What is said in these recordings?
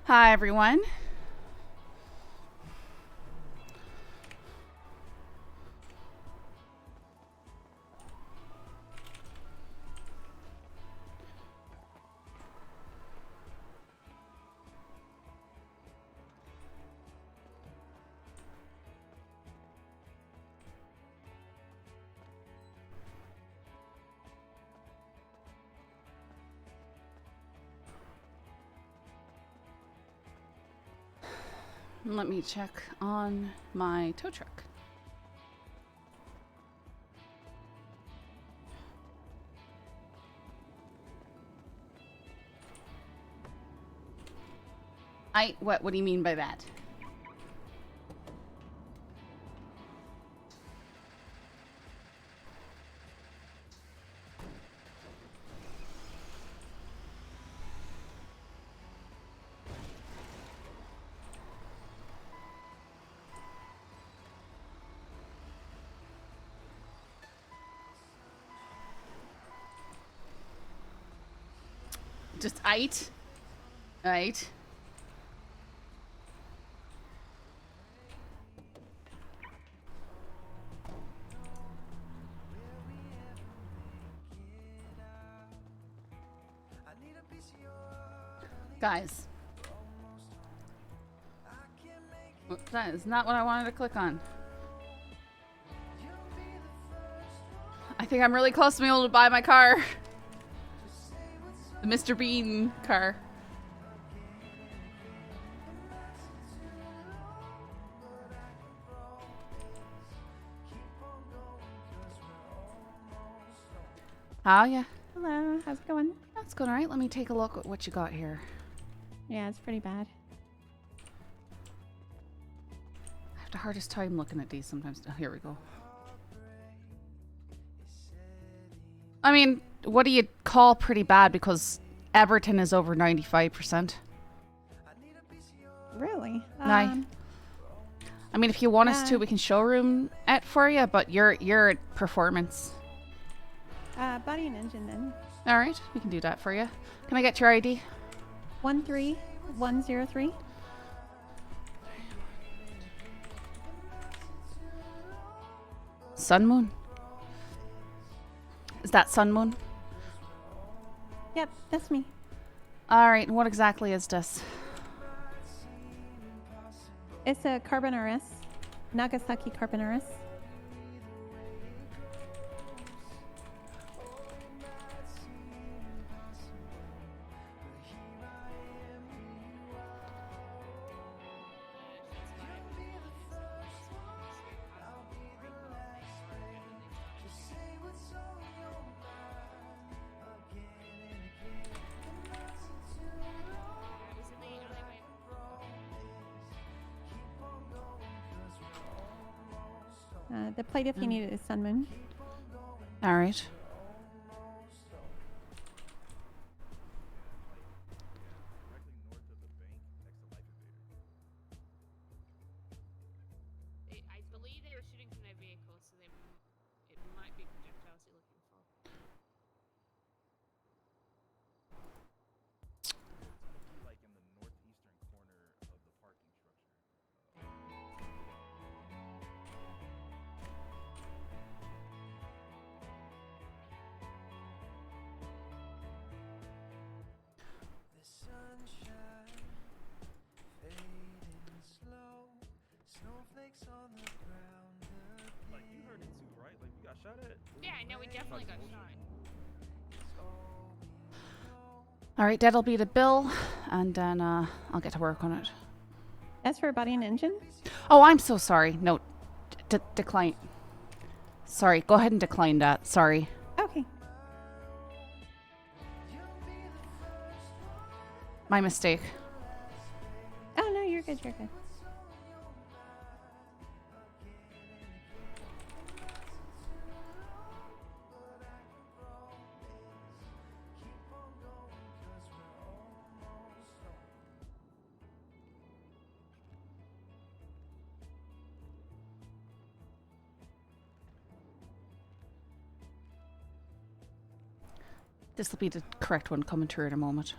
Hi, everyone. Let me check on my tow truck. What do you mean by that? Just eight? Right. Guys. That is not what I wanted to click on. I think I'm really close to being able to buy my car. The Mr. Bean car. How ya? Hello, how's it going? That's going alright. Let me take a look at what you got here. Yeah, it's pretty bad. I have the hardest time looking at these sometimes. Oh, here we go. I mean, what do you call pretty bad? Because Everton is over 95%. Really? I mean, if you want us to, we can showroom it for you, but you're at performance. Body and engine then. All right, we can do that for you. Can I get your ID? 13103. Sun Moon. Is that Sun Moon? Yep, that's me. All right, and what exactly is this? It's a Carbon RS. Nagasaki Carbon RS. The plate, if you need it, is Sun Moon. All right. I believe they were shooting from their vehicle, so it might be projectiles you're looking for. Like in the northeastern corner of the parking structure. The sunshine fading slow, snowflakes on the ground. Like you heard it too, right? Like you got shot at? Yeah, I know we definitely got shot. All right, that'll be the bill, and then I'll get to work on it. That's for body and engine? Oh, I'm so sorry. No, decline. Sorry, go ahead and decline that. Sorry. Okay. My mistake. Oh, no, you're good, you're good. This will be the correct one coming through in a moment.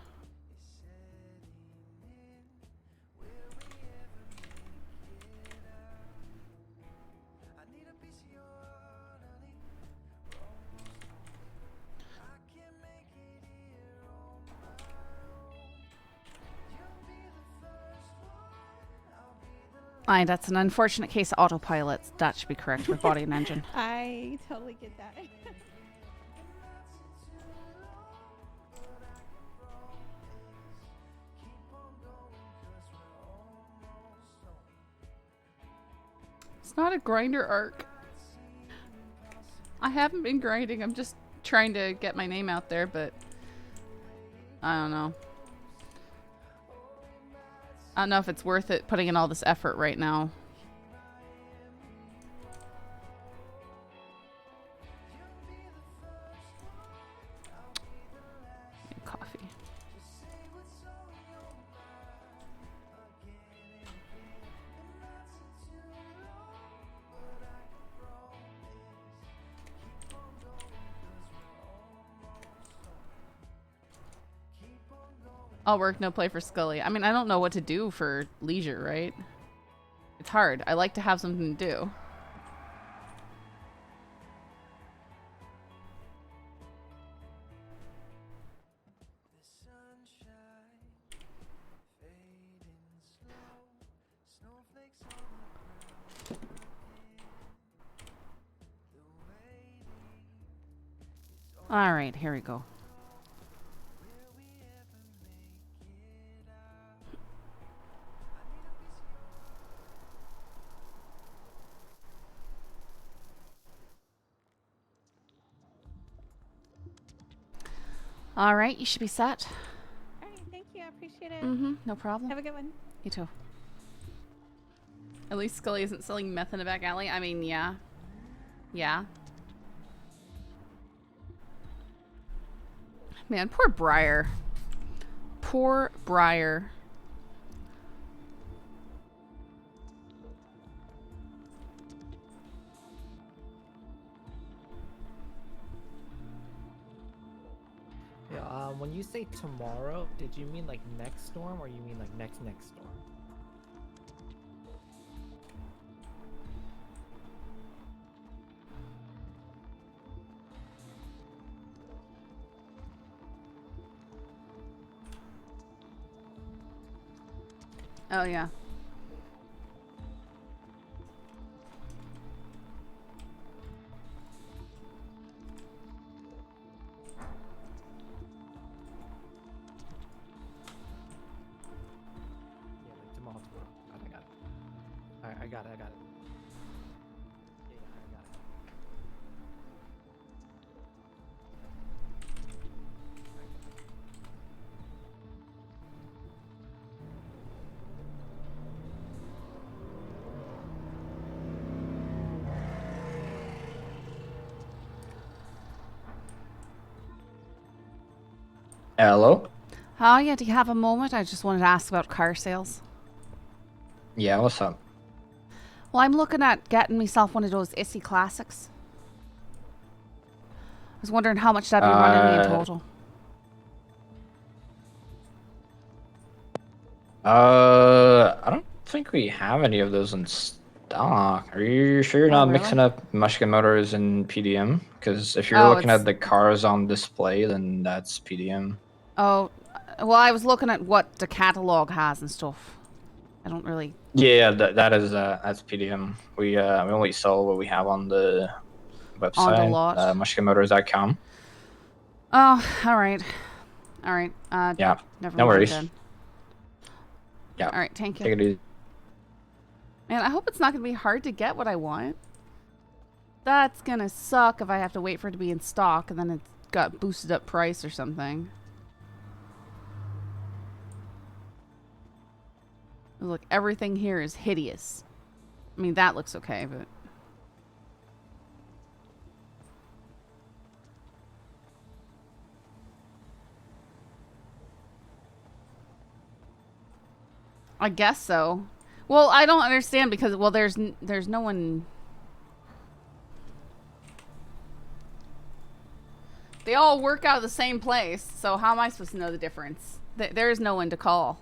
Aye, that's an unfortunate case of autopilot. That should be correct with body and engine. I totally get that. It's not a grinder arc. I haven't been grinding. I'm just trying to get my name out there, but I don't know. I don't know if it's worth it putting in all this effort right now. Coffee. All work, no play for Scully. I mean, I don't know what to do for leisure, right? It's hard. I like to have something to do. The sunshine fading slow, snowflakes on the ground again. The waiting is all. All right, here we go. Will we ever make it out? I need a piece of All right, you should be set. All right, thank you. I appreciate it. Mm-hmm, no problem. Have a good one. You too. At least Scully isn't selling meth in a back alley. I mean, yeah. Yeah. Man, poor Briar. Poor Briar. Yeah, when you say tomorrow, did you mean like next storm or you mean like next storm? Oh, yeah. Yeah, like tomorrow. I got it. I got it. Yeah, I got it. Hello? Oh, yeah, do you have a moment? I just wanted to ask about car sales. Yeah, what's up? Well, I'm looking at getting myself one of those Issy Classics. I was wondering how much that'd be running me in total. I don't think we have any of those in stock. Are you sure you're Oh, not really? mixing up Michigan Motors and PDM? Because if you're Oh, looking it's- at the cars on display, then that's PDM. Oh, well, I was looking at what the catalog has and stuff. I don't really... Yeah, that's PDM. We only sell what we have on the website, On the lot. MichiganMotors.com. Oh, all right. All right. Yeah, Never no mind worries. then. Yeah, All right, thank you. take it easy. Man, I hope it's not going to be hard to get what I want. That's going to suck if I have to wait for it to be in stock and then it's got boosted up price or something. Look, everything here is hideous. I mean, that looks okay, but... I guess so. Well, I don't understand because, well, there's no one... They all work out of the same place, so how am I supposed to know the difference? There is no one to call.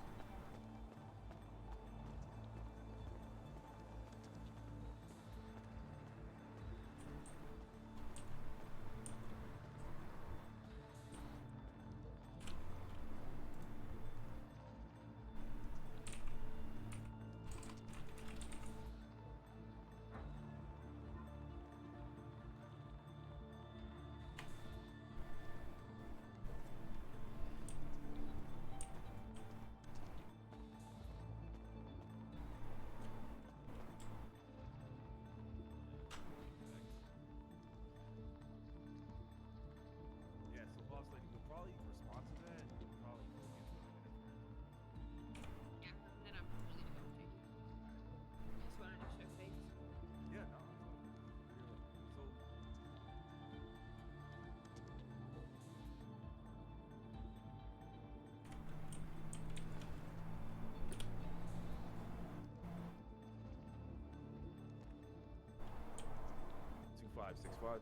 565.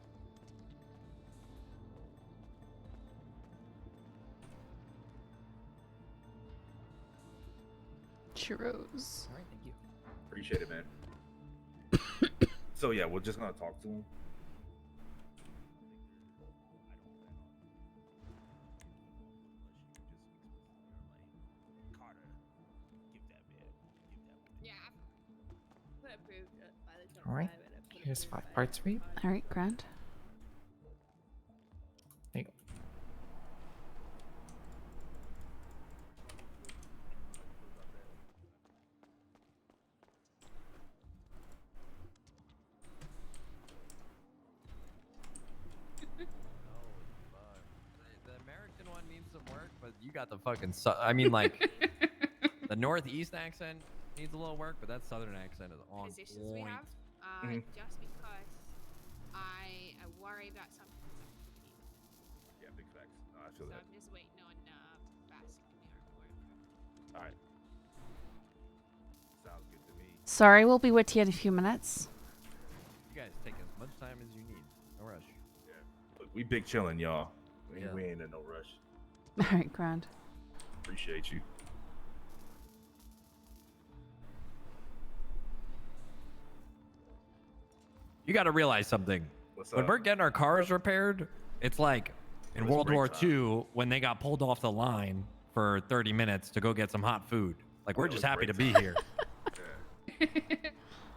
Churros. All right, thank you. Appreciate it, man. So yeah, we're just gonna talk to him. Yeah, I've put approved by the top All right. 5 and I've put Here's approved 5 by parts for you. All right, grand. There you go. The American one needs some work, but you got the fucking. I mean, like the Northeast accent needs a little work, but that Southern accent is on positions we point. have. Just because I worry about some people that can compete with it. Yeah, big facts. No, I feel So that. I'm just waiting on Bass to give me our more info. All right. Sounds good to me. Sorry, we'll be with you in a few minutes. You guys take as much time as you need. No rush. Yeah. Look, we big chilling, y'all. Yeah. We ain't in no rush. All right, grand. Appreciate you. You got to realize something. What's When up? we're getting our cars repaired, it's like in It's World break War time. II when they got pulled off the line for 30 minutes to go get some hot food. Like, we're It just was happy to break be time. here.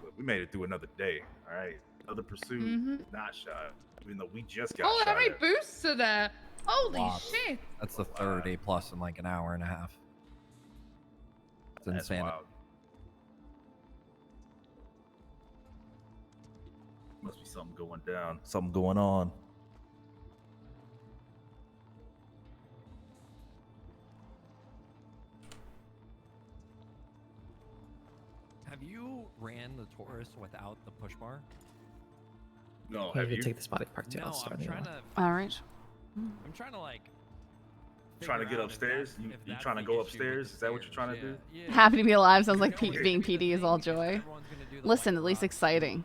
Look, we made it through another day. All right. Another pursuit. Mhm. Not shot. Even though we just got Oh, shot how many at. boosts are there? Holy Lots. shit. That's the third A plus in like an hour and a half. It's That's insane. wild. Must be something going down. Something going on. Have you ran the Taurus without the push bar? No, Yeah, have you you? take this body part too. No, I'll start I'm a new trying one. to. All right. I'm trying to like. Trying to figure get out if upstairs? that's- You- if you that's trying to the go issue with upstairs? the Is that what you're trying to stairs. do? Yeah. Happy to be alive sounds like You know, being here's the PD is thing, all if joy. everyone's gonna do the Listen, white at least rock exciting.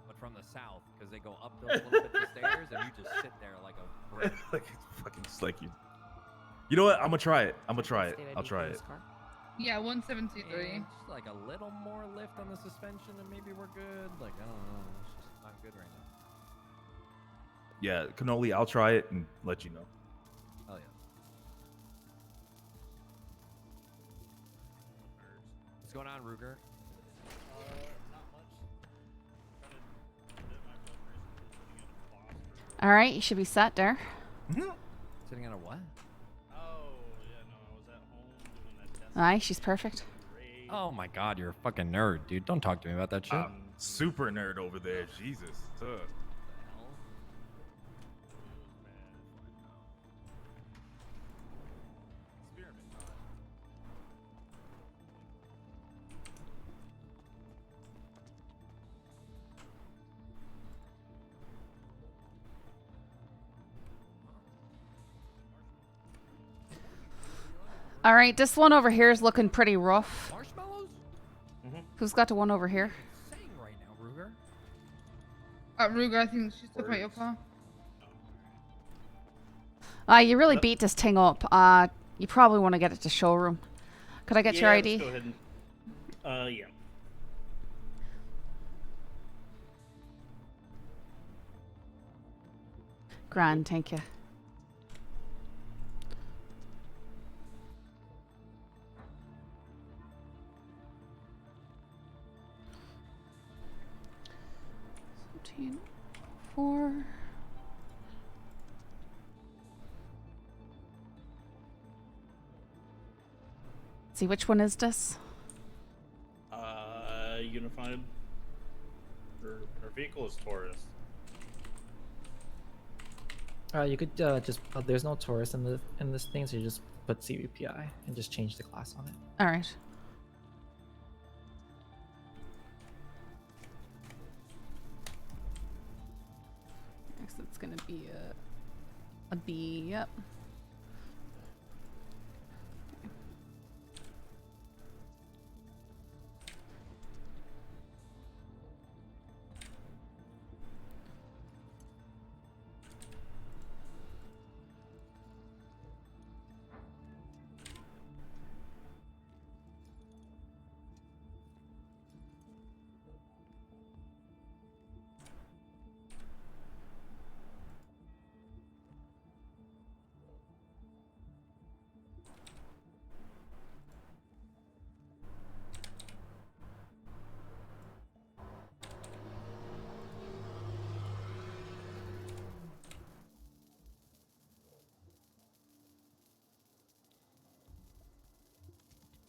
but from the south, because they go up those little bits of stairs, and you just sit there like a brick. Like it's fucking just like you. You know what? I'm gonna try it. I'm gonna try it. I'll try it. Yeah, 173. And just like a little more lift on the suspension, and maybe we're good. Like I don't know, it's just not good right now. Yeah, cannoli. I'll try it and let you know. Hell yeah. What's going on, Ruger? All right, you should be set there. Sitting on a what? Aye, she's perfect. Oh my god, you're a fucking nerd, dude. Don't talk to me about that shit. I'm super nerd over there. Jesus. Ugh. Experiment time. All right, this one over here is looking pretty rough. Marshmallows? Who's got the one over here? Saying right now, Ruger. Ruger, I think she's talking about your car. You really beat this thing up. You probably want to get it to showroom. Could I get your let's ID? go ahead and, yeah. Grand, thank you. Four. See, which one is this? Unified. Her vehicle is Taurus. You could just there's no Taurus in this thing, so you just put CVPI and just change the class on it. All right. Next, it's gonna be a B. Yep.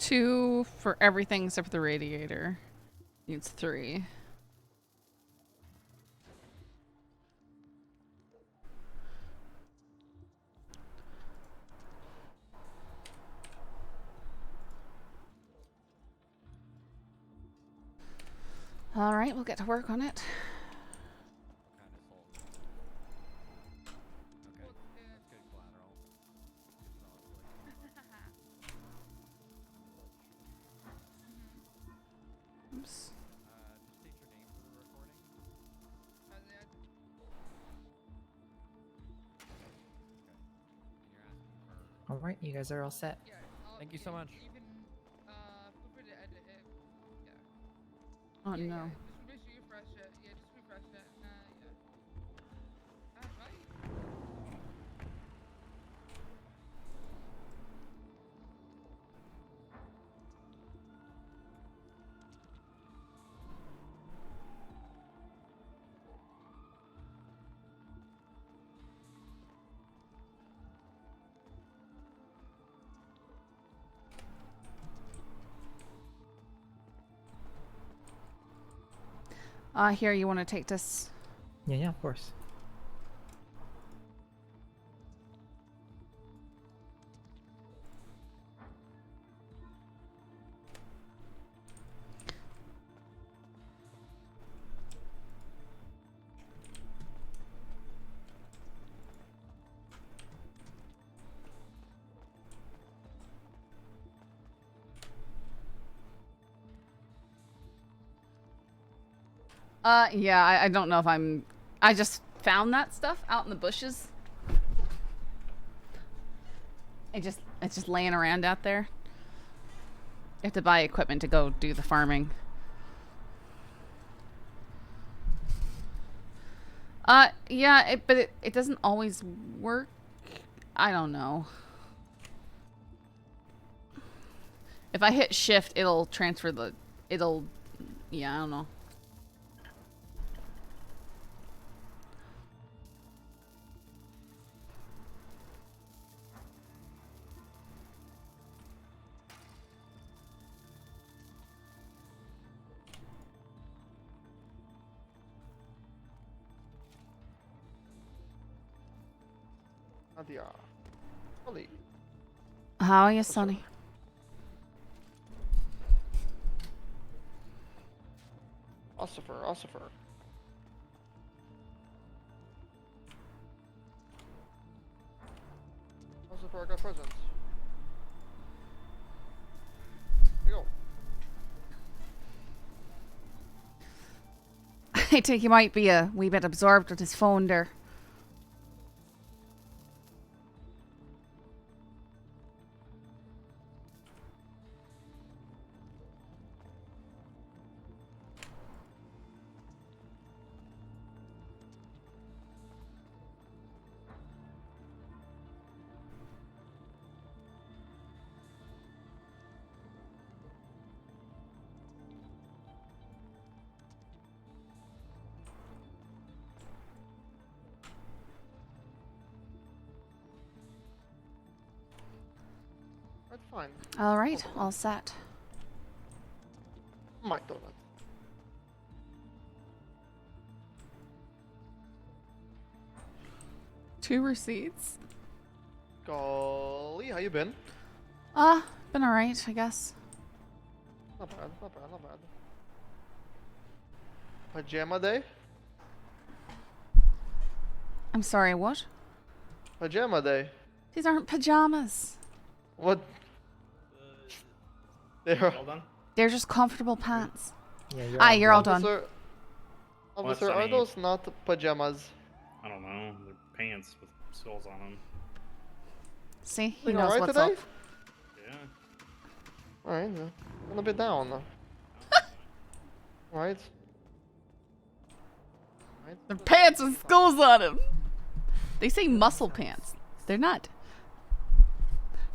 2 for everything except for the radiator. Needs 3. All right, we'll get to work on it. Kind of sold. Okay, that's good collateral. Good solid wood. Oops. Just state your name for the recording. Okay. And you're asking for. All right, you guys are all set. Thank you so much. Oh no. Just make sure you refresh it. Yeah, just refresh it. Yeah. Right. Here, you want to take this? Yeah, of course. Yeah, I don't know if I just found that stuff out in the bushes. It's just laying around out there. You have to buy equipment to go do the farming. Yeah, but it doesn't always work. I don't know. If I hit shift, it'll transfer yeah, I don't know. Nadia. Scully. How are you, Sonny? Ossifer. Ossifer, I got presents. Here you go. I think he might be a wee bit absorbed with his phone there. That's fine. All right, all set. My donut. Two receipts. Scully, how you been? Been all right, I guess. Not bad, not bad, not bad. Pajama day? I'm sorry, what? Pajama day. These aren't pajamas. What? They're... All done? They're just comfortable pants. Yeah, You're all done. Officer, are those not pajamas? I don't know. They're pants with skulls on them. See, he Feeling knows alright what's today? up. Yeah. Alright, a little bit down. Alright. They're pants with skulls on them. They say muscle pants. They're not.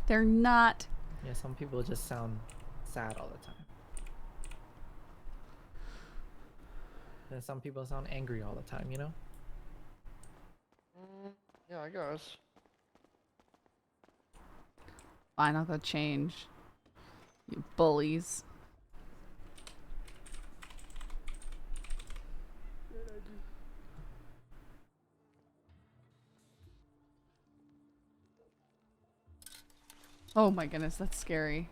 They're not. Yeah, some people just sound sad all the time. And some people sound angry all the time, you know? Yeah, I guess. Fine, I'll go change. You bullies. Oh my goodness, that's scary.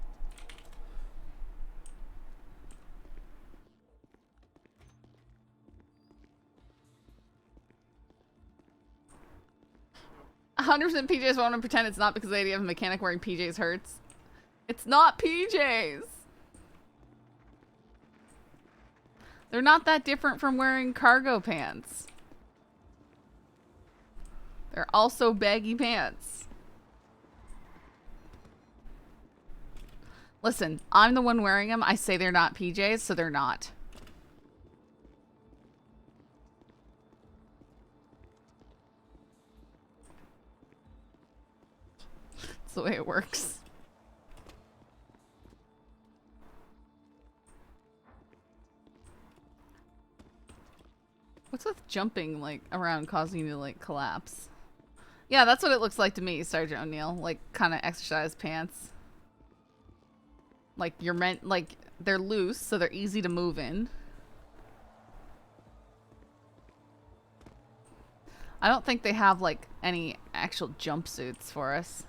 "100% PJs want to pretend it's not because the idea of a mechanic wearing PJs hurts." It's not PJs! They're not that different from wearing cargo pants. They're also baggy pants. Listen, I'm the one wearing them. I say they're not PJs, so they're not. That's the way it works. What's with jumping, like, around causing you to, like, collapse? Yeah, that's what it looks like to me, Sergeant O'Neill. Like, kind of exercise pants. Like, you're meant, like, they're loose, so they're easy to move in. I don't think they have, like, any actual jumpsuits for us.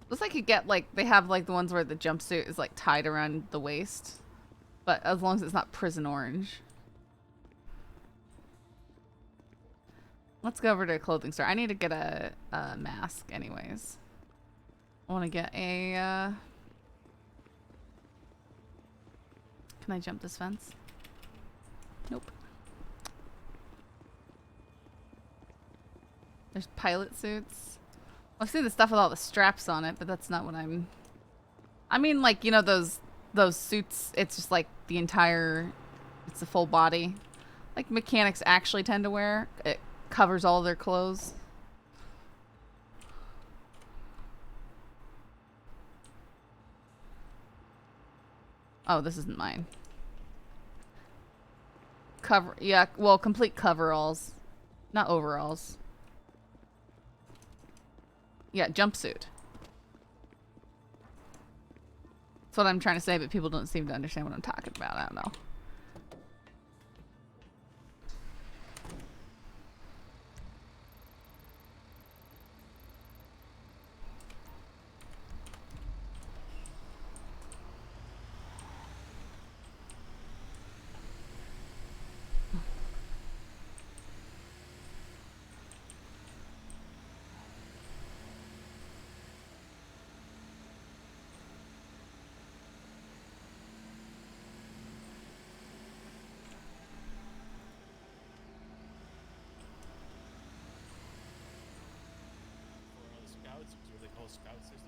Looks like you get, like, they have, like, the ones where the jumpsuit is, like, tied around the waist. But as long as it's not prison orange. Let's go over to a clothing store. I need to get a mask anyways. I want to get a, Can I jump this fence? Nope. There's pilot suits. I've seen the stuff with all the straps on it, but that's not what I'm... I mean, like, you know, those suits, it's just like the entire... It's the full body. Like mechanics actually tend to wear. It covers all their clothes. Oh, this isn't mine. Cover, yeah, well, complete coveralls. Not overalls. Yeah, jumpsuit. That's what I'm trying to say, but people don't seem to understand what I'm talking about. I don't know. Scout systems.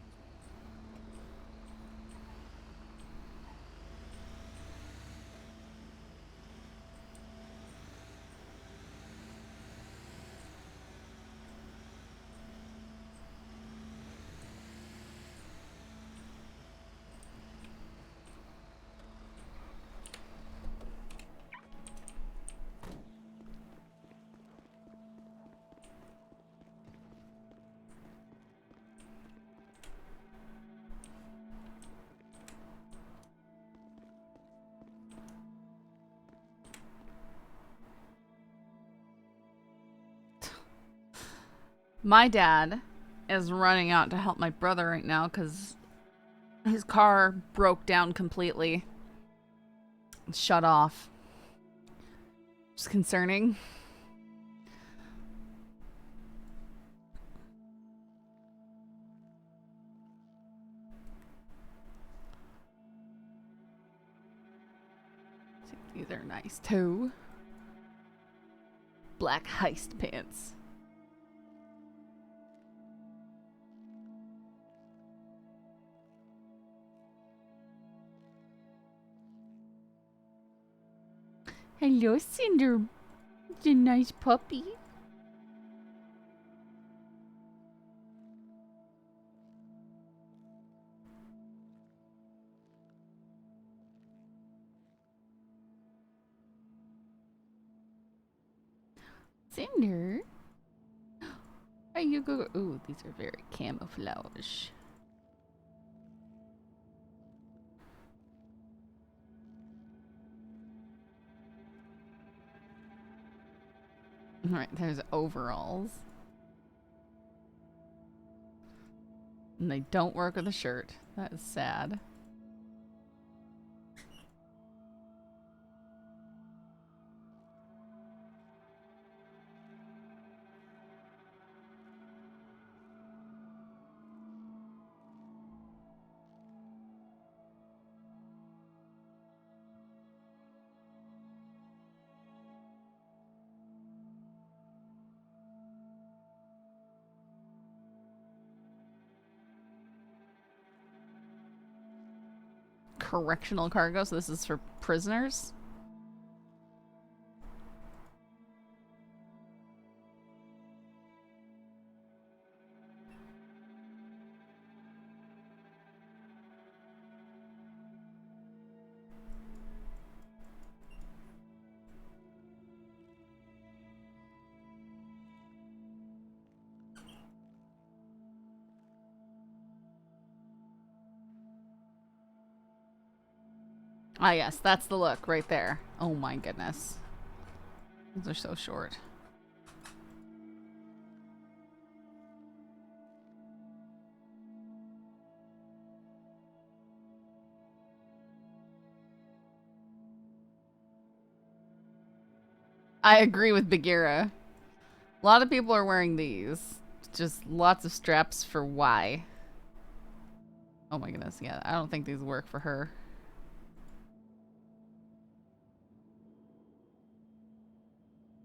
My dad is running out to help my brother right now because his car broke down completely. Shut off. It's concerning. These are nice too. Black heist pants. Hello, Cinder. It's a nice puppy. Cinder? Are you go? Ooh, these are very camouflage. Alright, there's overalls. And they don't work with a shirt. That is sad. Correctional cargo, so this is for prisoners? Ah, yes, that's the look right there. Oh my goodness. Those are so short. I agree with Bagheera. A lot of people are wearing these. Just lots of straps for why. Oh my goodness, yeah, I don't think these work for her.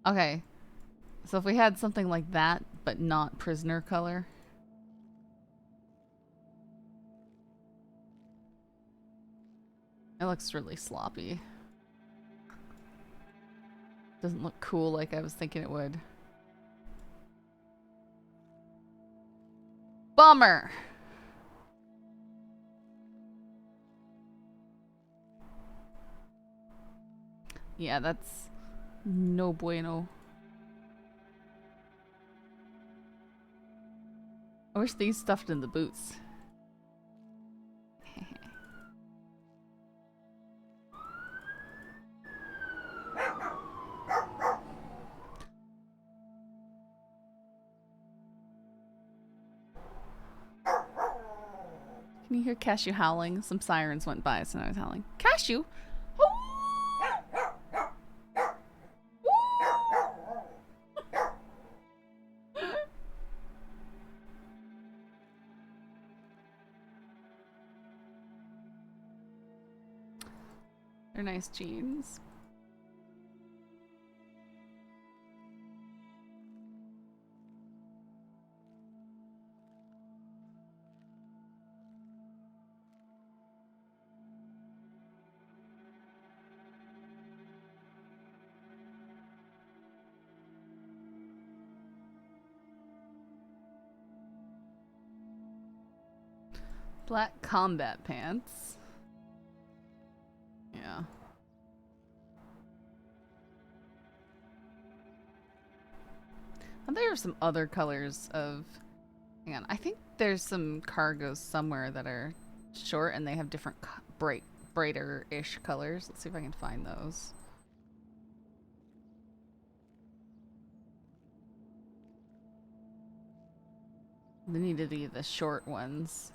Okay, so if we had something like that, but not prisoner color. It looks really sloppy. Doesn't look cool like I was thinking it would. Bummer! Yeah, that's no bueno. I wish these stuffed in the boots. Can you hear Cashew howling? Some sirens went by, so now I was howling. Cashew? They're nice jeans. Black combat pants. Yeah. And there are some other colors of... Hang on, I think there's some cargos somewhere that are short and they have different brighter-ish colors. Let's see if I can find those. They need to be the short ones.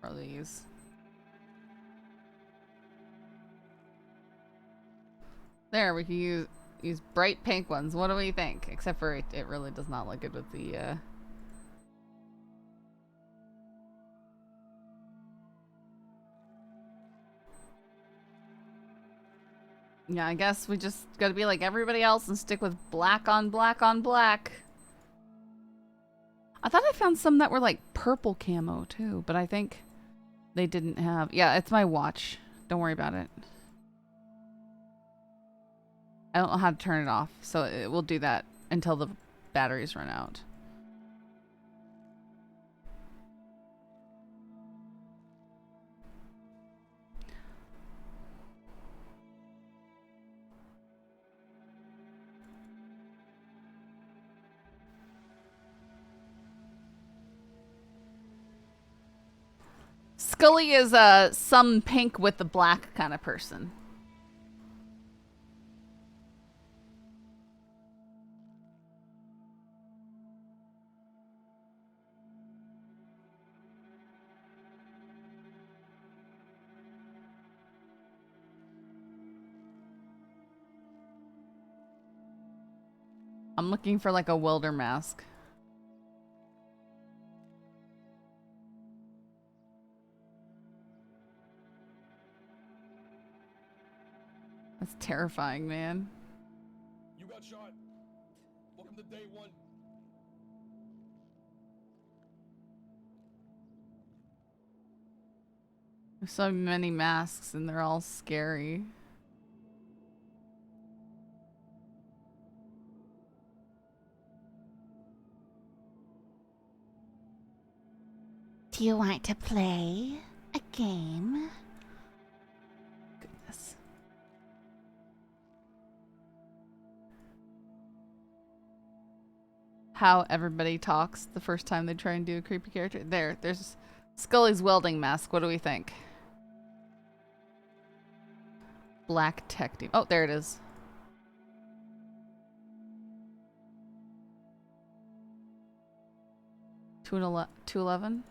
Or these. There, we can use bright pink ones. What do we think? Except for it really does not look good with the Yeah, I guess we just gotta be like everybody else and stick with black on black on black. I thought I found some that were like purple camo too, but I think they didn't have... Yeah, it's my watch. Don't worry about it. I don't know how to turn it off, so it will do that until the batteries run out. Scully is some pink with the black kind of person. I'm looking for like a welder mask. That's terrifying, man. You got shot. Welcome to day one. There's so many masks and they're all scary. Do you want to play a game? Goodness. How everybody talks the first time they try and do a creepy character. There's Scully's welding mask. What do we think? Black tech team. Oh, there it is. $211.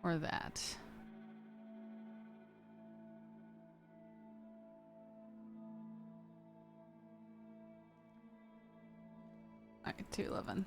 Or that. Alright, 211.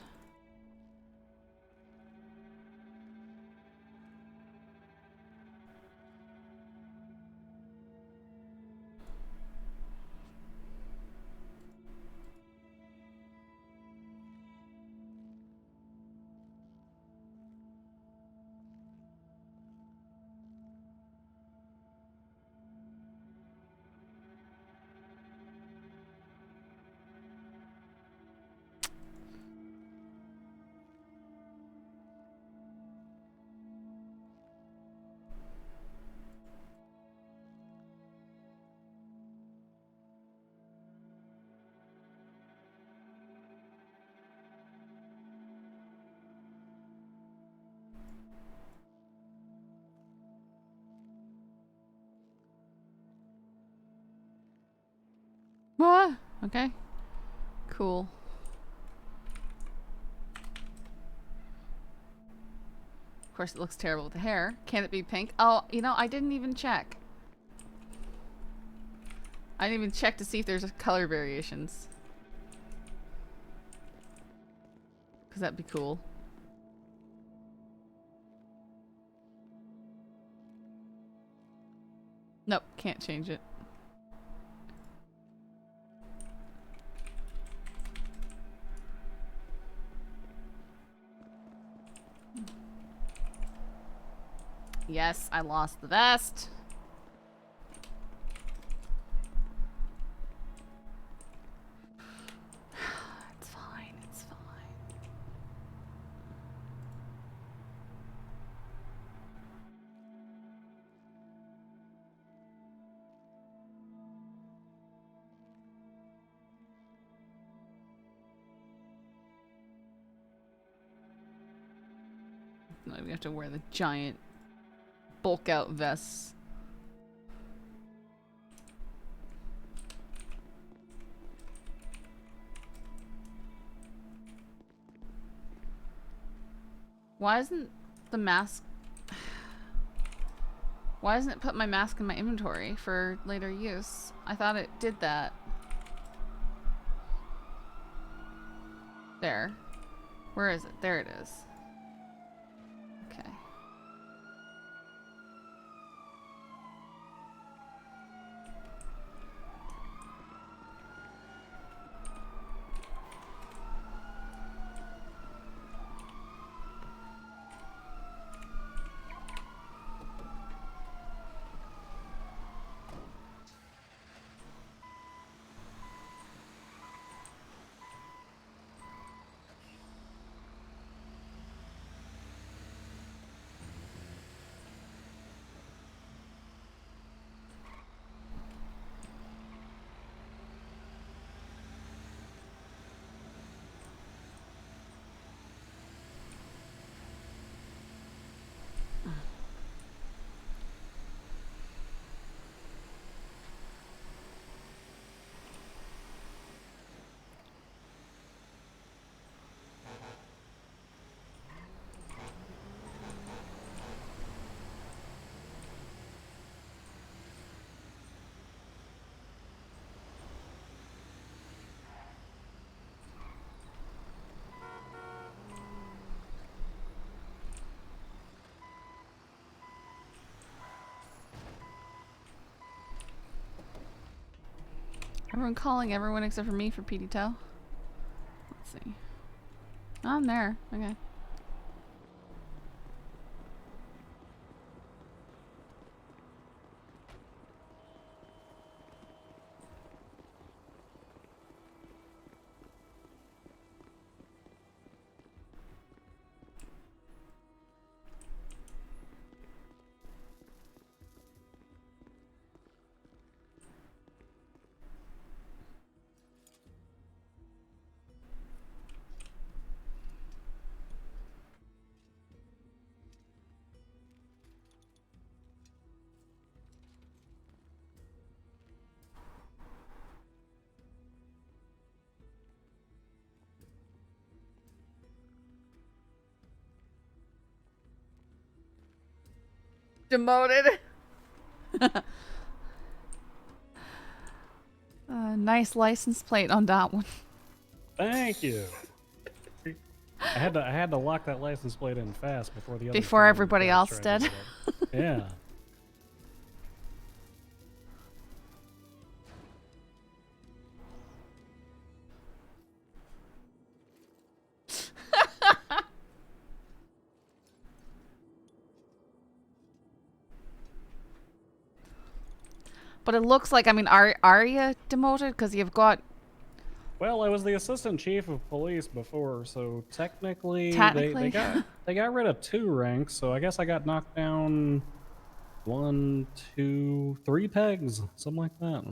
Ah, okay. Cool. Of course, it looks terrible with the hair. Can it be pink? Oh, you know, I didn't even check. I didn't even check to see if there's color variations. Because that'd be cool. Nope, can't change it. Yes, I lost the vest. It's fine, it's fine. No, we have to wear the giant bulk out vests. Why isn't the mask... Why doesn't it put my mask in my inventory for later use? I thought it did that. There. Where is it? There it is. Okay. Everyone calling everyone except for me for PD Tow. Let's see. Oh, I'm there. Okay. Demoted. Nice license plate on that one. Thank you. I had to lock that license plate in fast before the other. Before everybody else did. Yeah. But it looks like, I mean, are you demoted? Because you've got... Well, I was the assistant chief of police before, so technically, Technically. they got rid of 2 ranks, so I guess I got knocked down 1, 2, 3 pegs, something like that.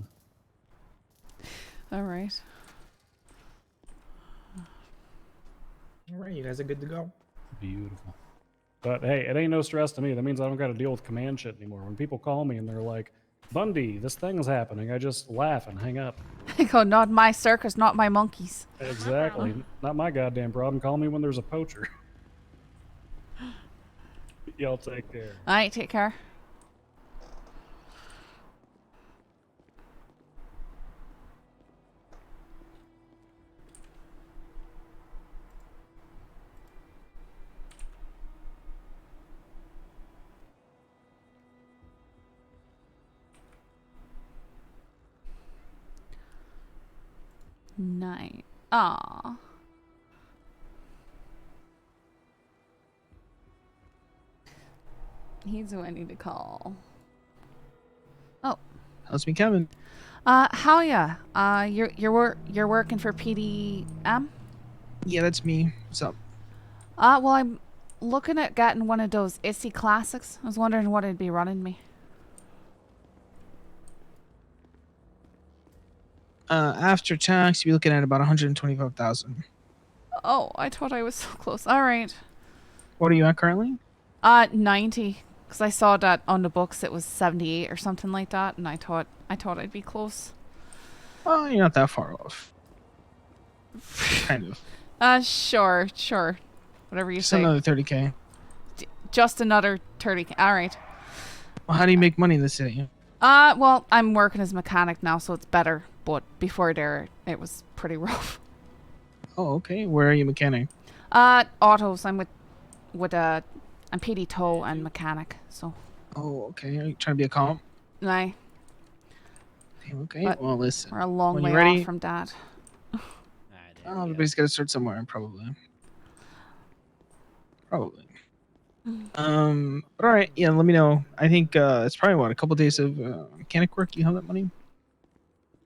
All right. All right, you guys are good to go. Beautiful. But hey, it ain't no stress to me. That means I don't got to deal with command shit anymore. When people call me and they're like, Bundy, this thing's happening, I just laugh and hang up. I go, not my circus, not my monkeys. Exactly. Not my goddamn problem. Call me when there's a poacher. Y'all take care. All right, take care. Night. Aw. He's who I need to call. Oh. How's me coming? How ya? You're working for PDM? Yeah, that's me. What's up? Well, I'm looking at getting one of those ISSY classics. I was wondering what it'd be running me. After tax, you're looking at about 125,000. Oh, I thought I was so close. All right. What are you at currently? 90. Because I saw that on the books it was 78 or something like that, and I thought I'd be close. Oh, you're not that far off. Kind of. Sure. Whatever you Just say. another 30K. Just another 30K. All right. Well, how do you make money in the city? Well, I'm working as a mechanic now, so it's better. But before there, it was pretty rough. Oh, okay. Where are you mechanic? Autos. I'm I'm PD tow and mechanic, so. Oh, okay. Are you trying to be a comp? Aye. Okay, But well, listen. we're a long when way you're ready, off from that. Oh, everybody's got to start somewhere, probably. But all right, yeah, let me know. I think it's probably a couple days of mechanic work. You have that money?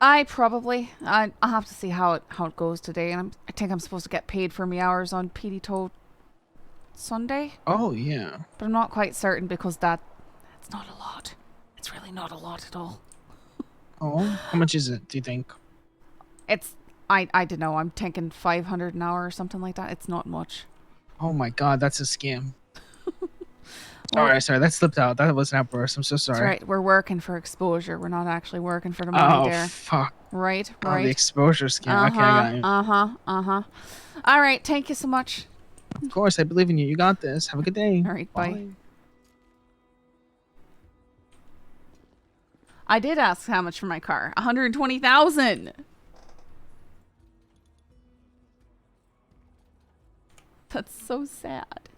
I'll have to see how it goes today, and I think I'm supposed to get paid for my hours on PD tow Sunday. Oh yeah. But I'm not quite certain because that's not a lot. It's really not a lot at all. Oh, how much is it? Do you think? I don't know. I'm thinking 500 an hour or something like that. It's not much. Oh my God, that's a scam. Sorry, that slipped out. That was an outburst. I'm so sorry. That's right. We're working for exposure. We're not actually working for the money there. Oh fuck. Right. Oh, the exposure scam. Okay, I got you. All right. Thank you so much. Of course, I believe in you. You got this. Have a good day. All right. Bye. I did ask how much for my car. 120,000. That's so sad.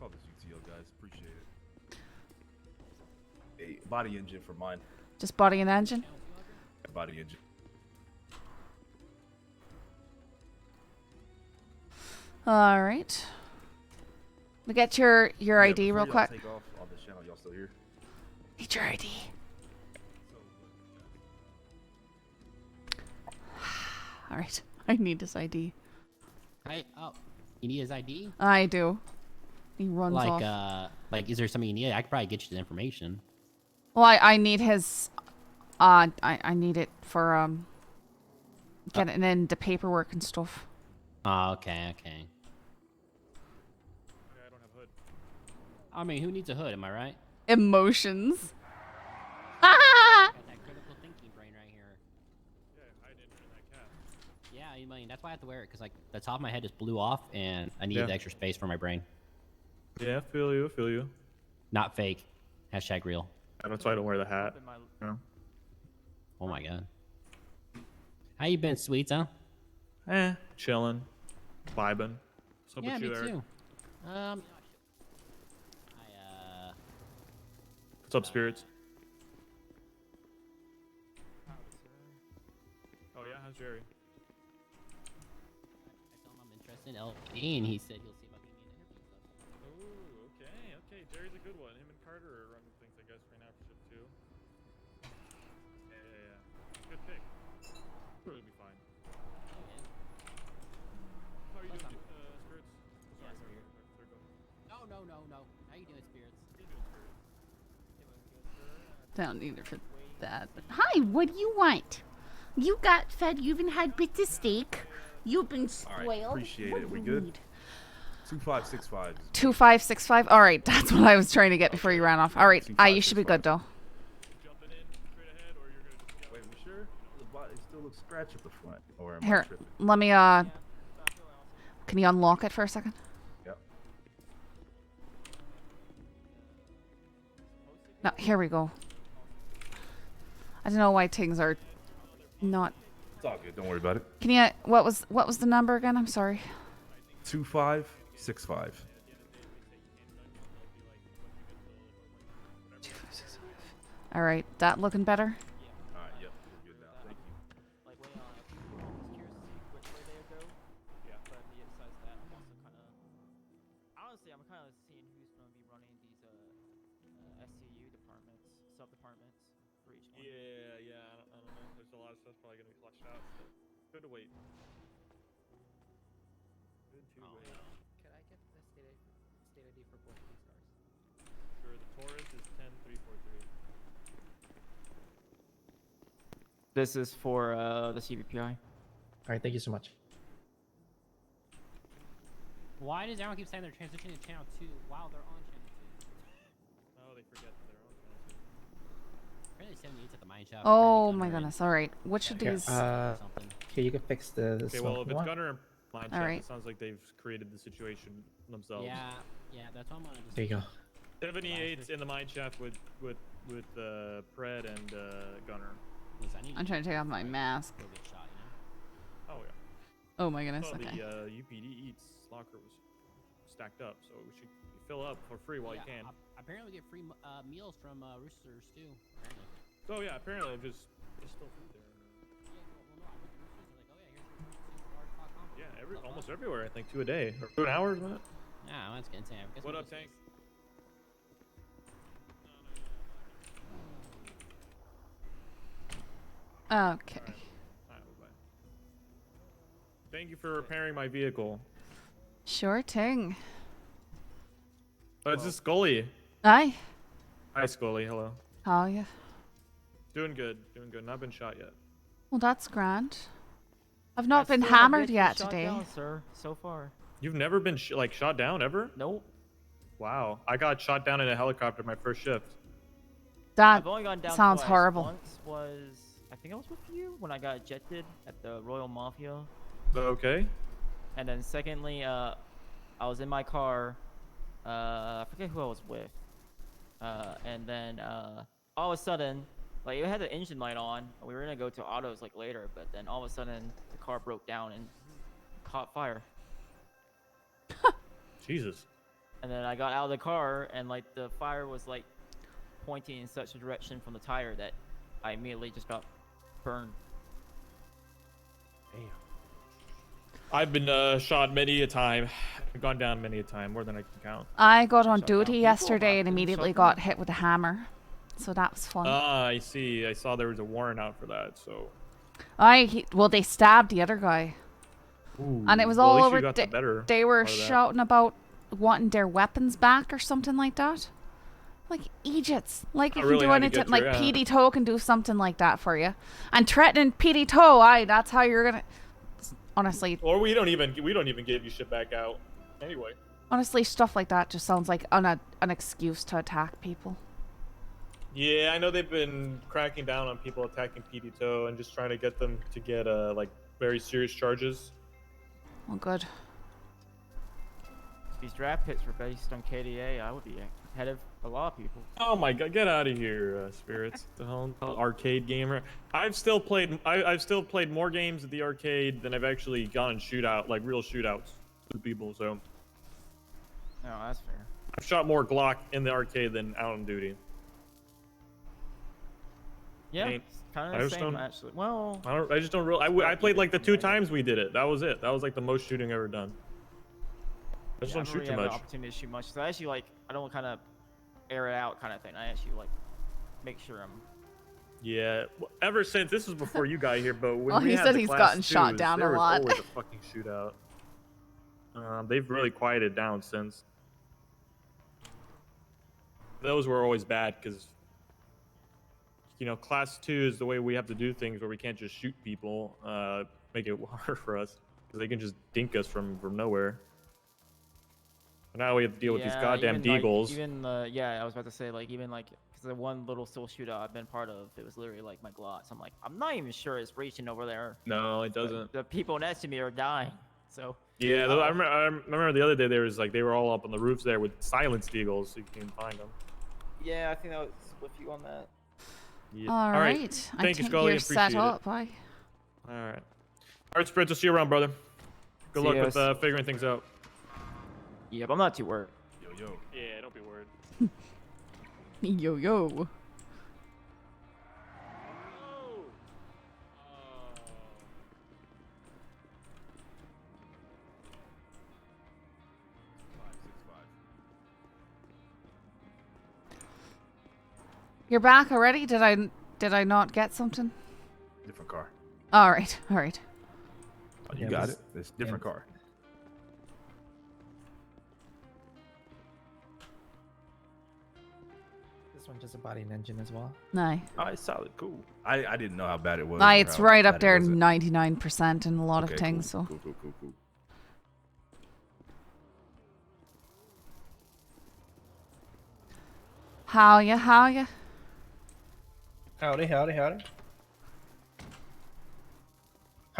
call this UTO, guys. Appreciate it. A body engine for mine. Just body and engine? A body engine. All right. We get your ID real quick. Take off on this channel. Y'all still here? Need your ID. All right. I need his ID. Oh, you need his ID? I do. He runs off. Like, is there something you need? I could probably get you the information. Well, I need his. I need it for getting into paperwork and stuff. Oh, okay. Okay, I don't have hood. I mean, who needs a hood? Am I right? Emotions. Got that critical thinking brain right here. Yeah, I didn't in that cap. Yeah, I mean, that's why I have to wear it, because like the top of my head just blew off, and I need the extra space for my brain. Yeah, I feel you. Not fake. Hashtag real. That's why I don't wear the hat. No. Oh my god. How you been, sweets, huh? Chilling, vibing. What's up Yeah, with you me there? too. What's up, spirits? Oh yeah, how's Jerry? I told him I'm interested in LP, and he said he'll see about getting me an interview. Oh, okay. Jerry's a good one. Him and Carter are running things, I guess, right now for shift 2. Yeah. Good pick. It'll be fine. How are you doing, spirits? Yeah, Spirit. No. How you doing, spirits? Don't need it for that. But Hi, what do you want? You got fed. You even had bits of steak. You've been spoiled. All right, appreciate What it. do We you good? need? 2565. 2565. All right, that's what I was trying to get before you ran off. All right, you should be good though. Wait, we sure? The body still looks scratched at the front. Or am I Here, tripping? let me. Can you unlock it for a second? Yep. No, here we go. I don't know why things are not. It's all good. Don't worry about it. Can you? What was the number again? I'm sorry. 2565. All right, that looking better? All right, yep. We're good now. Thank you. Like, wait, just curious to see where they go. Yeah. But besides that, I'm also kind of... Honestly, I'm kind of seeing who's going to be running these SCU departments, sub-departments for each one. Yeah. I don't know. There's a lot of stuff probably gonna be flushed out. So good to wait. Good to wait. Could I get the state ID for both these cars? Sure. The Taurus is 10343. This is for the CVPI. Alright, thank you so much. Why does everyone keep saying they're transitioning to channel 2 while they're on channel 2? Oh, they forget that they're on channel 2. Apparently 78's at the mine shop. Oh my goodness! All right, which of Here, these? okay, you can fix the Okay, this well, one. if You it's want? Gunner and Mine All Shop, right. it sounds like they've created the situation themselves. Yeah, that's what I'm gonna just... There you go. 78's in the mine shaft with Pred and Gunner. Listen, I need I'm trying to take off my mask. to go get shot, you know? Oh yeah. Oh my goodness! So Okay. the UPD eats locker was stacked up, so we should fill up for free while you can. Apparently we get free meals from Roosters too. Apparently. Oh yeah, apparently there's still food there. Yeah, almost everywhere I think 2 a day or 2 an hour, isn't it? Yeah, that's insane. What up, Tank? Okay. Alright, bye-bye. Thank you for repairing my vehicle. Sure thing. It's just Scully. Hi. Hi, Scully. Hello. How are you? Doing good. Not been shot yet. Well, that's grand. I've not been hammered yet today. Down, sir, so far. You've never been shot down ever? Nope. Wow. I got shot down in a helicopter my first shift. That I've only gone down sounds twice. horrible. Once was, I think I was with you when I got ejected at the Royal Mafia. Okay. And then secondly, I was in my car. I forget who I was with. And then all of a sudden, like it had the engine light on. And we were gonna go to Otto's like later, but then all of a sudden the car broke down and caught fire. Jesus. And then I got out of the car, and like the fire was like pointing in such a direction from the tire that I immediately just got burned. Damn. I've been shot many a time. I've gone down many a time, more than I can count. I got on Shot down duty people, yesterday and I've been immediately shot got down. hit with a hammer. So that was fun. Ah, I see. I saw there was a warrant out for that, so. Well, they stabbed the other guy. Ooh. And it was Well, at all least over. you got the better They were part of that. shouting about wanting their weapons back or something like that. Like idiots. Like you I can really do had to anything. get Like your- PD Toe can do something like that for you. And threatening PD Toe, aye, that's how you're gonna. Honestly, Or we don't even give you shit back out. Anyway. stuff like that just sounds like an excuse to attack people. Yeah, I know they've been cracking down on people attacking PD Toe and just trying to get them to get like very serious charges. Well, good. If these draft picks were based on KDA, I would be ahead of a lot of people. Oh my god, get out of here, Spirits. The hell arcade gamer. I've still played more games at the arcade than I've actually gone and like real shootouts with people, so No, that's fair. I've shot more Glock in the arcade than out on duty. Yeah, Ain't- it's kind I of the just same don't- actually. Well, I just don't really. I played like the 2 times we did it. That was it. That was like the most shooting I've ever done. I just yeah, don't shoot really too have an much. opportunity to shoot much. So I actually like I don't kind of air it out kind of thing. I actually like make sure I'm. Yeah, ever since this was before you got here, but when Oh, we he had said the he's class gotten shot twos, down a there was lot. always a fucking shootout. They've really quieted down since. Those were always bad because, you know, class 2 is the way we have to do things where we can't just shoot people, make it harder for us because they can just dink us from nowhere. But now we have to deal with these goddamn even, like, deagles. even yeah, I was about to say like even like because the one little still shootout I've been part of, it was literally like my Glocks. I'm like I'm not even sure it's reaching over there. No, it But doesn't. the people next to me are dying. So Yeah, I remember the other day there was like they were all up on the roofs there with silenced eagles, so you can find them. yeah, I think I was with you on that. Yeah. All right. I Thank you, think Scully. you're Appreciate set it. up. Bye. All right. All right, Sprint. I'll see you around, brother. Good See luck ya. with figuring things out. Yeah, but I'm not too worried. Yo. Yeah, don't be worried. Yo yo. You're back already? Did I not get something? Different car. All right. All right. Oh, you Yeah, got this- it. It's different car. This one just a body and engine as well. No. Oh, it's solid. Cool. I didn't know how bad it was. Aye, or it's how right bad up it there, wasn't. 99% in a lot Okay, of things. cool, So. Cool. How ya? How ya? Howdy. How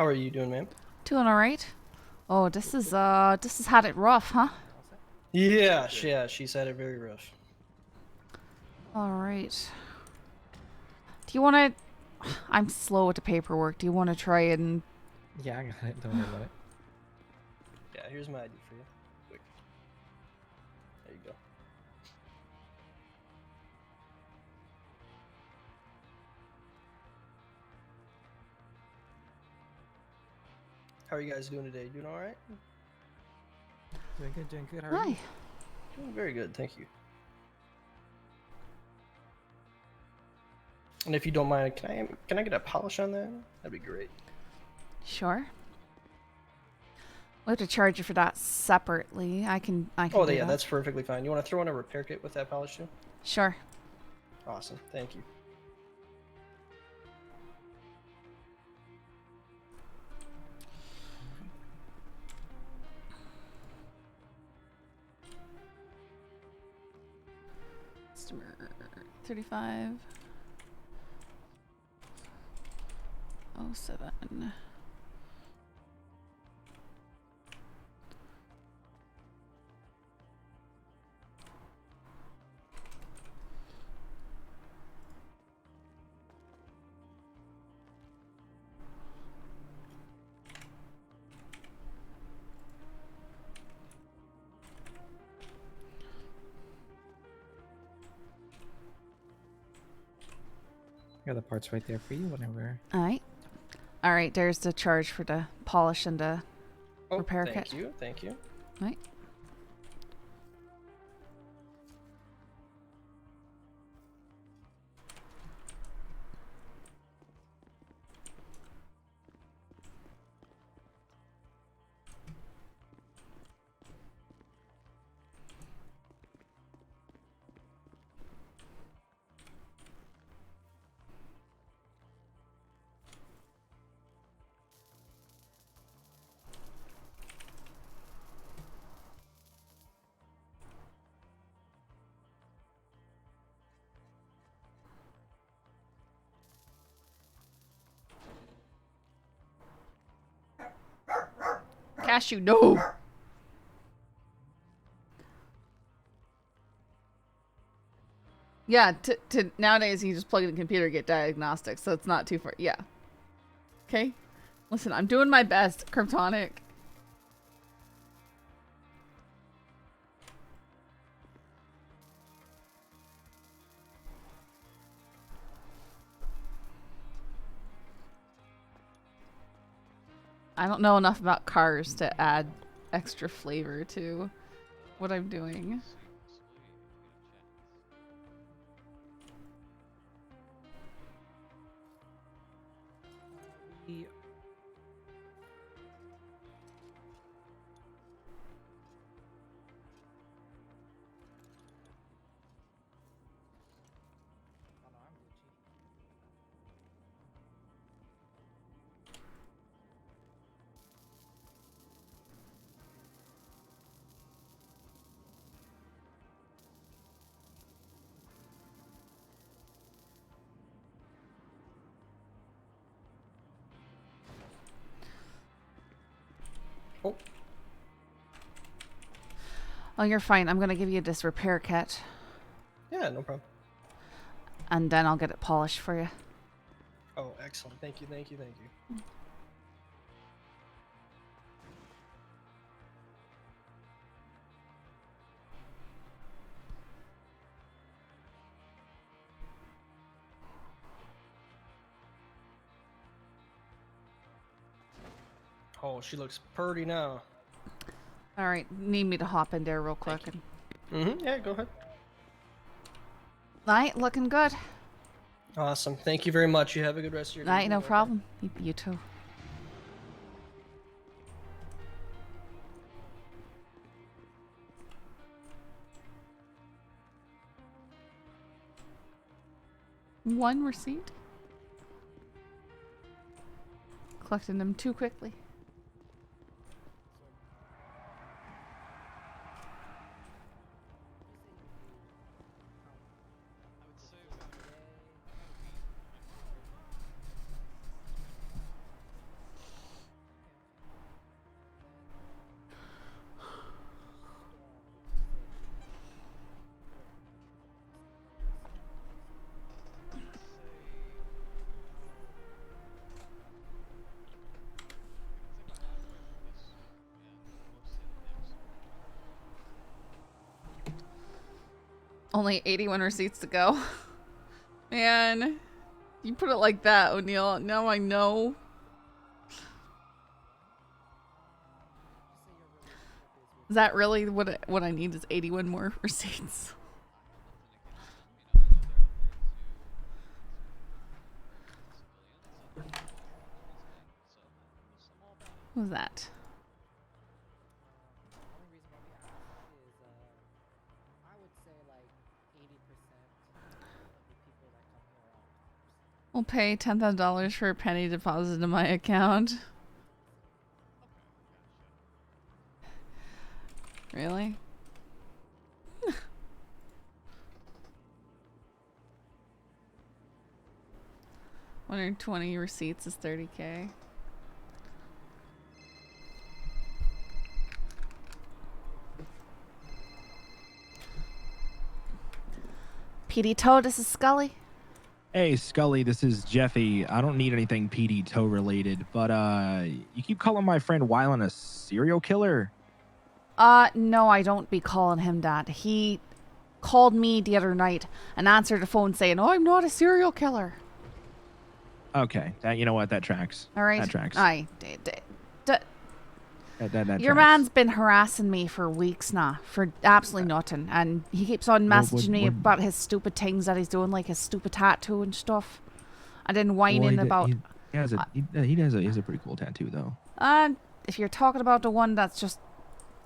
are you doing, man? Doing all right. Oh, this is had it rough, huh? Yeah, she's had it very rough. All right. Do you want to? I'm slow with the paperwork. Do you want to try and? Yeah, I got it. Don't worry about it. Yeah, here's my ID for you. Quick. There you go. How are you guys doing today? Doing all right? Doing good. How are you? Hi. Doing very good, thank you. And if you don't mind, can I get a polish on that? That'd be great. Sure. We'll have to charge you for that separately. I can. Oh, do yeah, that. that's perfectly fine. You want to throw in a repair kit with that polish too? Sure. Awesome, thank you. Customer 35. 07. Got the parts right there for you whenever. Alright. Alright, there's the charge for the polish and the repair kit. Thank you, thank you. Right. Cashew, no! Yeah, to nowadays you just plug in the computer, get diagnostics, so it's not too far. Yeah. Okay. Listen, I'm doing my best, Kryptonic. I don't know enough about cars to add extra flavor to what I'm doing. Oh, you're fine. I'm gonna give you this repair kit, Yeah, no problem. and then I'll get it polished for you. Oh, excellent. Thank you, thank you, thank you. Oh, she looks pretty now. All right, need me to hop in there real quick. And... Yeah, go ahead. Right, looking good. Awesome. Thank you very much. You have a good rest of your day. Right, no problem. You too. One receipt. Collecting them too quickly. Only 81 receipts to go. Man, you put it like that, O'Neill. Now I know. Is that really what I need is 81 more receipts? What was that? We'll pay $10,000 for a penny deposit in my account. Really? 120 receipts is 30K. PD Toe, this is Scully. Hey, Scully, this is Jeffy. I don't need anything PD Toe related, but you keep calling my friend Wylan a serial killer? No, I don't be calling him that. He called me the other night and answered the phone saying, "Oh, I'm not a serial killer." Okay, that you know what? That tracks. All right. That tracks. Aye. That Your tracks. man's been harassing me for weeks now for absolutely nothing, and he keeps on messaging me about his stupid things that he's doing, like his stupid tattoo and stuff. And then whining about. He has a pretty cool tattoo though. And if you're talking about the one that's just,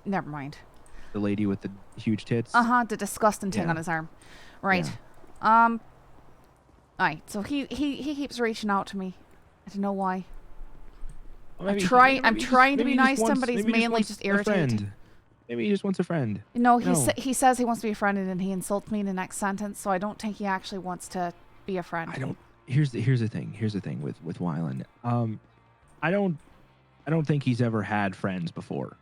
never mind. The lady with the huge tits. The disgusting thing on his arm. Right. Yeah. Aye. So he keeps reaching out to me. I don't know why. Well, I'm trying to be nice to him, but he's mainly just irritated. Maybe he just wants a friend. No, he says he wants to be a friend, and then he insults me in the next sentence. So I don't think he actually wants to be a friend. Here's the thing. Here's the thing with Wylan. I don't think he's ever had friends before.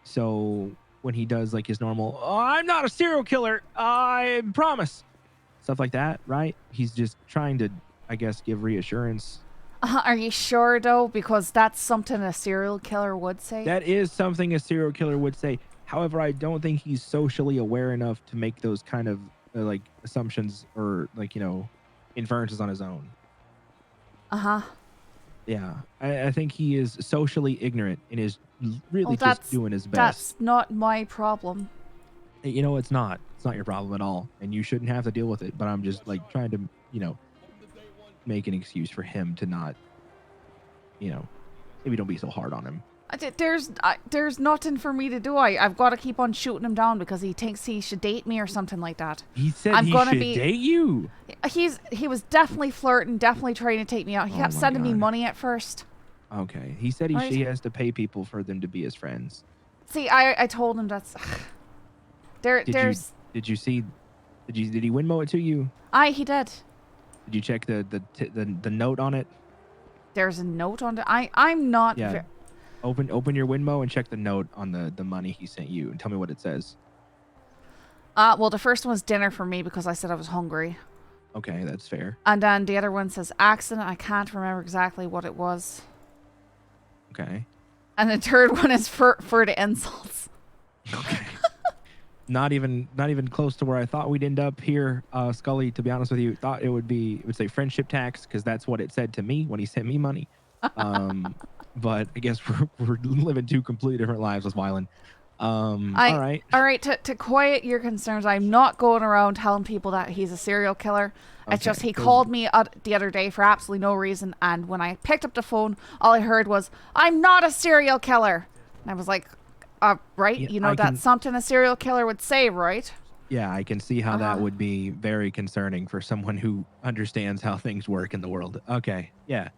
So when he does like his normal, oh, I'm not a serial killer, I promise, stuff like that, right? He's just trying to, I guess, give reassurance. Are you sure though? Because that's something a serial killer would say. That is something a serial killer would say. However, I don't think he's socially aware enough to make those kind of like assumptions or like, inferences on his own. Yeah, I think he is socially ignorant and is really just doing his best. That's not my problem. It's not. It's not your problem at all, and you shouldn't have to deal with it. But I'm just like trying to, make an excuse for him to not, maybe don't be so hard on him. There's nothing for me to do. I've got to keep on shooting him down because he thinks he should date me or something like that. He said he should date you. He was definitely flirting, definitely trying to take me out. He kept sending me money at first. Okay, he said he has to pay people for them to be his friends. See, I told him that's Did you see? Did he Winmo it to you? He did. Did you check the note on it? There's a note on it. I'm not. Yeah. Open your Winmo and check the note on the money he sent you and tell me what it says. Well, the first one was dinner for me because I said I was hungry. Okay, that's fair. And then the other one says accident. I can't remember exactly what it was. Okay. And the third one is for the insults. Okay. Not even close to where I thought we'd end up here. Scully, to be honest with you, thought it would say friendship tax because that's what it said to me when he sent me money. But I guess we're living two completely different lives with Wylan. All right. To quiet your concerns, I'm not going around telling people that he's a serial killer. It's just he called me the other day for absolutely no reason, and when I picked up the phone, all I heard was, "I'm not a serial killer." And I was like, right? Yeah, that's something a serial killer would say, right? Yeah, I can see how that would be very concerning for someone who understands how things work in the world. Okay, yeah.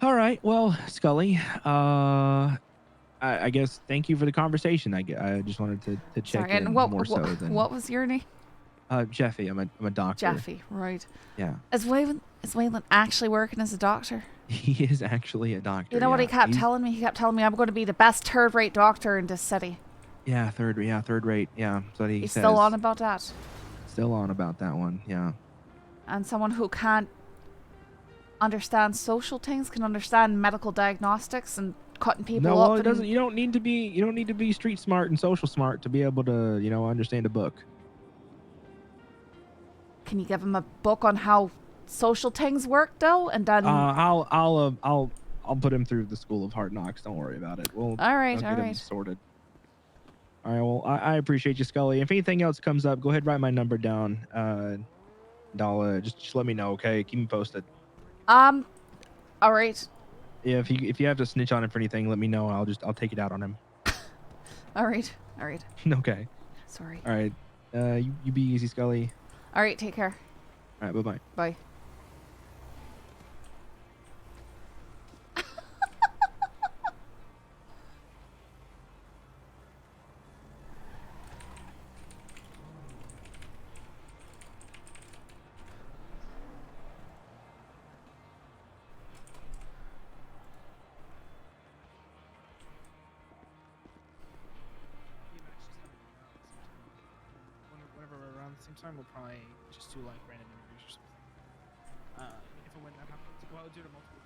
All right, well, Scully, I guess thank you for the conversation. I just wanted to check in more so than... What was your name? Jeffy. I'm a doctor. Jeffy, right. Yeah. Is Wylan actually working as a doctor? He is actually a doctor. You know what he kept telling me? He kept telling me I'm going to be the best third-rate doctor in this city. Yeah, third rate. Yeah, that's what he He's says. still on about that. Still on about that one. Yeah. And someone who can't understand social things can understand medical diagnostics and cutting people up. No, well, it doesn't. You don't need to be street smart and social smart to be able to, understand a book. Can you give him a book on how social things work though, and then I'll put him through the School of Hard Knocks. Don't worry about it. I'll get him sorted. All right. Well, I appreciate you, Scully. If anything else comes up, go ahead, write my number down. I'll just let me know. Okay, keep me posted. All right. Yeah, if you have to snitch on him for anything, let me know. I'll take it out on him. All right. Okay. Sorry. All right. You be easy, Scully. All right. Take care. All right. Bye-bye. Bye. Whenever we're around the same time, we'll probably just do like random interviews or something. If and when that happens, well, I'll do it to multiple people.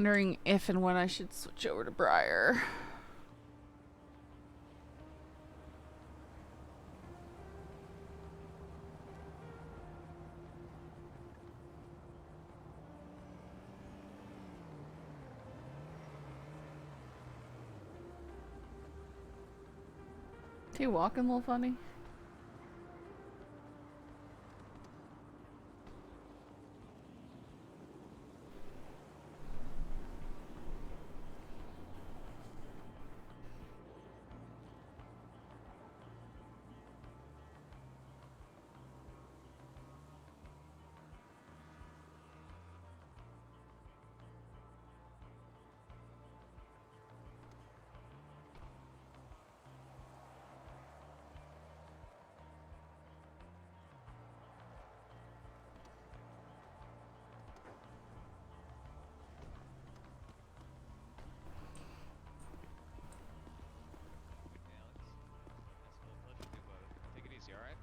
Wondering if and when I should switch over to Briar. Is he walking a little funny? Take it easy, alright?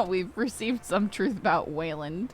We've received some truth about Wylan.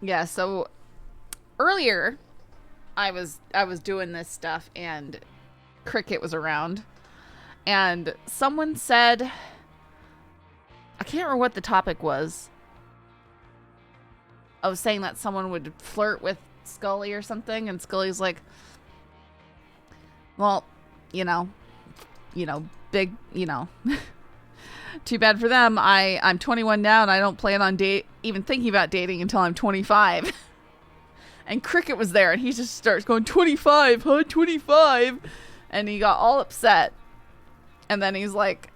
Yeah, so earlier I was doing this stuff and Cricket was around and someone said, I can't remember what the topic was. I was saying that someone would flirt with Scully or something, and Scully's like, well, big, too bad for them. I'm 21 now and I don't plan on even thinking about dating until I'm 25. And Cricket was there and he just starts going, 25, huh? 25. And he got all upset. And then he's like,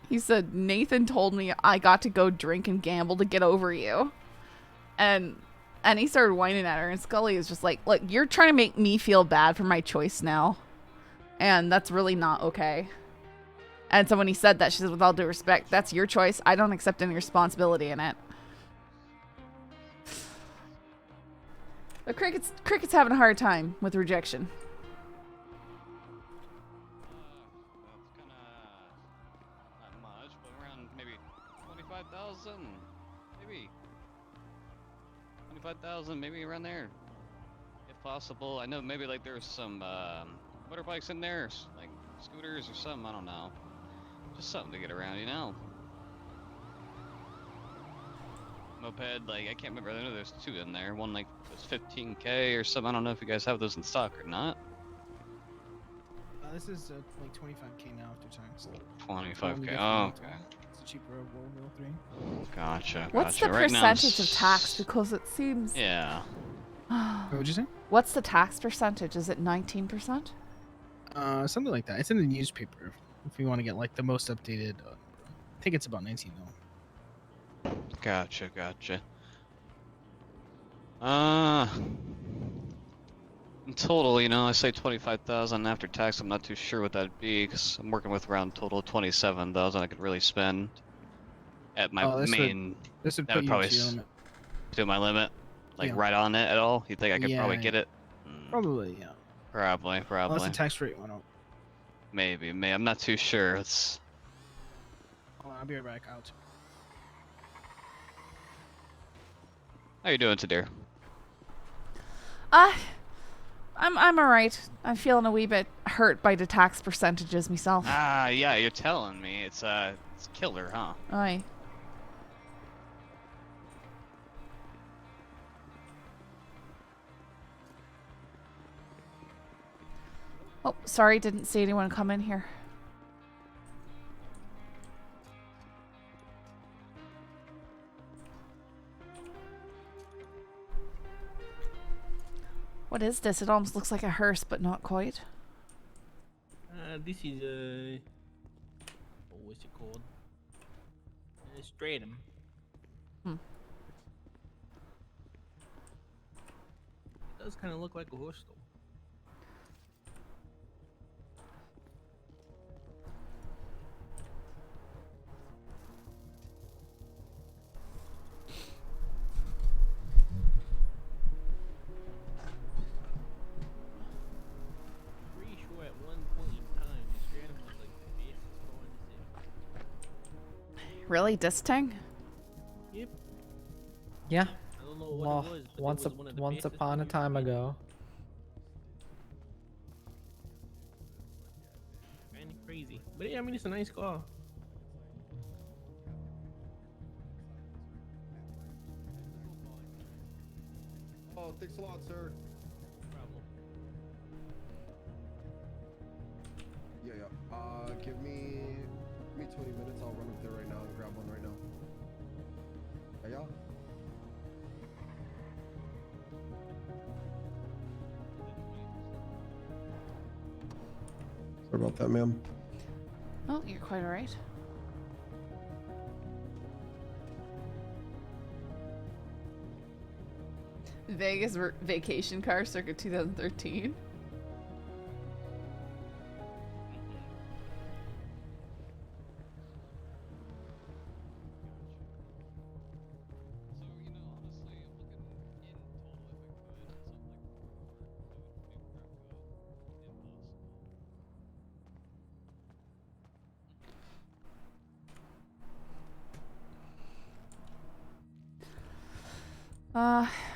he said, Nathan told me I got to go drink and gamble to get over you. And he started whining at her, and Scully is just like, look, you're trying to make me feel bad for my choice now. And that's really not okay. And so when he said that, she says, with all due respect, that's your choice. I don't accept any responsibility in it. But Cricket's having a hard time with rejection. That's kinda not much, but around maybe 25,000, maybe 25,000, maybe around there, if possible. I know maybe like there's some motorbikes in there, like scooters or something. I don't know. Just something to get around, Moped, like, I can't remember. I know there's two in there. One, like, was 15K or something. I don't know if you guys have those in stock or not. This is like 25K now after tax. 25K. Oh, okay. It's a cheaper World War 3. Gotcha. What's the percentage of tax? Because it seems... Yeah. What would you say? What's the tax percentage? Is it 19%? Something like that. It's in the newspaper. If you want to get like the most updated, I think it's about 19 though. Gotcha. In total, I say 25,000 after tax. I'm not too sure what that'd be because I'm working with around total 27,000 I could really spend at my main. This would that put would you probably to your limit. to my limit, like Yeah. right on it at all. You think I could probably get it? Probably, yeah. Probably. Unless the tax rate went up. Maybe. I'm not too sure. It's. Hold on, I'll be right back. Out. How you doing today? I'm alright. I'm feeling a wee bit hurt by the tax percentages myself. Ah, yeah, you're telling me. It's killer, huh? Aye. Oh, sorry, didn't see anyone come in here. What is this? It almost looks like a hearse, but not quite. This is what's it called? Stratum. Hmm. It does kind of look like a horse though. Pretty sure at one point in time, the stratum was like the fastest car in the city. Really? Disc Tang? Yep. Yeah. I don't know what it was, but once it was one of the once fastest upon a cars. time ago. Kind of crazy, but yeah, I mean it's a nice car. Oh, thanks a lot, sir. Yeah, yeah. Give me 20 minutes. I'll run up there right now and grab one right now. Yeah, yeah. Sorry about that, ma'am. Oh, you're quite alright. Vegas vacation car circa 2013.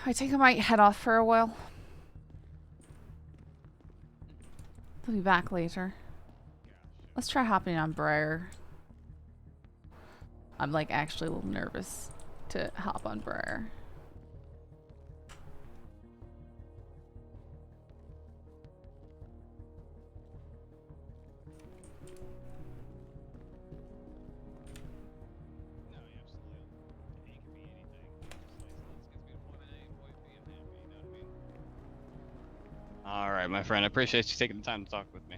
I think I might head off for a while. I'll be back later. Let's try hopping on Briar. I'm like actually a little nervous to hop on Briar. All right, my friend. I appreciate you taking the time to talk with me.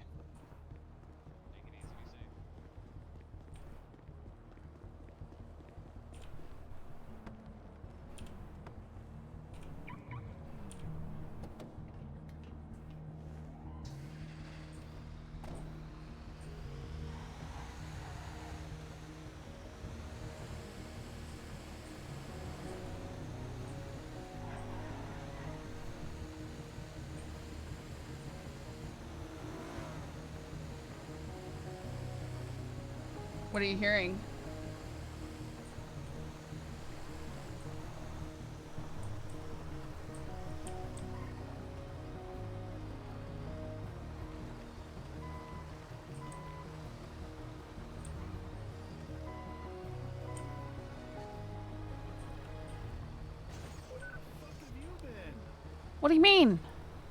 What are you hearing? What do you mean?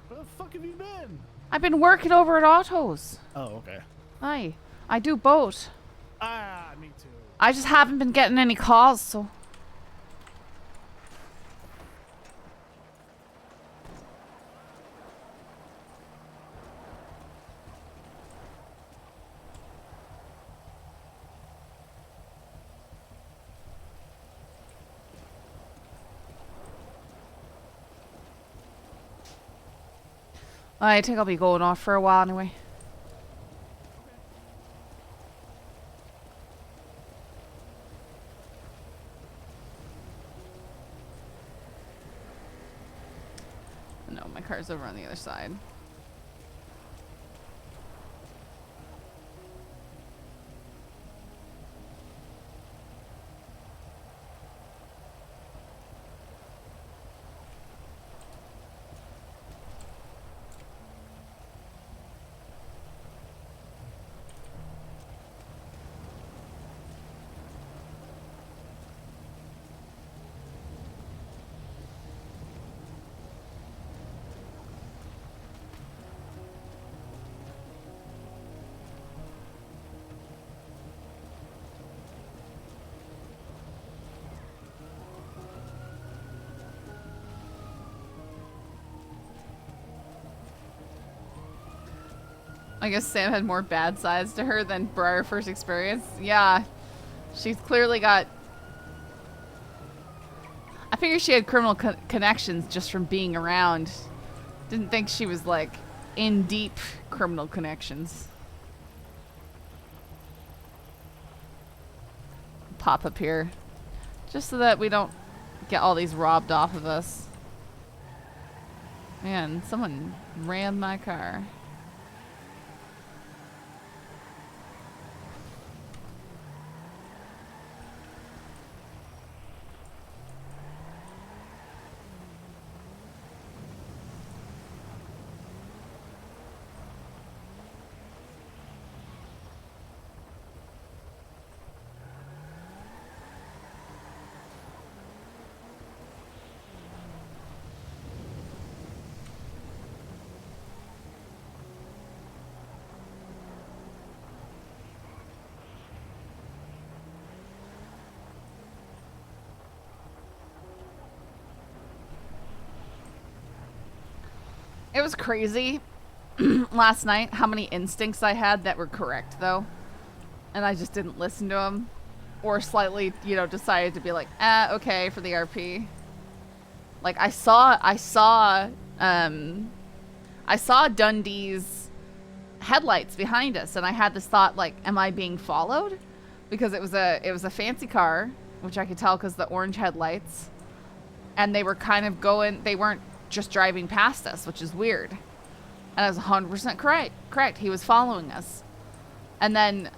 Where the fuck have you been? I've been working over at Otto's. Oh, okay. Aye, I do boat. Ah, me too. I just haven't been getting any calls, so. I think I'll be going off for a while anyway. No, my car's over on the other side. I guess Sam had more bad sides to her than Briar first experienced. Yeah, she's clearly got... I figured she had criminal connections just from being around. Didn't think she was, like, in deep criminal connections. Pop up here. Just so that we don't get all these robbed off of us. Man, someone rammed my car. It was crazy last night how many instincts I had that were correct, though. And I just didn't listen to them. Or slightly, you know, decided to be like, okay, for the RP. Like, I saw Dundee's headlights behind us, and I had this thought, like, am I being followed? Because it was a fancy car, which I could tell because the orange headlights. And they were kind of going, they weren't just driving past us, which is weird. And I was 100% correct. He was following us. And then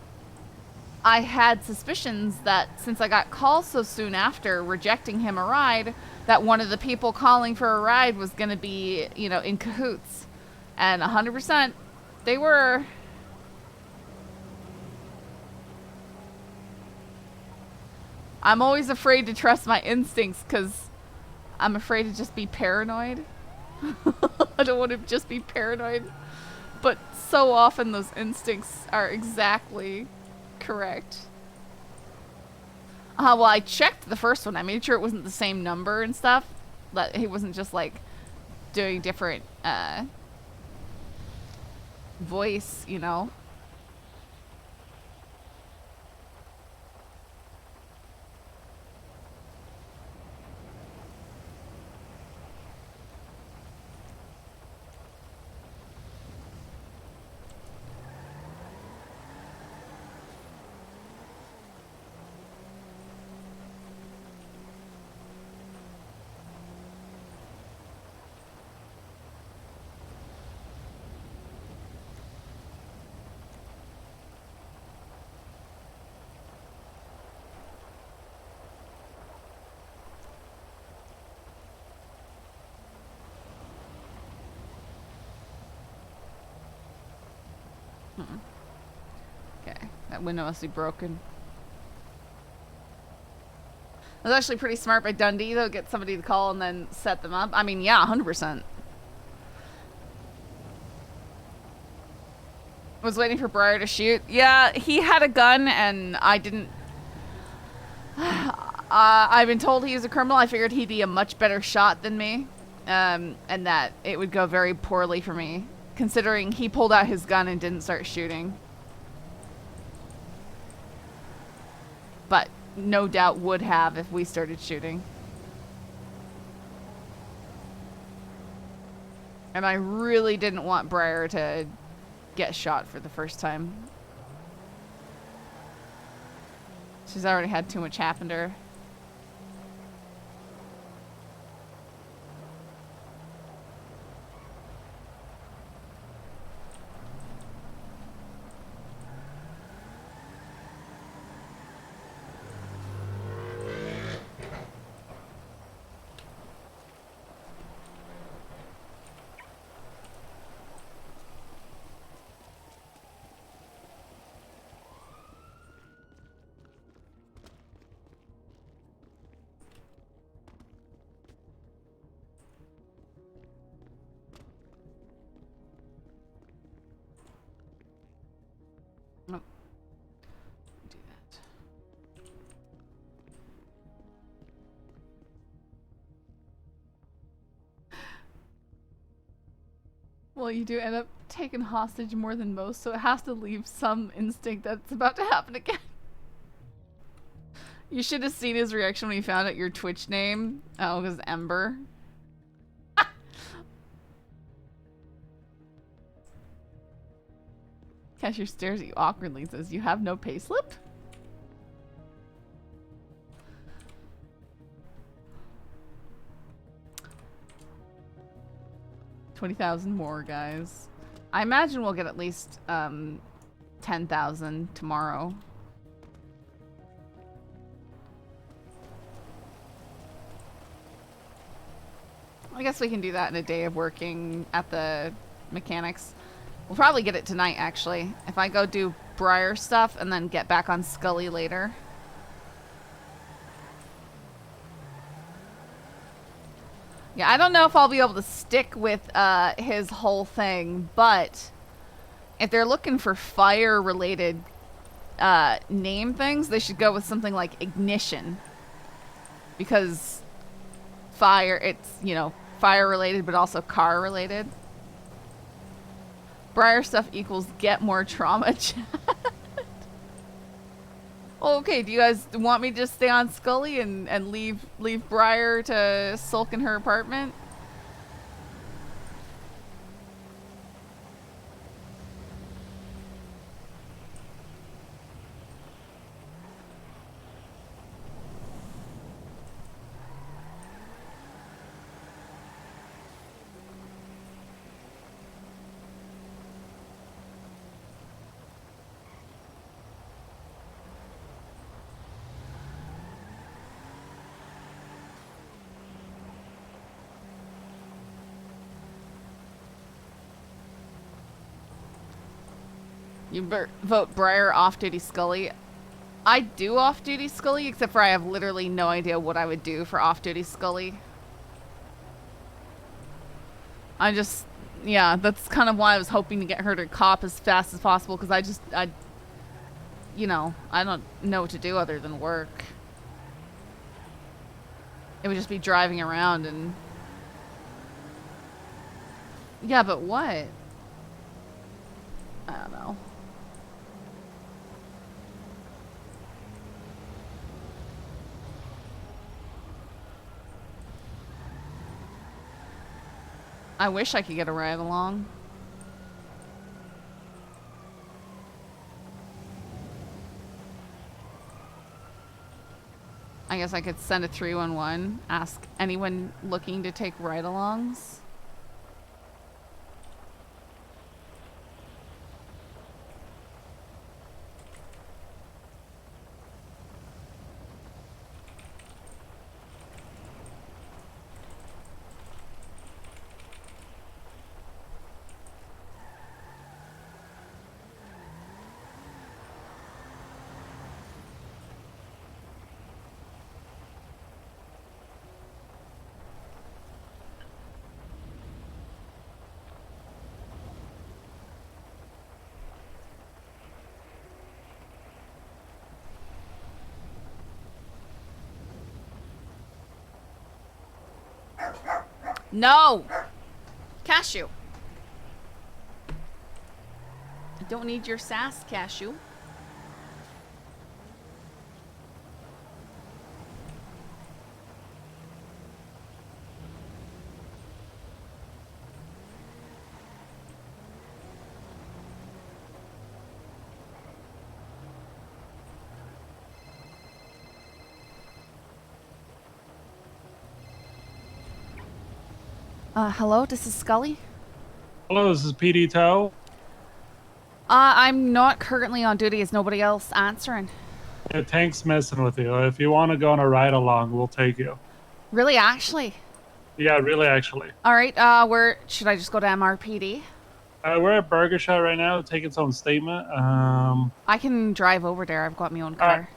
I had suspicions that since I got calls so soon after rejecting him a ride, that one of the people calling for a ride was going to be, you know, in cahoots. And 100% they were. I'm always afraid to trust my instincts because I'm afraid to just be paranoid. I don't want to just be paranoid. But so often those instincts are exactly correct. Well, I checked the first one. I made sure it wasn't the same number and stuff. That he wasn't just like doing different voice, you know. Okay, that window must be broken. It was actually pretty smart by Dundee, though, get somebody to call and then set them up. I mean, yeah, 100%. Was waiting for Briar to shoot. Yeah, he had a gun and I didn't. I've been told he was a criminal. I figured he'd be a much better shot than me. And that it would go very poorly for me, considering he pulled out his gun and didn't start shooting. But no doubt would have if we started shooting. And I really didn't want Briar to get shot for the first time. She's already had too much happen to her. Well, you do end up taking hostage more than most, so it has to leave some instinct that it's about to happen again. You should have seen his reaction when he found out your Twitch name. Oh, it was Ember. Cashier stares at you awkwardly and says, "You have no payslip?" 20,000 more, guys. I imagine we'll get at least 10,000 tomorrow. I guess we can do that in a day of working at the mechanics. We'll probably get it tonight, actually. If I go do Briar stuff and then get back on Scully later. Yeah, I don't know if I'll be able to stick with his whole thing, but if they're looking for fire-related name things, they should go with something like Ignition. Because fire, it's, you know, fire-related, but also car-related. Briar stuff equals get more trauma chat. Okay, do you guys want me to just stay on Scully and leave Briar to sulk in her apartment? You vote Briar off-duty Scully. I do off-duty Scully, except for I have literally no idea what I would do for off-duty Scully. I just, yeah, that's kind of why I was hoping to get her to cop as fast as possible, because you know, I don't know what to do other than work. It would just be driving around and... Yeah, but what? I don't know. I wish I could get a ride along. I guess I could send a 311, ask anyone looking to take ride-alongs. No! Cashew. I don't need your sass, Cashew. Hello, this is Scully. Hello, this is PD Toe. I'm not currently on duty. Is nobody else answering? Yeah, Tank's messing with you. If you want to go on a ride along, we'll take you. Really, actually? Yeah, really, actually. All right, where should I just go to MRPD? We're at Burger Shot right now, taking some statement. I can drive over there. I've got my own car.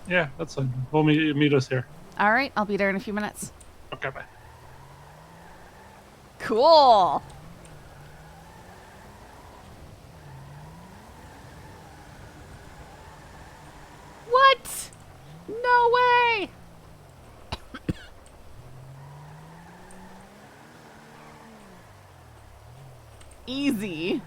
Yeah, that's fine. We'll meet us here. All right, I'll be there in a few minutes. Okay, bye. Cool. What? No way. Easy.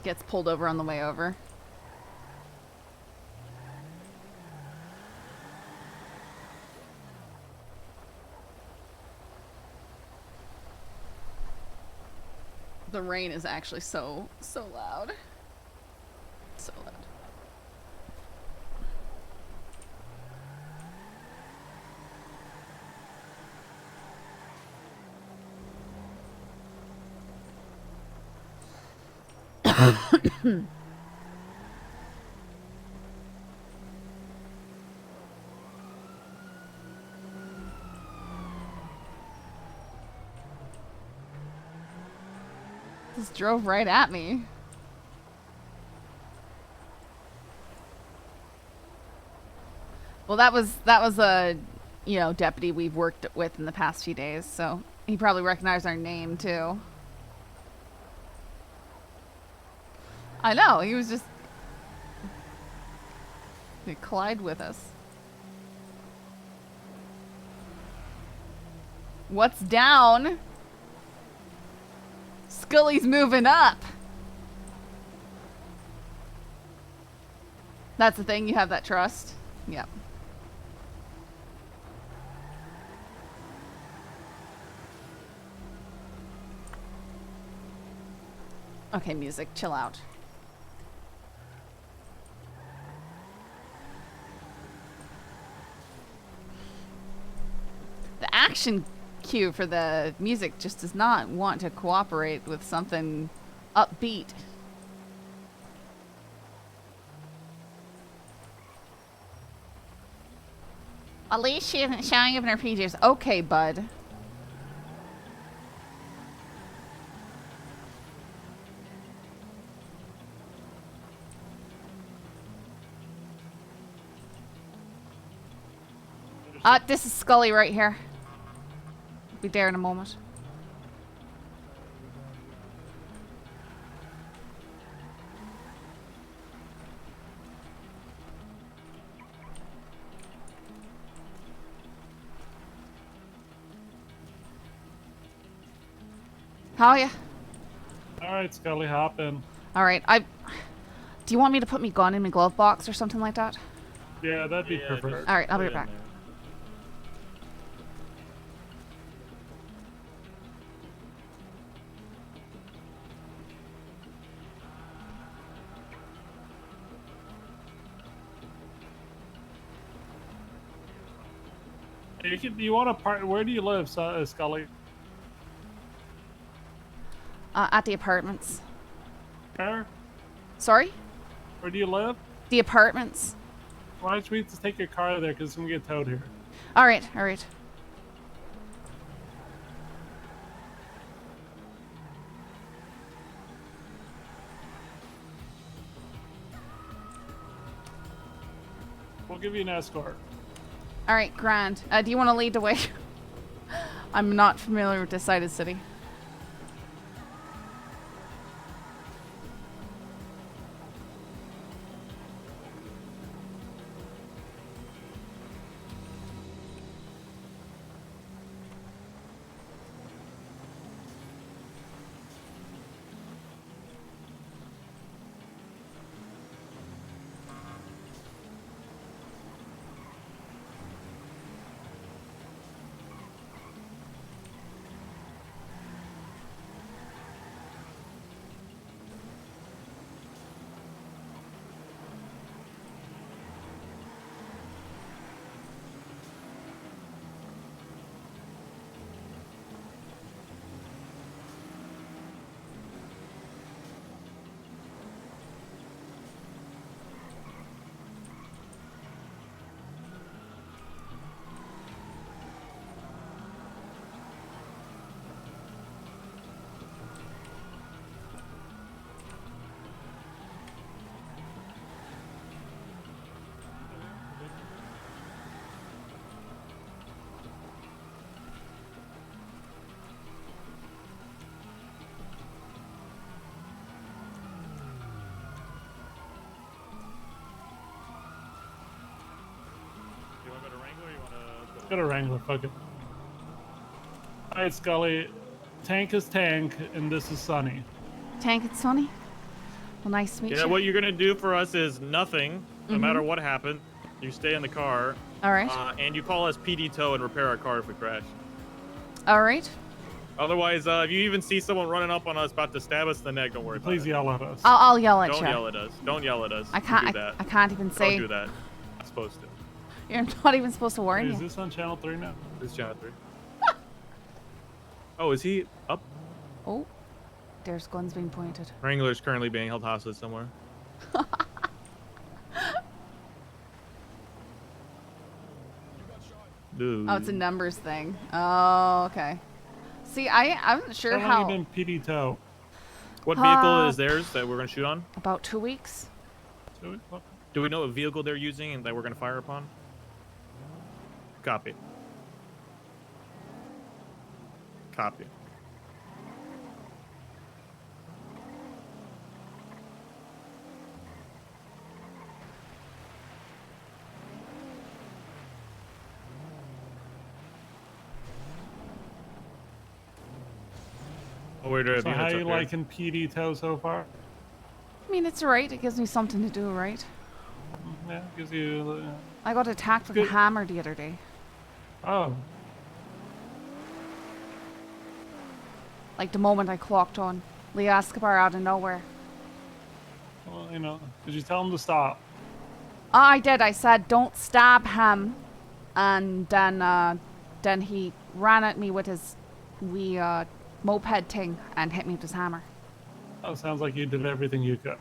Gets pulled over on the way over. The rain is actually so loud. So loud. Just drove right at me. Well, that was a, you know, deputy we've worked with in the past few days, so he probably recognized our name too. I know, he was just he collide with us. What's down? Scully's moving up. That's the thing, you have that trust. Yep. Okay, music, chill out. The action cue for the music just does not want to cooperate with something upbeat. At least she isn't showing up in her PJs. Okay, bud. This is Scully right here. Be there in a moment. How are you? Alright, Scully, hop in. Alright, do you want me to put me gun in my glove box or something like that? Yeah, that'd be perfect. Alright, I'll be right back. You want to part? Where do you live, Scully? At the apartments. Where? Sorry? Where do you live? The apartments. Why don't we just take your car there, because it's going to get towed here. Alright, alright. We'll give you an escort. Alright, grand. Do you want to lead the way? I'm not familiar with this side of the city. Got a Wrangler, fuck it. Alright, Scully. Tank is Tank, and this is Sunny. Tank, it's Sunny. Well, nice to meet Yeah, you. what you're gonna do for us is nothing, no matter what happened. You stay in the car. All right. And you call us PD tow and repair our car if we crash. All right. Otherwise, if you even see someone running up on us about to stab us in the neck, don't worry about it. Please yell at us. I'll yell at you. Don't yell at us. Don't yell at us. I can't. Do that. I can't even say. Don't do that. I'm supposed to. You're not even supposed to warn Is you. this on channel 3 now? This is channel 3. Oh, is he up? Oh, there's guns being pointed. Wrangler's currently being held hostage somewhere. Dude. Oh, it's a numbers thing. Oh, okay. See, I wasn't sure How how. long you been PD tow? What vehicle is theirs that we're gonna shoot on? About 2 weeks. 2 weeks? Okay. Do we know what vehicle they're using and that we're gonna fire upon? Copy. Copy. Oh, wait, So how you liking PD tow so far? I mean, it's alright. It gives me something to do, right? Yeah, gives you. I got attacked with a hammer the other day. Oh. Like the moment I clocked on. Lee Escobar out of nowhere. Well, you know, did you tell him to stop? Oh, I did. I said, don't stab him. And then he ran at me with his wee moped thing and hit me with his hammer. Oh, sounds like you did everything you could.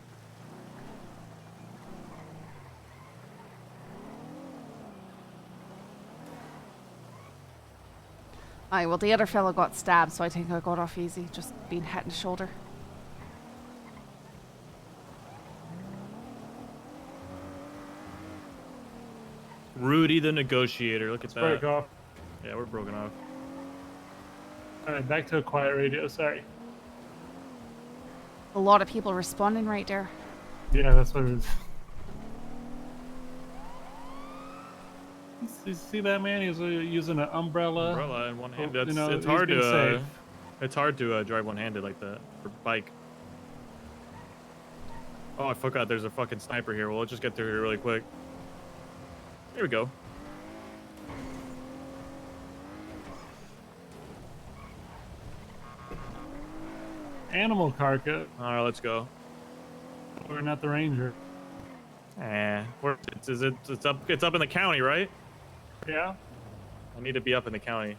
Aye, well, the other fellow got stabbed, so I think I got off easy, just being hit in the shoulder. Rudy the negotiator. Look at that. Break off. Yeah, we're broken off. Alright, back to a quiet radio, sorry. A lot of people responding right there. Yeah, that's what it is. You see that man? He's using an umbrella. Umbrella in one hand. You That's know, it's he's hard being to safe. it's hard to drive one-handed like that for bike. Oh, I forgot. There's a fucking sniper here. Well, let's just get through here really quick. Here we go. Animal carcass. All right, let's go. We're not the ranger. It's up in the county, right? Yeah. I need to be up in the county.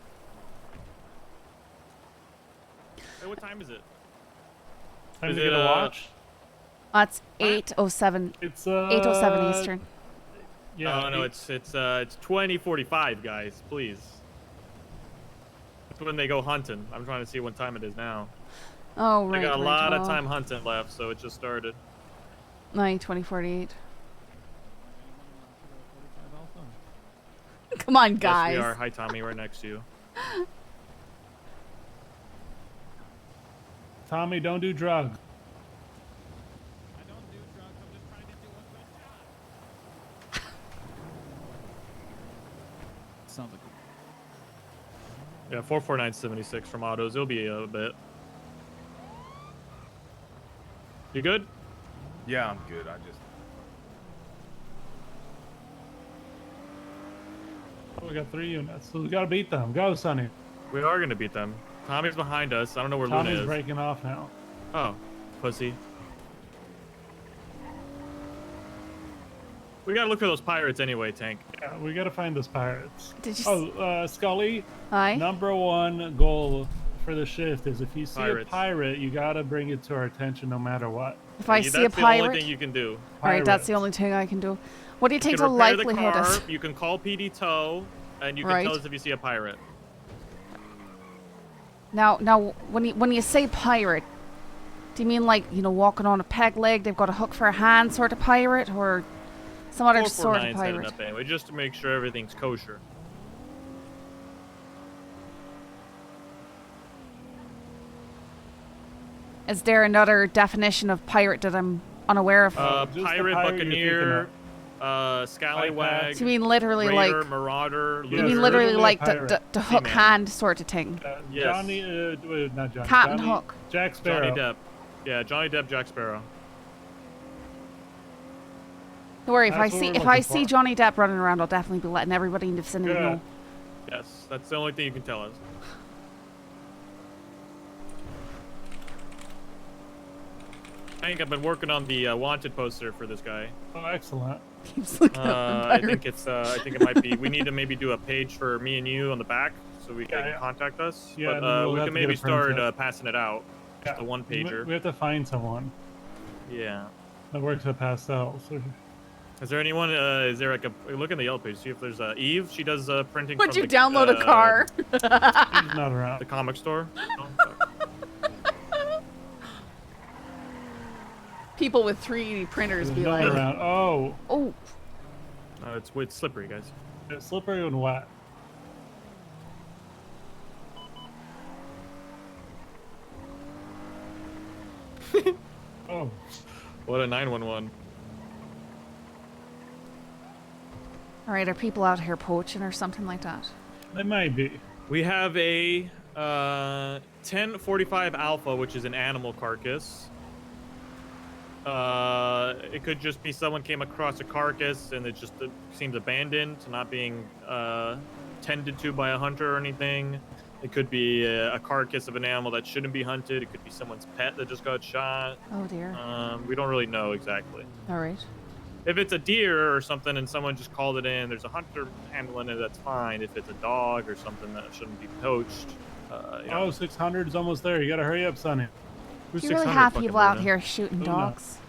Hey, what time is it? Time Is to it, get a watch. That's 8:07. It's 8:07 Eastern. Yeah. Oh no, it's 20:45, guys. Please. That's when they go hunting. I'm trying to see what time it is now. Oh, right. They got a right. lot of Oh. time hunting left, so it just started. 20:48. Come on, guys. Yes, we are. Hi, Tommy. Right next to you. Tommy, don't do drugs. Sounds like. Yeah, 44976 from Otto's. It'll be a bit. You good? Yeah, I'm good. I just. Oh, we got 3 units, so we gotta beat them. Go, Sonny. We are gonna beat them. Tommy's behind us. I don't know where Luna Tommy's is. breaking off now. Oh, pussy. We gotta look for those pirates anyway, Tank. Yeah, we gotta find those pirates. Did you Scully. Aye. #1 goal for the shift is if you see Pirates. a pirate, you gotta bring it to our attention no matter what. If I see a That's the pirate, only thing you can do. right, that's the only thing I can do. What do you You think can the repair likelihood the car, is? you can call PD tow, and you can Right. tell us if you see a pirate. Now, when you say pirate, do you mean like walking on a peg leg? They've got a hook for a hand, sort of pirate, or some other sort of 449's heading pirate? up anyway, just to make sure everything's kosher. Is there another definition of pirate that I'm unaware of? Just the Pirate, pirate you're thinking buccaneer, Scallywag. So you mean literally Raider, like Marauder. You mean Loser, literally like pirate. the hook Seaman. hand sort of thing? Yes. Johnny, not Johnny. Captain Johnny, Hook. Jack Sparrow. Johnny Depp. Yeah, Johnny Depp, Jack Sparrow. Don't worry, if That's I what see we're if I looking see for. Johnny Depp running around, I'll definitely be letting everybody in the vicinity Good. know. Yes, that's the only thing you can tell us. I think I've been working on the wanted poster for this guy. Oh, excellent. Keeps looking up the I think it's. I think it might be. We need to maybe do a page for me and you on the back, so we can contact us. Yeah, but and then we'll we have can to get maybe it start printed. passing it out. Just a one pager. We have to find someone Yeah. that works at pastels. Is there anyone? Is there like a look in the yellow page? See if there's Eve. She does printing. Would from you the, download a car? She's not around. The comic store. People with 3D printers She's be not like, around. Oh. oh, It's slippery, guys. It's slippery and wet. Oh. What a 911. all right, are people out here poaching or something like that? They might be. We have a 1045 Alpha, which is an animal carcass. It could just be someone came across a carcass and it just seems abandoned, not being tended to by a hunter or anything. It could be a carcass of an animal that shouldn't be hunted. It could be someone's pet that just got shot. Oh dear. We don't really know exactly. All right. If it's a deer or something and someone just called it in, there's a hunter handling it, that's fine. If it's a dog or something that shouldn't be poached, you know. Oh, 600 is almost there. You gotta hurry up, Sonny. You really have people out here shooting dogs?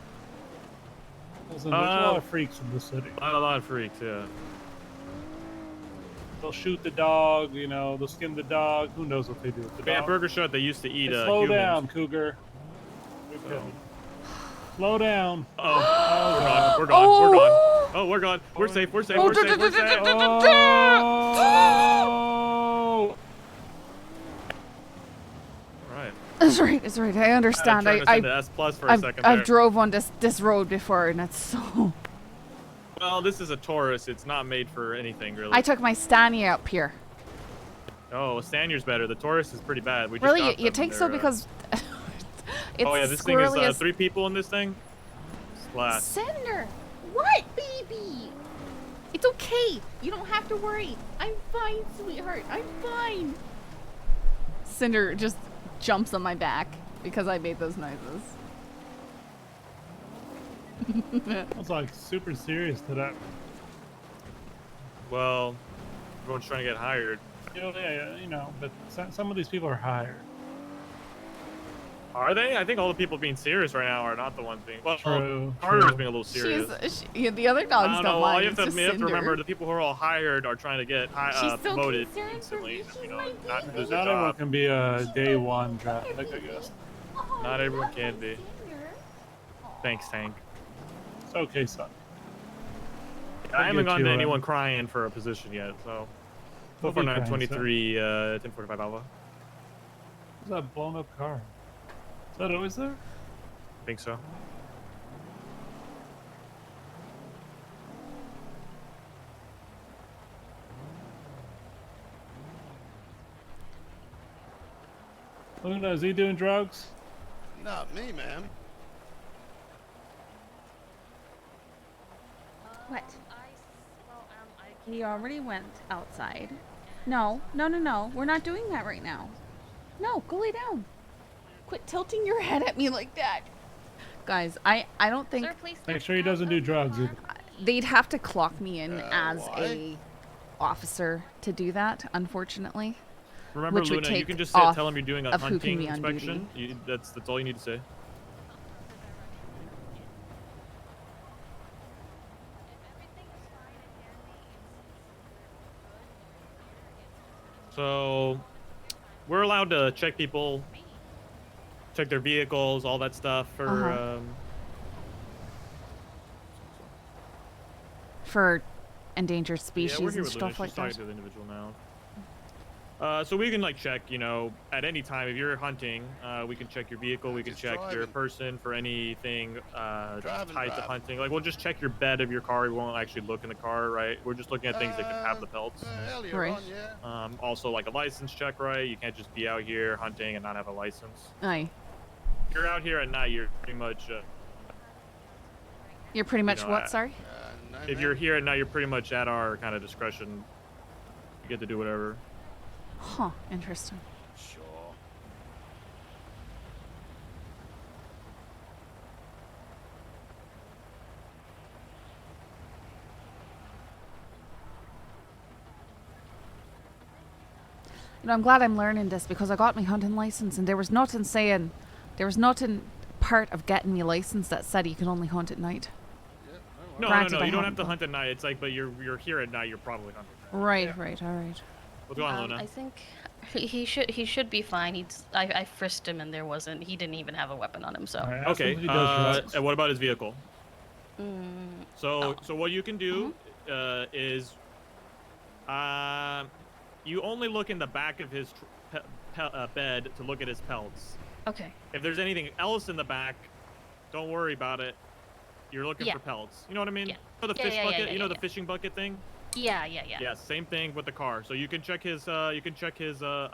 Listen, there's a lot of freaks in the city. A lot of freaks, yeah. They'll shoot the dog, you know, they'll skin the dog. Who knows what they do with the Yeah, dog? Burger Shot, they used to eat Hey, slow humans. down, Cougar. We're good. Slow down. Oh, we're gone. We're gone. Oh, we're gone. We're safe. We're safe. We're safe. We're safe. Oh! Right. That's right. That's right. I understand. trying to send an S plus for a second I've there. drove on this road before, and it's so. Well, this is a Taurus. It's not made for anything, really. I took my Stania up here. Oh, Stanier's better. The Taurus is pretty bad. We just Really, got you them. think so? They're, Because it's oh yeah, this thing is squirrely as 3 people in this thing. Splash. Cinder, what, baby? It's okay. You don't have to worry. I'm fine, sweetheart. I'm fine. Cinder just jumps on my back because I made those noises. I was like super serious today. Well, everyone's trying to get hired. Yeah, you know, but some of these people are hired. Are they? I think all the people being serious right now are not the ones being. Well, True, Carter's true. being a little serious. Yeah, the other dogs I don't don't know. mind. You have It's to, just Cinder. remember the people who are all hired are trying to get She's so promoted concerned for instantly. me. You know, not lose Not their everyone job. can be a day one traffic, I guess. Not everyone can be. Thanks, Tank. It's okay, son. I haven't get gotten you, to anyone crying for a position yet, so. We'll For be crying, 923, 1045 Alpha. What's that blown up car? Is that always there? I think so. Luna, is he doing drugs? Not me, man. What? He already went outside. No, no, no, no. We're not doing that right now. No, go lay down. Quit tilting your head at me like that. Guys, I don't think Make sure he doesn't do drugs either. they'd have to clock me in as why? a officer to do that, unfortunately. Remember, which would Luna, you take can just off tell him you're doing a of who can hunting be on duty. inspection. That's all you need to say. So, we're allowed to check people, check their vehicles, all that stuff for. For endangered Yeah, species we're here and with Luna. stuff She's like talking that. to the individual now. So we can like check, you know, at any time if you're hunting, we can check your vehicle, we can check your person for anything tied to hunting. Like we'll just check your bed of your car. We won't actually look in the car, right? We're just looking at things that could have the pelts. Right. Also like a license check, right? You can't just be out here hunting and not have a license. Aye. If you're out here at night, you're pretty much. You're pretty much know, what? Sorry. If you're here at night, you're pretty much at our kind of discretion. You get to do whatever. Huh. Interesting. Sure. You know, I'm glad I'm learning this because I got my hunting license and there was nothing part of getting me license that said you can only hunt at night. No, Granted, I you don't have haven't, to but- hunt at night. It's like, but you're here at night. You're probably hunting. Right. Right. All right. What's going on, Luna? I think he should be fine. I frisked him and he didn't even have a weapon on him. So. Okay. And what about his vehicle? So what you can do is, you only look in the back of his bed to look at his pelts. Okay. If there's anything else in the back, don't worry about it. You're looking Yeah. for pelts. You know what I mean? Yeah. For the Yeah, fish yeah, bucket. yeah, You know yeah, the yeah. fishing bucket thing? Yeah. Yeah, same thing with the car. So you can check his I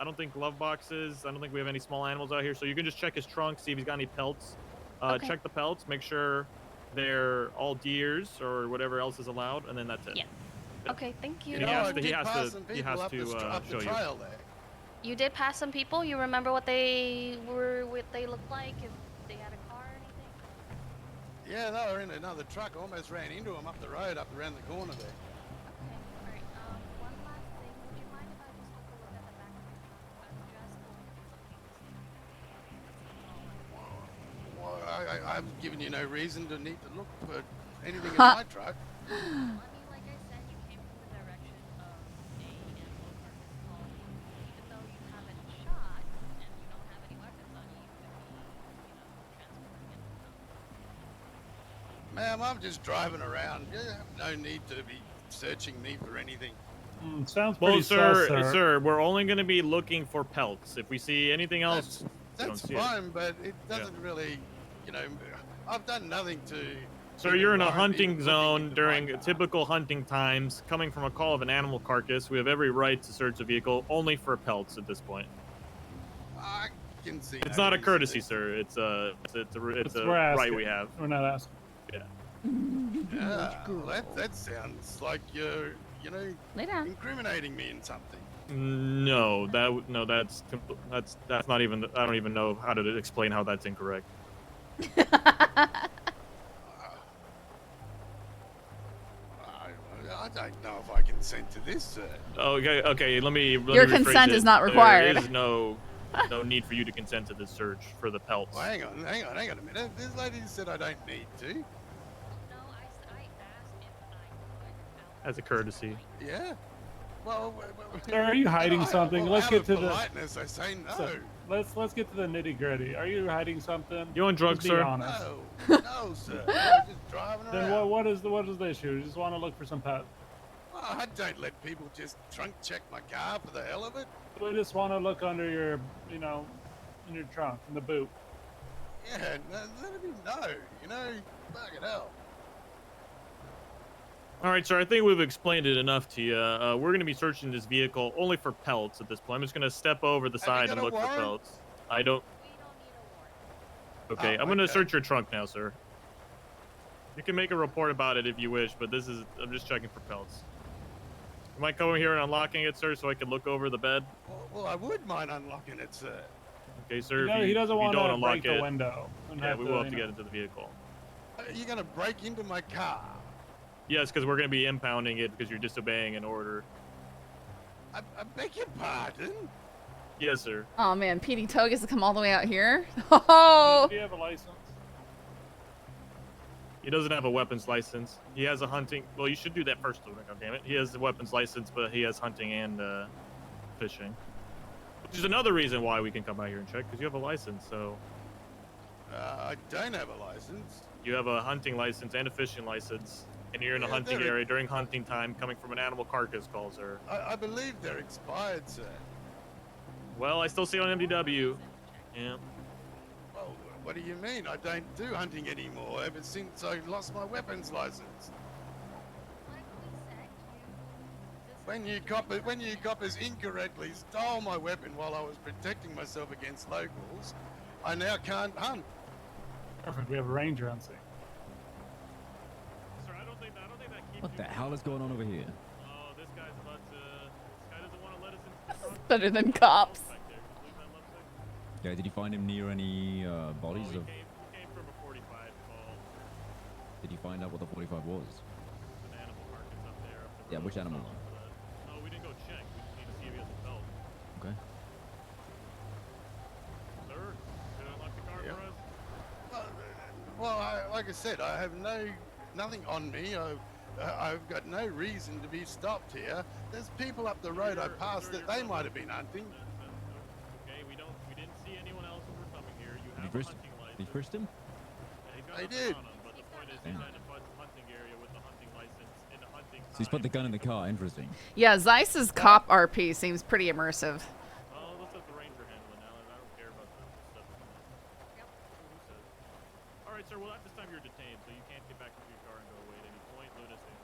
don't think glove boxes. I don't think we have any small animals out here. So you can just check his trunk, see if he's got any pelts. Okay. Check the pelts, make sure they're all deers or whatever else is allowed, and then that's it. Yeah. Okay. Thank you. And he has to show you. You did pass some people. You remember what they looked like? If they had a car or anything? Yeah, they were in another truck. I almost ran into them up the road, up around the corner there. Alright, one last thing. Would you mind if I just took a look at the back of your trunk? I'm just going to be looking to see. Well, I've given you no reason to need to look for anything in my truck. Well, I mean, like I said, you came from the direction of a animal carcass call. Even though you haven't shot and you don't have any weapons on you, you could be, transporting it. Ma'am, I'm just driving around. You have no need to be searching me for anything. Sounds Well, pretty sus, sir, we're only going to be looking for pelts. If we see anything else, we don't That's see it. fine, but it doesn't really, I've done nothing to... Sir, you're in a hunting zone during typical hunting times. Coming from a call of an animal carcass, we have every right to search a vehicle only for pelts at this point. I can see. It's not a courtesy, sir. It's a We're right asking. we have. We're not asking. Yeah. Yeah, well, that sounds like you're, Lay down. incriminating me in something. No, that's not even. I don't even know how to explain how that's incorrect. I don't know if I consent to this, sir. Okay. Let me. Your rephrase consent it. is not required. There is no need for you to consent to this search for the pelts. Well, hang on a minute. This lady said I don't need to. As a courtesy. Yeah. Well, Sir, are you hiding something? well, Let's out get of to the. politeness, I say no. So, let's get to the nitty gritty. Are you hiding something? You on drugs, Just be sir? honest. No, sir. I'm just driving around. Then what is the issue? You just want to look for some pets. Well, I don't let people just trunk check my car for the hell of it. We just want to look under your, in your trunk, in the boot. Yeah, let me know. Fucking hell. All right, sir. I think we've explained it enough to you. We're going to be searching this vehicle only for pelts at this point. I'm just going to step over the side and look for pelts. I don't. Okay, I'm going to search your trunk now, sir. You can make a report about it if you wish, but I'm just checking for pelts. You might come over here and unlocking it, sir, so I can look over the bed. Well, I would mind unlocking it, sir. Okay, sir. He doesn't want to unlock break the it, window. Yeah, we will have to get into the vehicle. You're gonna break into my car. Yes, because we're going to be impounding it because you're disobeying an order. I beg your pardon? Yes, sir. Oh man, PD Tog has to come all the way out here. Oh. Do you have a license? He doesn't have a weapons license. He has a hunting. Well, you should do that first, though. God damn it. He has a weapons license, but he has hunting and fishing. Which is another reason why we can come out here and check, because you have a license. So. I don't have a license. You have a hunting license and a fishing license, and you're in a hunting area during hunting time, coming from an animal carcass call, sir. I believe they're expired, sir. Well, I still see on MDW. Yeah. Well, what do you mean? I don't do hunting anymore ever since I lost my weapons license. When you coppers incorrectly stole my weapon while I was protecting myself against locals, I now can't hunt. Perfect. We have a ranger on scene. Sir, I don't think that keeps What the hell is going on over here? Oh, this guy's about to. This guy doesn't want to let us into the truck. Better than cops. Yeah, did you find him near any bodies of? He came from a 45 call. Did you find out what the 45 was? An animal carcass up there. Up the Yeah, road. which animal? No, we didn't go check. We just need to see if he has a belt. Okay. Sir, can you unlock the car for us? Like I said, I have nothing on me. I've got no reason to be stopped here. There's people up the road I passed that they might have been hunting. Okay, we didn't see anyone else who were coming here. You have a Did hunting license. you frisked him? Yeah, he's got I nothing did. on him, but the point is he's trying to find the hunting area with the hunting license in the hunting. So he's put the gun in the car. Interesting. Yeah, Zeiss's cop RP seems pretty immersive. Oh, let's let the ranger handle it now. I don't care about that stuff. All right, sir. Well, at this time you're detained, so you can't get back into your car and go away at any point. Let us in.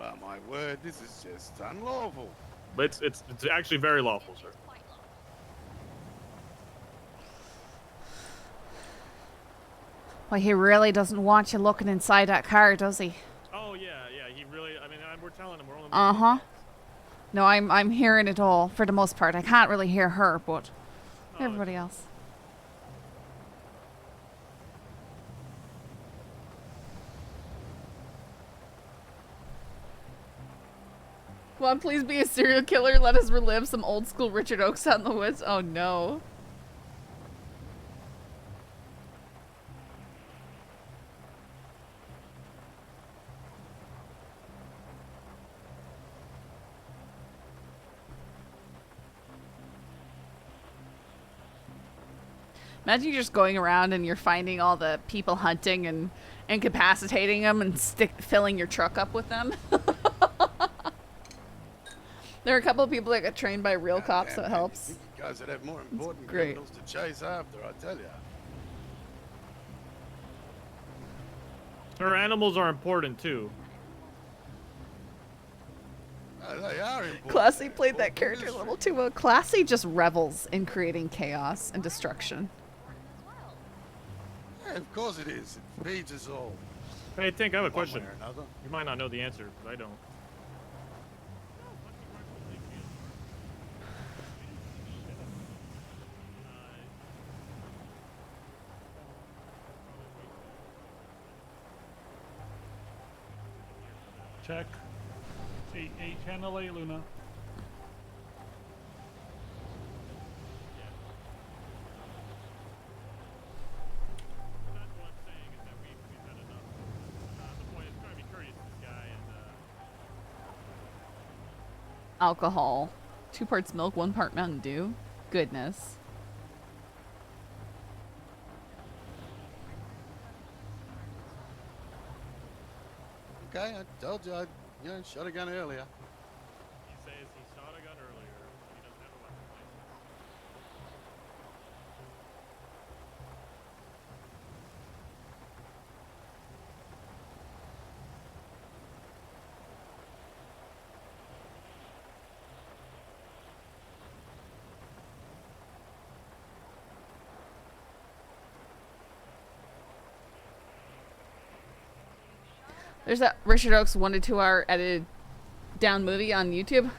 Oh my word, this is just unlawful. But it's actually very lawful, sir. Well, he really doesn't want you looking inside that car, does he? Oh yeah. He really. I mean, we're telling him we're only. Uh-huh. No, I'm hearing it all for the most part. I can't really hear her, but everybody else. Come on, please be a serial killer. Let us relive some old school Richard Oakes out in the woods. Oh no. Imagine you're just going around and you're finding all the people hunting and incapacitating them and filling your truck up with them. There are a couple of people that got trained by real cops, so it helps. You guys would have more important great. criminals to chase after, I tell you. Her animals are important too. They are important. Classy played that character a little too well. Classy just revels in creating chaos and destruction. Yeah, of course it is. It feeds us all. Hey, Tink, I have a One question. way or another. You might not know the answer, but I don't. Check. 8 channel 8 Luna. Alcohol. 2 parts milk, 1 part Mountain Dew. Goodness. Okay, I told you I shot a gun earlier. He says he shot a gun earlier. He doesn't have a weapon license. There's that Richard Oakes 1 to 2 hour edited down movie on YouTube.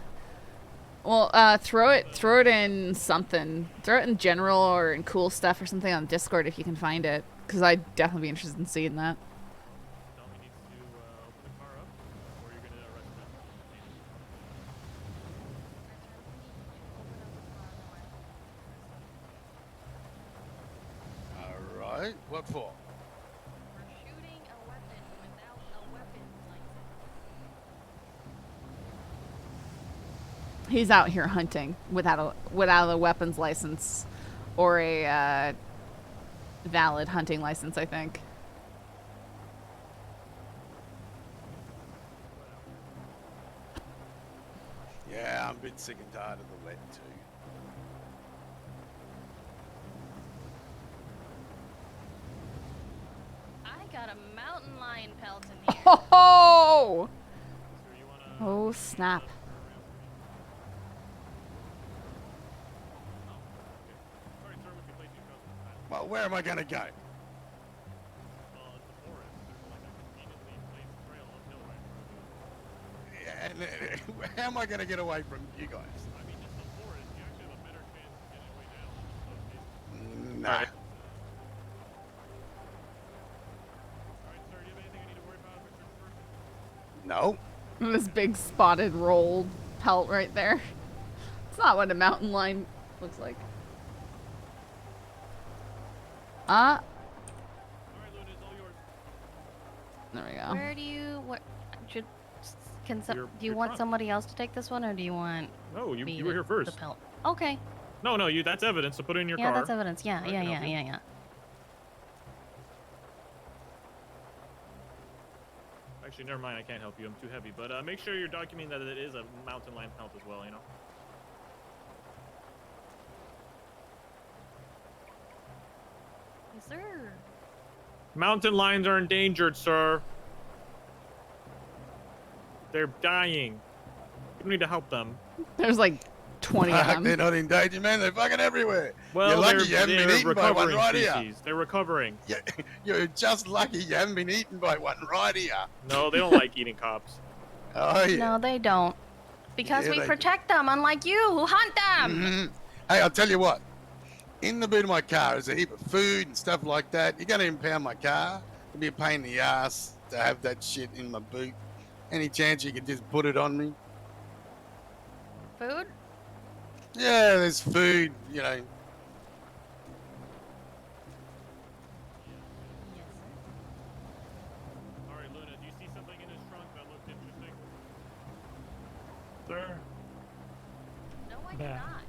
Well, throw it in something. Throw it in general or in cool stuff or something on Discord if you can find it, because I'd definitely be interested in seeing that. All right, what for? He's out here hunting without a weapons license or a valid hunting license, I think. Yeah, I'm a bit sick and tired of the wet too. got a mountain lion pelt in here. Oh! Oh, snap. Well, where am I gonna go? Yeah, and how am I gonna get away from you guys? Nah. No. This big spotted rolled pelt right there. It's not what a mountain lion looks like. There we go. Where do you what should can some, Your- do you your want trunk. somebody else to take this one or do you want No, you me were to- here first. the pelt? Okay. No, you. That's evidence. So put it in your Yeah, car. that's evidence. Yeah, I yeah, can yeah, help you. yeah. Actually, never mind. I can't help you. I'm too heavy. But make sure you're documenting that it is a mountain lion pelt as well. You know. Yes, sir. Mountain lions are endangered, sir. They're dying. You need to help them. There's like 20 of Fuck, them. they're not in danger, man. They're fucking everywhere. Well, you're lucky they're, you haven't been they're eaten by one recovering right here. species. They're recovering. You're just lucky you haven't been eaten by one right here. No, they don't like eating cops. Oh, yeah. No, they don't. Because Yeah, we they do. protect them, unlike you who hunt them. Mhm. Hey, I'll tell you what. In the boot of my car is a heap of food and stuff like that. You're going to impound my car. It'd be a pain in the ass to have that shit in my boot. Any chance you could just put it on me? Food? Yeah, there's food, you know. All right, Luna, do you see something in his trunk that looked interesting? Sir. No, I do Back. not.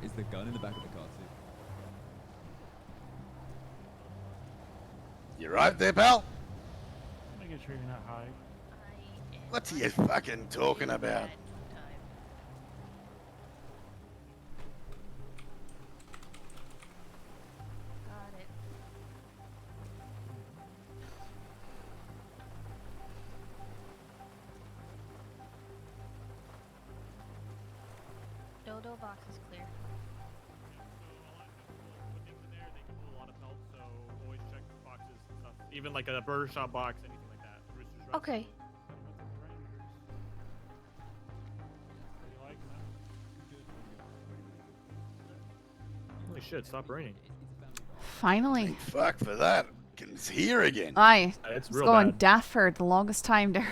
Is the gun in the back of the car too? You right there, pal? Making sure you're not high. What are you fucking talking about? Got it. Dodo box is clear. Even like a burger shop box, anything like that. Rooster's Rest. Okay. Holy shit, stop raining. Finally. Fuck for that. It's here again. Aye. It's It's real going bad. daft for the longest time there.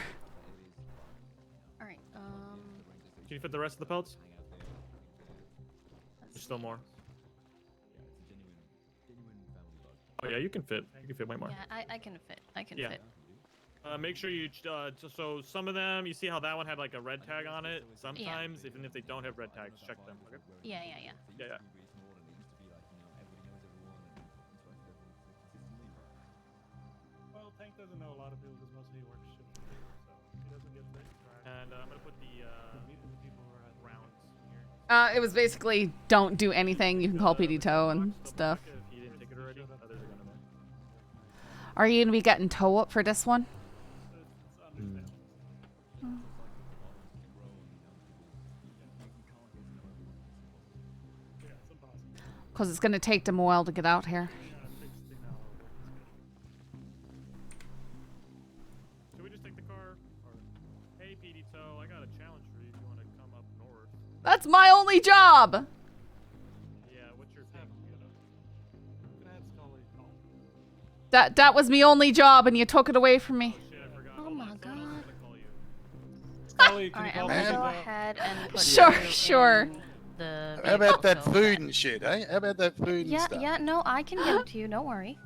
Alright, Can you fit the rest of the pelts? There's still more. Oh yeah, you can fit. You can fit way more. yeah, I can fit. I can Yeah. fit. Make sure you so some of them, you see how that one had like a red tag on it. Sometimes, even if they don't have red tags, check them. Okay. Yeah. Yeah. Well, Tank doesn't know a lot of people because most of he works shift, so he doesn't get the And I'm gonna put the people who are at rounds. It was basically don't do anything. You can call PD tow and stuff. If you didn't take it already, others are gonna. Are you gonna be getting tow up for this one? Because it's gonna take them a while to get out here. Should we just take the car? Or, hey, PD Tow, I got a challenge for you if you want to come up north. That's my only job. Yeah, what's your thing? That was my only job, and you took it away from me. Oh my god. Scully, can you Alright, call I'm me? gonna go ahead and put Sure, you sure. in the How about that vehicle. food and shit, eh? How about that food and Yeah, stuff? yeah, no, I can give it to you. Don't worry.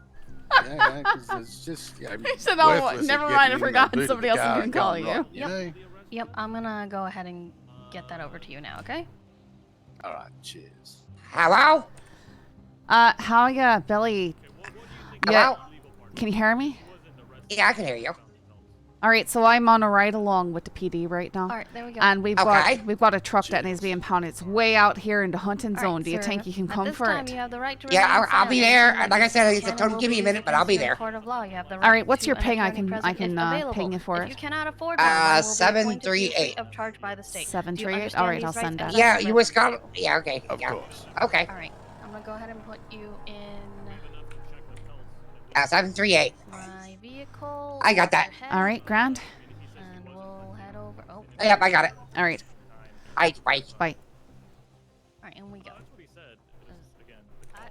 Yeah, because it's just, yeah, He said, "Oh, worthless never at mind, I getting in forgot the boot of somebody the else was car gonna and call going you." right, Yep. know? Yep, I'm gonna go ahead and get that over to you now, okay? All right, cheers. Hello? How ya, Billy? Yeah. Hello? Can you hear me? Yeah, I can hear you. All right, so I'm on a ride along with the PD right now. All right, there we go. And we've got a truck that needs being impounded. It's way out here in the hunting All zone. right, Do you sir. think you can At come this for time, it? you have the right to Yeah, remain I'll be silent. there. Anything Like I said, you it's a can total. will Give me be a minute, used but I'll be against you in there. Court of law. You have the right All right, what's to your an ping? I attorney can present if available. ping you for If you it. cannot afford that, one will be appointed to you free 738. of charge by the state. Do you 738. understand All right, these I'll rights send as that. Yeah, I you was submit them? gone. Yeah, okay. Of Yeah. course. Okay. All right, I'm gonna go ahead and put you in 738. my vehicle. I got Watch that. your head, All right, grand. and we'll head over. Oh. Yep, I got it. All right. Bye. Bye. Bye. All right, and we go. That's what he said. Again, I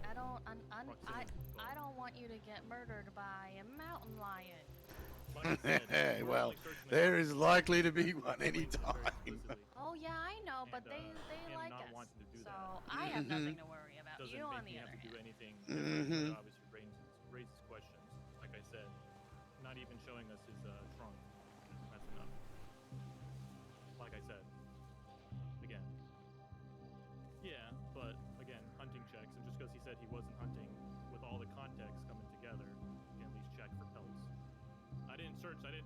don't want you to get murdered by a mountain lion. Well, there is likely to be one anytime. Oh yeah, I know, but they like us. So I have nothing to worry about. You on the other hand. Mm-hmm. Obviously raises questions. Like I said, not even showing us his trunk. That's enough. Like I said, again. Yeah, but again, hunting checks, and just because he said he wasn't hunting, with all the context coming together, you can at least check for pelts. I didn't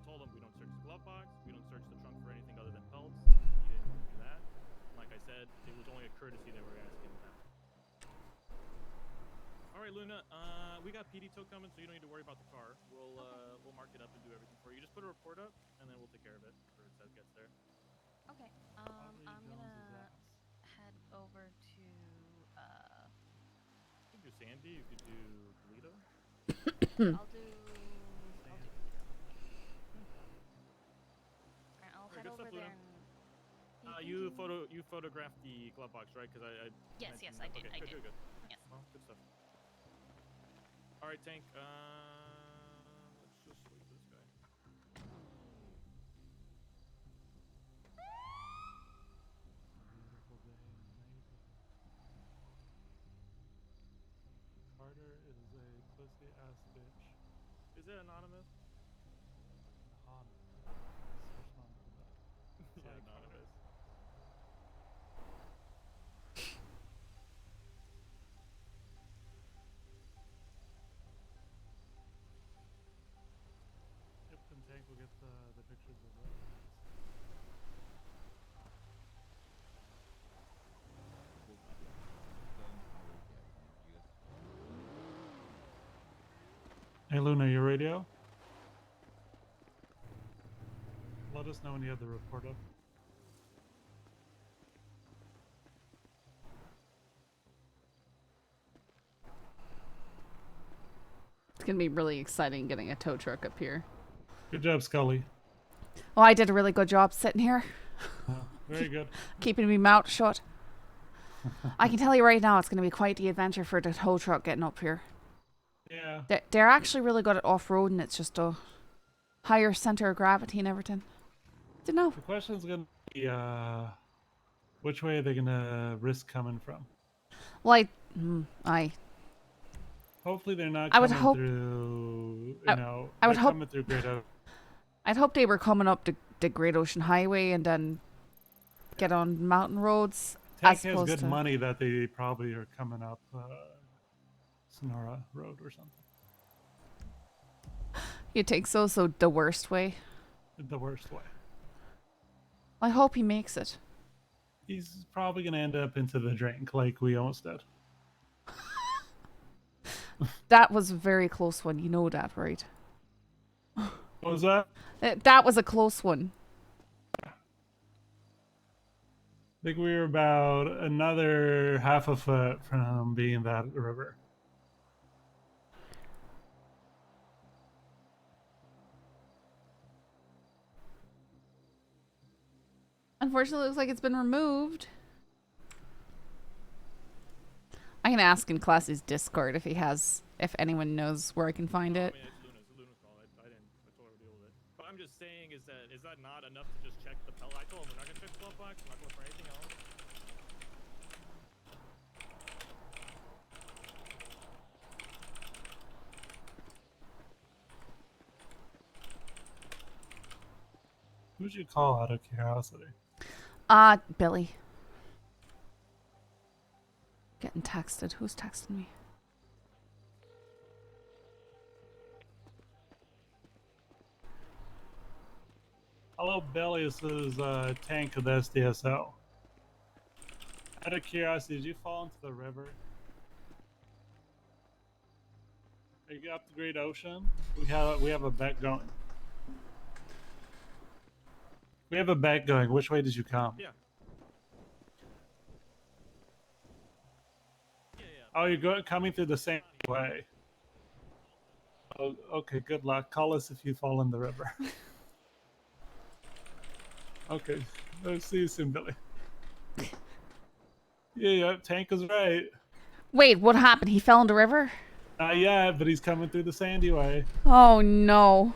told him we don't search the glove box, we don't search the trunk for anything other than pelts. He didn't do that. Like I said, it was only a courtesy that we're asking that. Alright, Luna, we got PD tow coming, so you don't need to worry about the car. We'll mark it up and do everything for you. Just put a report up, and then we'll take care of it before it gets there. Okay. I'm gonna head over to You could do Sandy, you could do Toledo. I'll do Alright, I'll head over there and You photographed the glove box, right? Because I Yes, mentioned I that. did. Okay, I good, did. good. Yes. Well, good stuff. All right, Tank. Let's just wait for this guy. Beautiful day, amazing. Carter is a pussy ass bitch. Is it anonymous? Search on for that. Yeah, anonymous. Yep, and Tank will get the pictures of that. Hey Luna, your radio? Let us know when you have the report up. It's gonna be really exciting getting a tow truck up here. Good job, Scully. Well, I did a really good job sitting here. Very good. Keeping me mouth shut. I can tell you right now, it's going to be quite the adventure for the tow truck getting up here. Yeah. They're actually really good at off-roading. It's just a higher center of gravity and everything. Don't know. The question's going to be, which way are they going to risk coming from? Well, Hopefully they're not I would coming hope- through, I would they're hope- coming through Great Oak. I'd hope they were coming up the Great Ocean Highway and then get on mountain roads. Tank as has opposed good to... money that they probably are coming up Sonora Road or something. You think so? So the worst way? The worst way. I hope he makes it. He's probably going to end up into the drink like we almost did. That was a very close one. You know that, right? What was that? That was a close one. I think we were about another half a foot from being that river. Unfortunately, it looks like it's been removed. I can ask in Classy's Discord if anyone knows where I can find it. Luna's call. I told her to deal with it. But I'm just saying, is that not enough to just check the pellet? I told him we're not gonna check the glove box. We're not going for anything else. Who'd you call out of curiosity? Billy. Getting texted. Who's texting me? Billy is tank of the SDSO. Out of curiosity, did you fall into the river? Are you up the Great Ocean? We have a bet going. We have a bet going. Which way did you come? Yeah. Oh, you're coming through the same way. Oh, okay. Good luck. Call us if you fall in the river. Okay. I'll see you soon, Billy. Yeah, Tank was right. Wait, what happened? He fell in the river? Not yet, but he's coming through the sandy way. Oh no.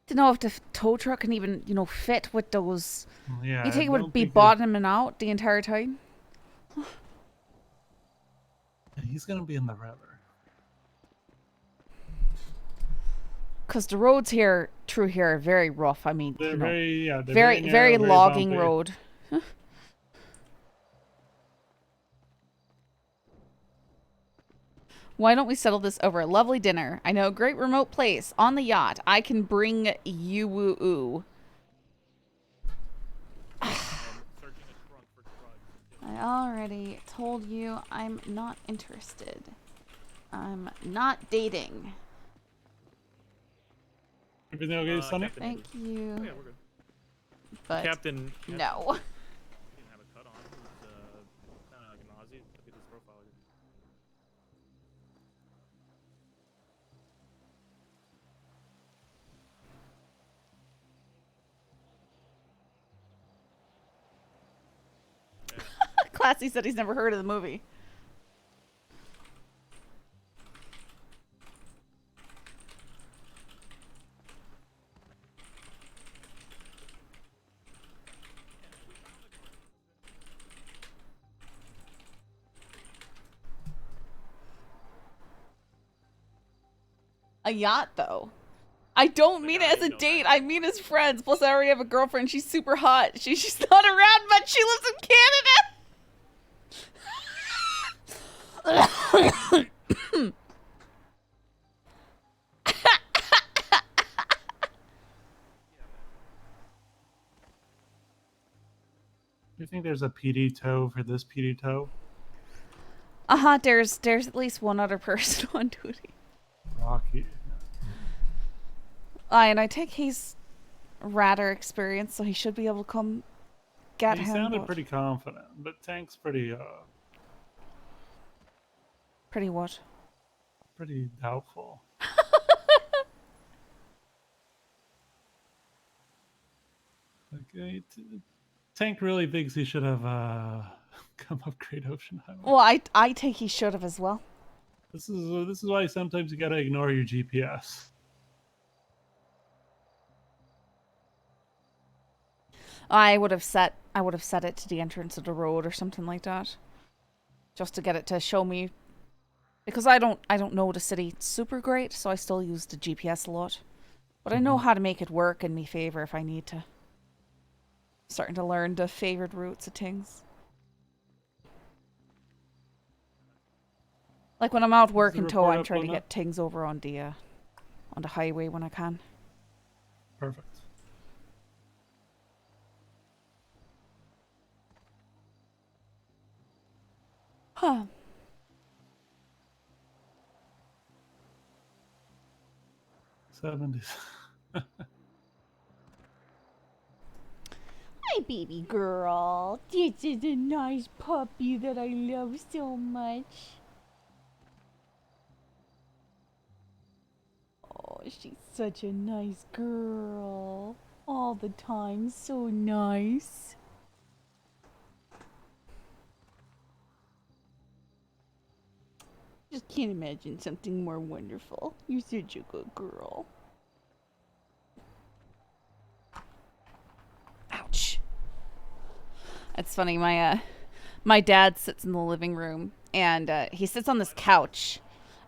To know if the tow truck can even, fit with those. Yeah. You think it I would don't be think bottoming out the entire time? he's gonna be in the river. Because the roads through here are very rough. I mean, They're very they're very, narrow, very very logging bumpy. road. Why don't we settle this over a lovely dinner? I know a great remote place on the yacht. I can bring you woo-oo. I already told you I'm not interested. I'm not dating. Everything okay, Sonny? Thank you. Oh, yeah, we're good. But Captain. no. He didn't have a cut on. He was kind of like an Aussie. Look at his profile. Classy said he's never heard of the movie. A yacht, though. I don't mean it as a date. I mean as friends. Plus, I already have a girlfriend. She's super hot. She's not around much. She lives in Canada. Do you think there's a PD tow for this PD tow? There's at least one other person on duty. Rocky. And I think he's rather experienced, so he should be able to come get He him. sounded but- pretty confident, but Tank's pretty Pretty what? pretty doubtful. Okay, Tank really thinks he should have come up Great Ocean Highway. Well, I think he should have as well. This is why sometimes you gotta ignore your GPS. I would have set it to the entrance of the road or something like that, just to get it to show me, because I don't know the city super great, so I still use the GPS a lot, but I know how to make it work in me favor if I need to. Starting to learn the favored routes of things. Like when I'm out working tow, I'm trying to get things over on the highway when I can. Perfect. Huh. '70s. Hi, baby girl. This is a nice puppy that I love so much. Oh, she's such a nice girl. All the time, so nice. Just can't imagine something more wonderful. You're such a good girl. Ouch. It's funny, my dad sits in the living room and he sits on this couch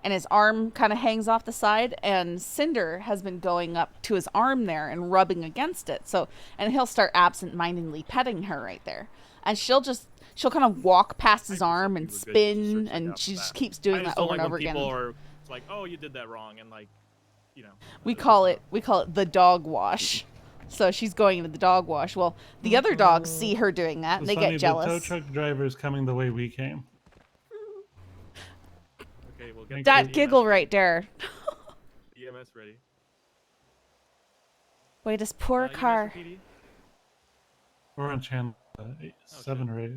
and his arm kind of hangs off the side, and Cinder has been going up to his arm there and rubbing against it. So, and he'll start absent-mindedly petting her right there. And she'll kind of walk past his arm and spin, and she just keeps doing that over and over again. People are it's like, oh, you did that wrong, and like, We call it the dog wash. So she's going into the dog wash. Well, the other dogs see her doing that and they Sonny, get jealous. The tow truck driver is coming the way we came. Okay, we'll get That the giggle right there. EMS ready. Wait, this poor EMS car. for PD? We're on channel 7 or 8.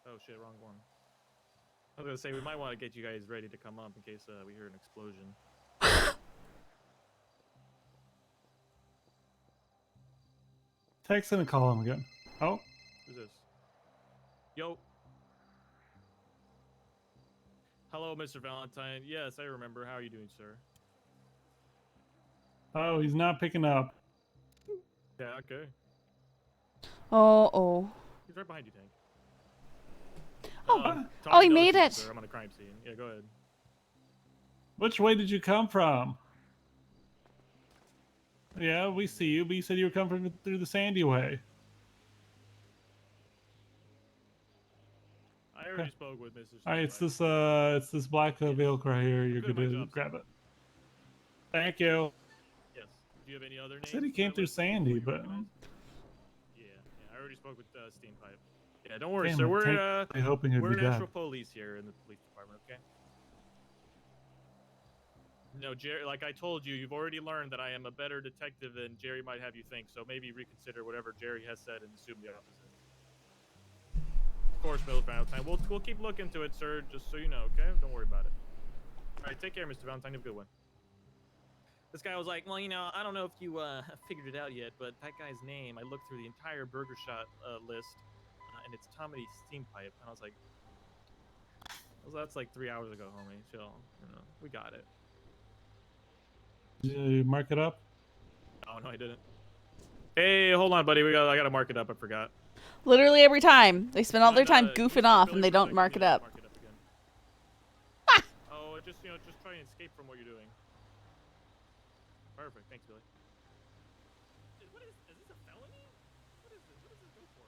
Oh shit, wrong one. I was gonna say we might want to get you guys ready to come up in case we hear an explosion. Text him and call him again. Oh. Who's this? Yo. Hello, Mr. Valentine. Yes, I remember. How are you doing, sir? Oh, he's not picking up. Yeah, okay. Oh. He's right behind you, Tank. Oh, he talking to made Otto, it. Sir. I'm on a crime scene. Yeah, go ahead. Which way did you come from? Yeah, we see you, but you said you were coming through the Sandy way. I already spoke with Mrs. Alright, it's this black vehicle right here. You're good at my gonna job, grab it. Thank you. Yes. Do you have any other names? Said he came through Sandy, but Yeah, I already spoke with Steam Pipe. Yeah, don't worry, Damn sir. it, We're Tank, hoping he'd we're be natural dead. police here in the police department. Okay. No, Jerry. Like I told you, you've already learned that I am a better detective than Jerry might have you think. So maybe reconsider whatever Jerry has said and assume the opposite. Of course, Mr. Valentine. We'll keep looking into it, sir. Just so you know, okay? Don't worry about it. All right, take care, Mr. Valentine. Have a good one. This guy was like, well, you know, I don't know if you figured it out yet, but that guy's name, I looked through the entire Burger Shot list, and it's Tommy Steampipe, and I was like, well, that's like 3 hours ago, homie. Chill, you know, we got it. Did you mark it up? Oh no, I didn't. Hey, hold on, buddy. I gotta mark it up. I forgot. Literally every time. They spend all their time goofing off and they don't mark it up. Oh, just try and escape from what you're doing. Perfect. Thanks, Billy. What is this a felony? What is this? What does this go for?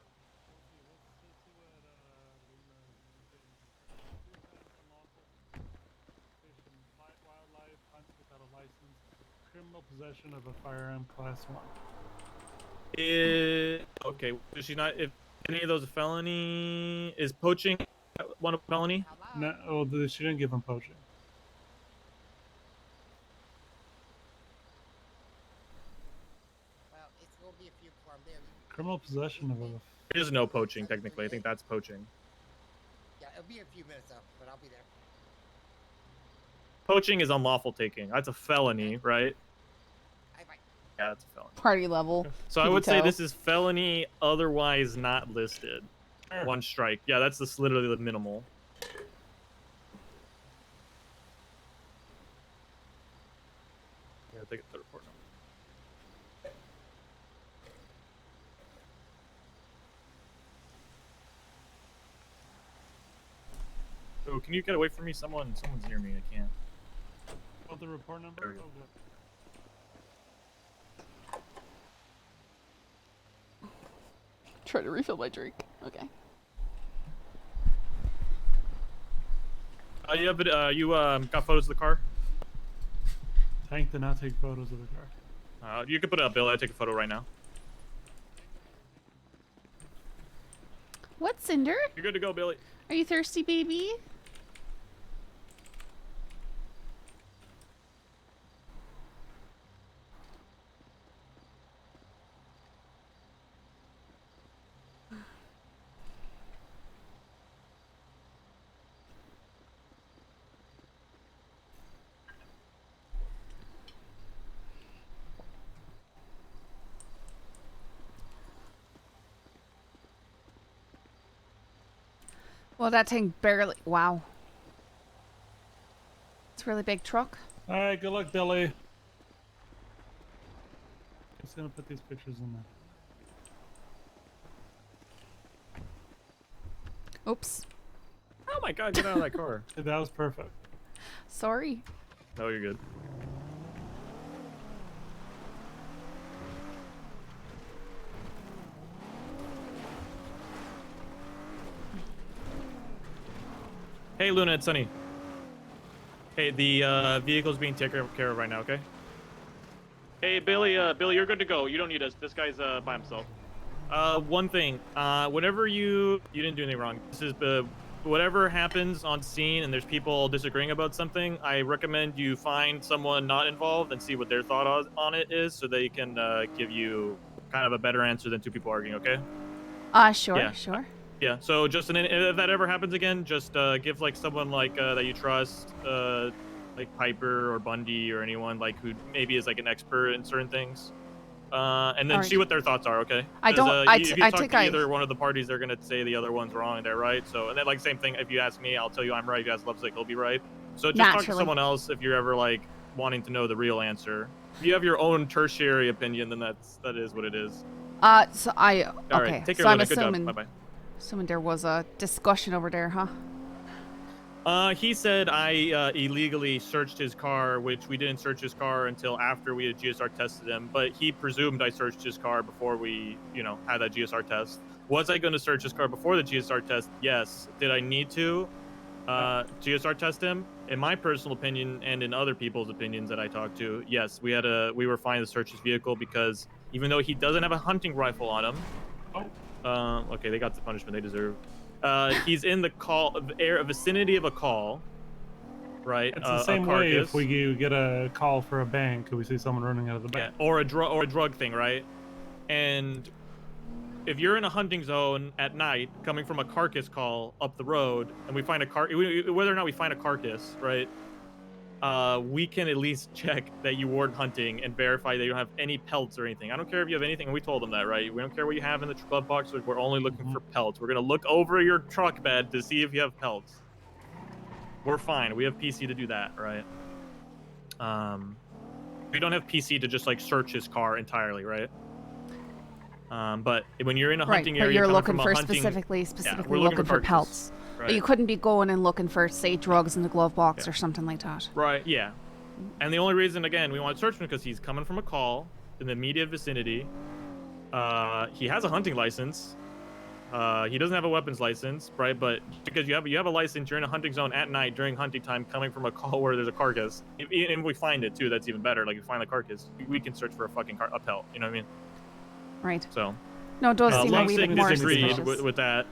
Wildlife, hunts without a license, criminal possession of a firearm class 1. Okay. Is she not? If any of those a felony, is poaching one a felony? No, she didn't give him poaching. Well, it's gonna be a few from there. Criminal possession of a. There is no poaching technically. I think that's poaching. Yeah, it'll be a few minutes up, but I'll be there. Poaching is unlawful taking. That's a felony, right? Yeah, that's a felony. Party level. So I would say this is felony otherwise not listed. Sure. 1 strike. Yeah, that's just literally the minimal. Yeah, take it to the report now. Oh, can you get away from me? Someone's near me. I can't. What the report number? There we go. Oh, good. Try to refill my drink. Okay. Yeah, but you got photos of the car? Tank did not take photos of the car. You can put it up, Bill. I take a photo right now. What, Cinder? You're good to go, Billy. Are you thirsty, baby? Well, that thing barely. Wow. It's a really big truck. All right, good luck, Billy. Just gonna put these pictures in there. Oops. Oh my god, get out of that car. That was perfect. Sorry. No, you're good. Hey, Luna, it's Sunny. Hey, the vehicle's being taken care of right now, okay? Hey, Billy. Billy, you're good to go. You don't need us. This guy's by himself. One thing. Whenever you didn't do anything wrong. This is whatever happens on scene and there's people disagreeing about something. I recommend you find someone not involved and see what their thought on it is, so they can give you kind of a better answer than two people arguing. Okay? Sure, Yeah. sure. Yeah. So just if that ever happens again, just give like someone like that you trust, like Piper or Bundy or anyone like who maybe is like an expert in certain things. And then see what their thoughts are, okay? I don't. If you talk to either one of the parties, they're gonna say the other one's wrong and they're right. So, and then like same thing. If you ask me, I'll tell you I'm right. If you ask Lovesick, he'll be right. So just talk to someone else if you're ever like wanting to know the real answer. If you have your own tertiary opinion, then that is what it is. So I. All okay. right, take care, so I'm Luna. Good job. assuming. Bye-bye. Assuming there was a discussion over there, huh? He said I illegally searched his car, which we didn't search his car until after we had GSR tested him. But he presumed I searched his car before we, had that GSR test. Was I going to search his car before the GSR test? Yes. Did I need to GSR test him? In my personal opinion, and in other people's opinions that I talked to, yes, we were fine to search his vehicle because even though he doesn't have a hunting rifle on him, okay, they got the punishment they deserve. He's in the vicinity of a call, right? It's the same way if we get a call for a bank and we see someone running out of the bank. Yeah, or a drug thing, right? And if you're in a hunting zone at night, coming from a carcass call up the road, and we find whether or not we find a carcass, right? We can at least check that you weren't hunting and verify that you don't have any pelts or anything. I don't care if you have anything, and we told them that, right? We don't care what you have in the glove box. We're only looking for pelts. We're gonna look over your truck bed to see if you have pelts. We're fine. We have PC to do that, right? We don't have PC to just like search his car entirely, right? But when you're in a hunting area, you're looking from for a hunting, specifically we're looking for carcasses, pelts. right? But you couldn't be going and looking for, say, drugs in the glove box or something like that. Right, yeah. And the only reason, again, we want to search him because he's coming from a call in the immediate vicinity. He has a hunting license. He doesn't have a weapons license, right? But because you have a license, you're in a hunting zone at night during hunting time, coming from a call where there's a carcass. And we find it too. That's even better. Like, if we find the carcass, we can search for a fucking a pelt. You know what I mean? Right. So. No, it does seem a wee bit more disagreed suspicious. with that.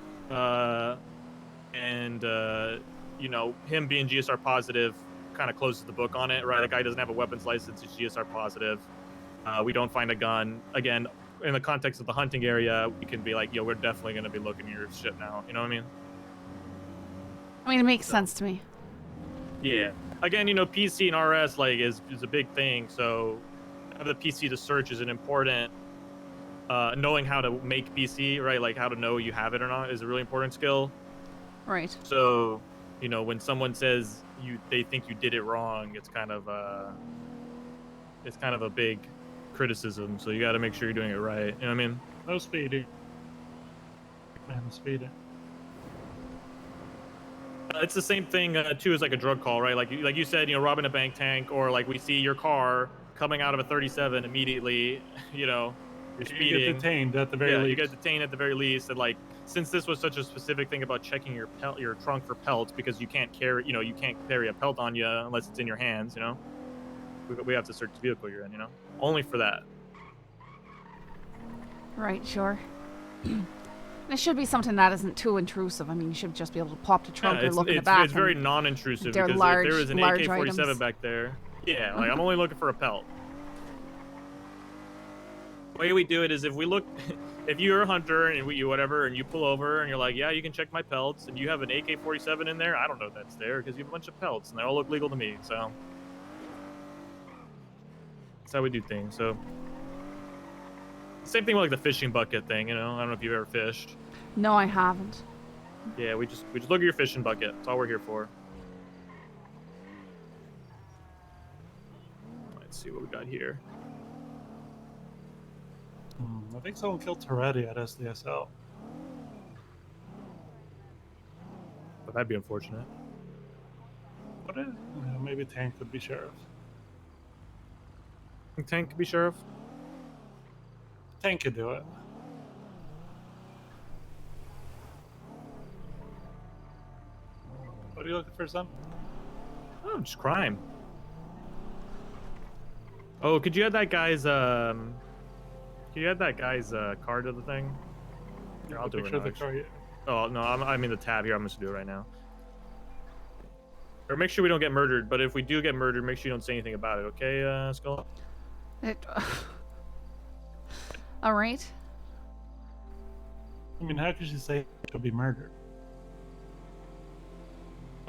And him being GSR positive kind of closes the book on it, right? The guy doesn't have a weapons license, he's GSR positive. We don't find a gun. Again, in the context of the hunting area, we can be like, yo, we're definitely going to be looking at your shit now. You know what I mean? I mean, it makes sense to me. Yeah. Again, PC and RS like is a big thing, so the PC to search is an important. Knowing how to make PC, right? Like how to know you have it or not is a really important skill. Right. So, when someone says they think you did it wrong, it's kind of a big criticism. So you got to make sure you're doing it right. You know what I mean? No speeding. Man, speeding. It's the same thing too as like a drug call, right? Like you said, robbing a bank tank, or like we see your car coming out of a 37 immediately, you're speeding. You get detained at the very least. You get detained at the very least. And like, since this was such a specific thing about checking your trunk for pelts, because you can't carry a pelt on you unless it's in your hands, we have to search the vehicle you're in, only for that. Right, sure. It should be something that isn't too intrusive. I mean, you should just be able to pop the trunk or look in the back. It's very non-intrusive they're because large, if there was an large AK-47 items. back there, yeah, like I'm only looking for a pelt. The way we do it is if you're a hunter and and you pull over and you're like, yeah, you can check my pelts, and you have an AK-47 in there, I don't know that's there because you have a bunch of pelts and they all look legal to me. So that's how we do things. So same thing with like the fishing bucket thing. I don't know if you've ever fished. No, I haven't. Yeah, we just look at your fishing bucket. That's all we're here for. Let's see what we got here. I think someone killed Toretti at SDSL. But that'd be unfortunate. But maybe Tank could be sheriff. Think Tank could be sheriff? Tank could do it. What are you looking for, son? Oh, just crime. Oh, could you add that guy's Could you add that guy's card to the thing? Here, I'll do it Picture now. of the car, yeah. Oh no, I'm in the tab here. I'm just gonna do it right now. Or make sure we don't get murdered. But if we do get murdered, make sure you don't say anything about it. Okay, Skull. All right. I mean, how could you say she'll be murdered?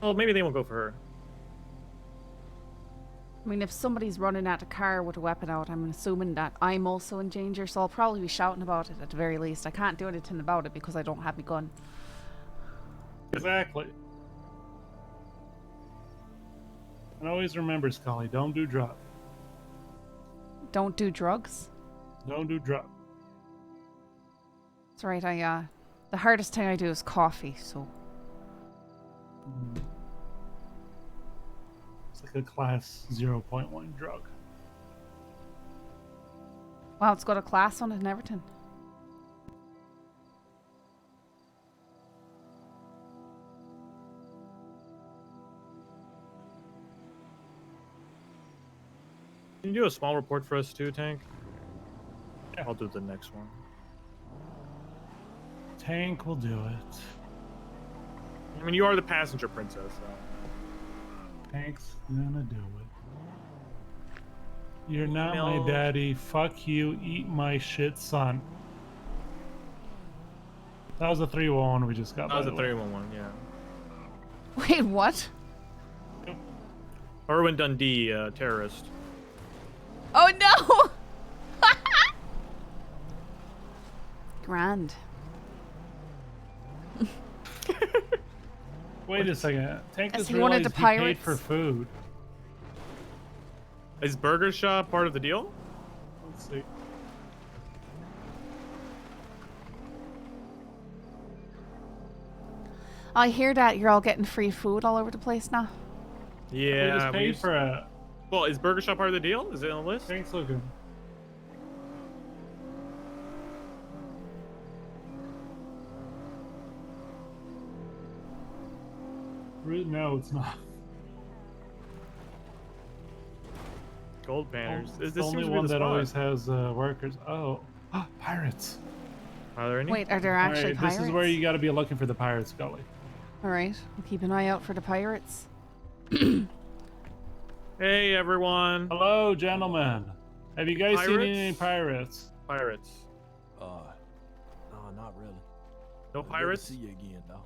Well, maybe they won't go for her. I mean, if somebody's running at a car with a weapon out, I'm assuming that I'm also in danger, so I'll probably be shouting about it at the very least. I can't do anything about it because I don't have a gun. Exactly. And always remember, Scully, don't do drugs. Don't do drugs? Don't do drugs. It's right, the hardest thing I do is coffee, so... It's like a class 0.1 drug. Wow, it's got a class on it and everything. Can you do a small report for us too, Tank? Yeah, I'll do the next one. Tank will do it. I mean, you are the passenger princess, so. Tank's gonna do it. You're not my daddy. Fuck you. Eat my shit, son. That was a 311 we just got. That was a 311, yeah. Wait, what? Irwin Dundee, terrorist. Oh no! Grand. Wait a second. Tank As just he wanted realized to he paid pirates? for food. Is Burger Shop part of the deal? Let's see. I hear that you're all getting free food all over the place now. Yeah. We just paid used- for it. Well, is Burger Shop part of the deal? Is it on the list? Tank's looking. No, it's not. Gold banners. It's This the only seems to be one the that spot. always has workers. Oh, pirates. Are there any? Wait, are there actually Alright, pirates? This is where you got to be looking for the pirates, Scully. Alright, we'll keep an eye out for the pirates. Hey, everyone. Hello, gentlemen. Have you guys seen Pirates? any pirates? Pirates. No, not really. No Good to pirates? see you again, dog.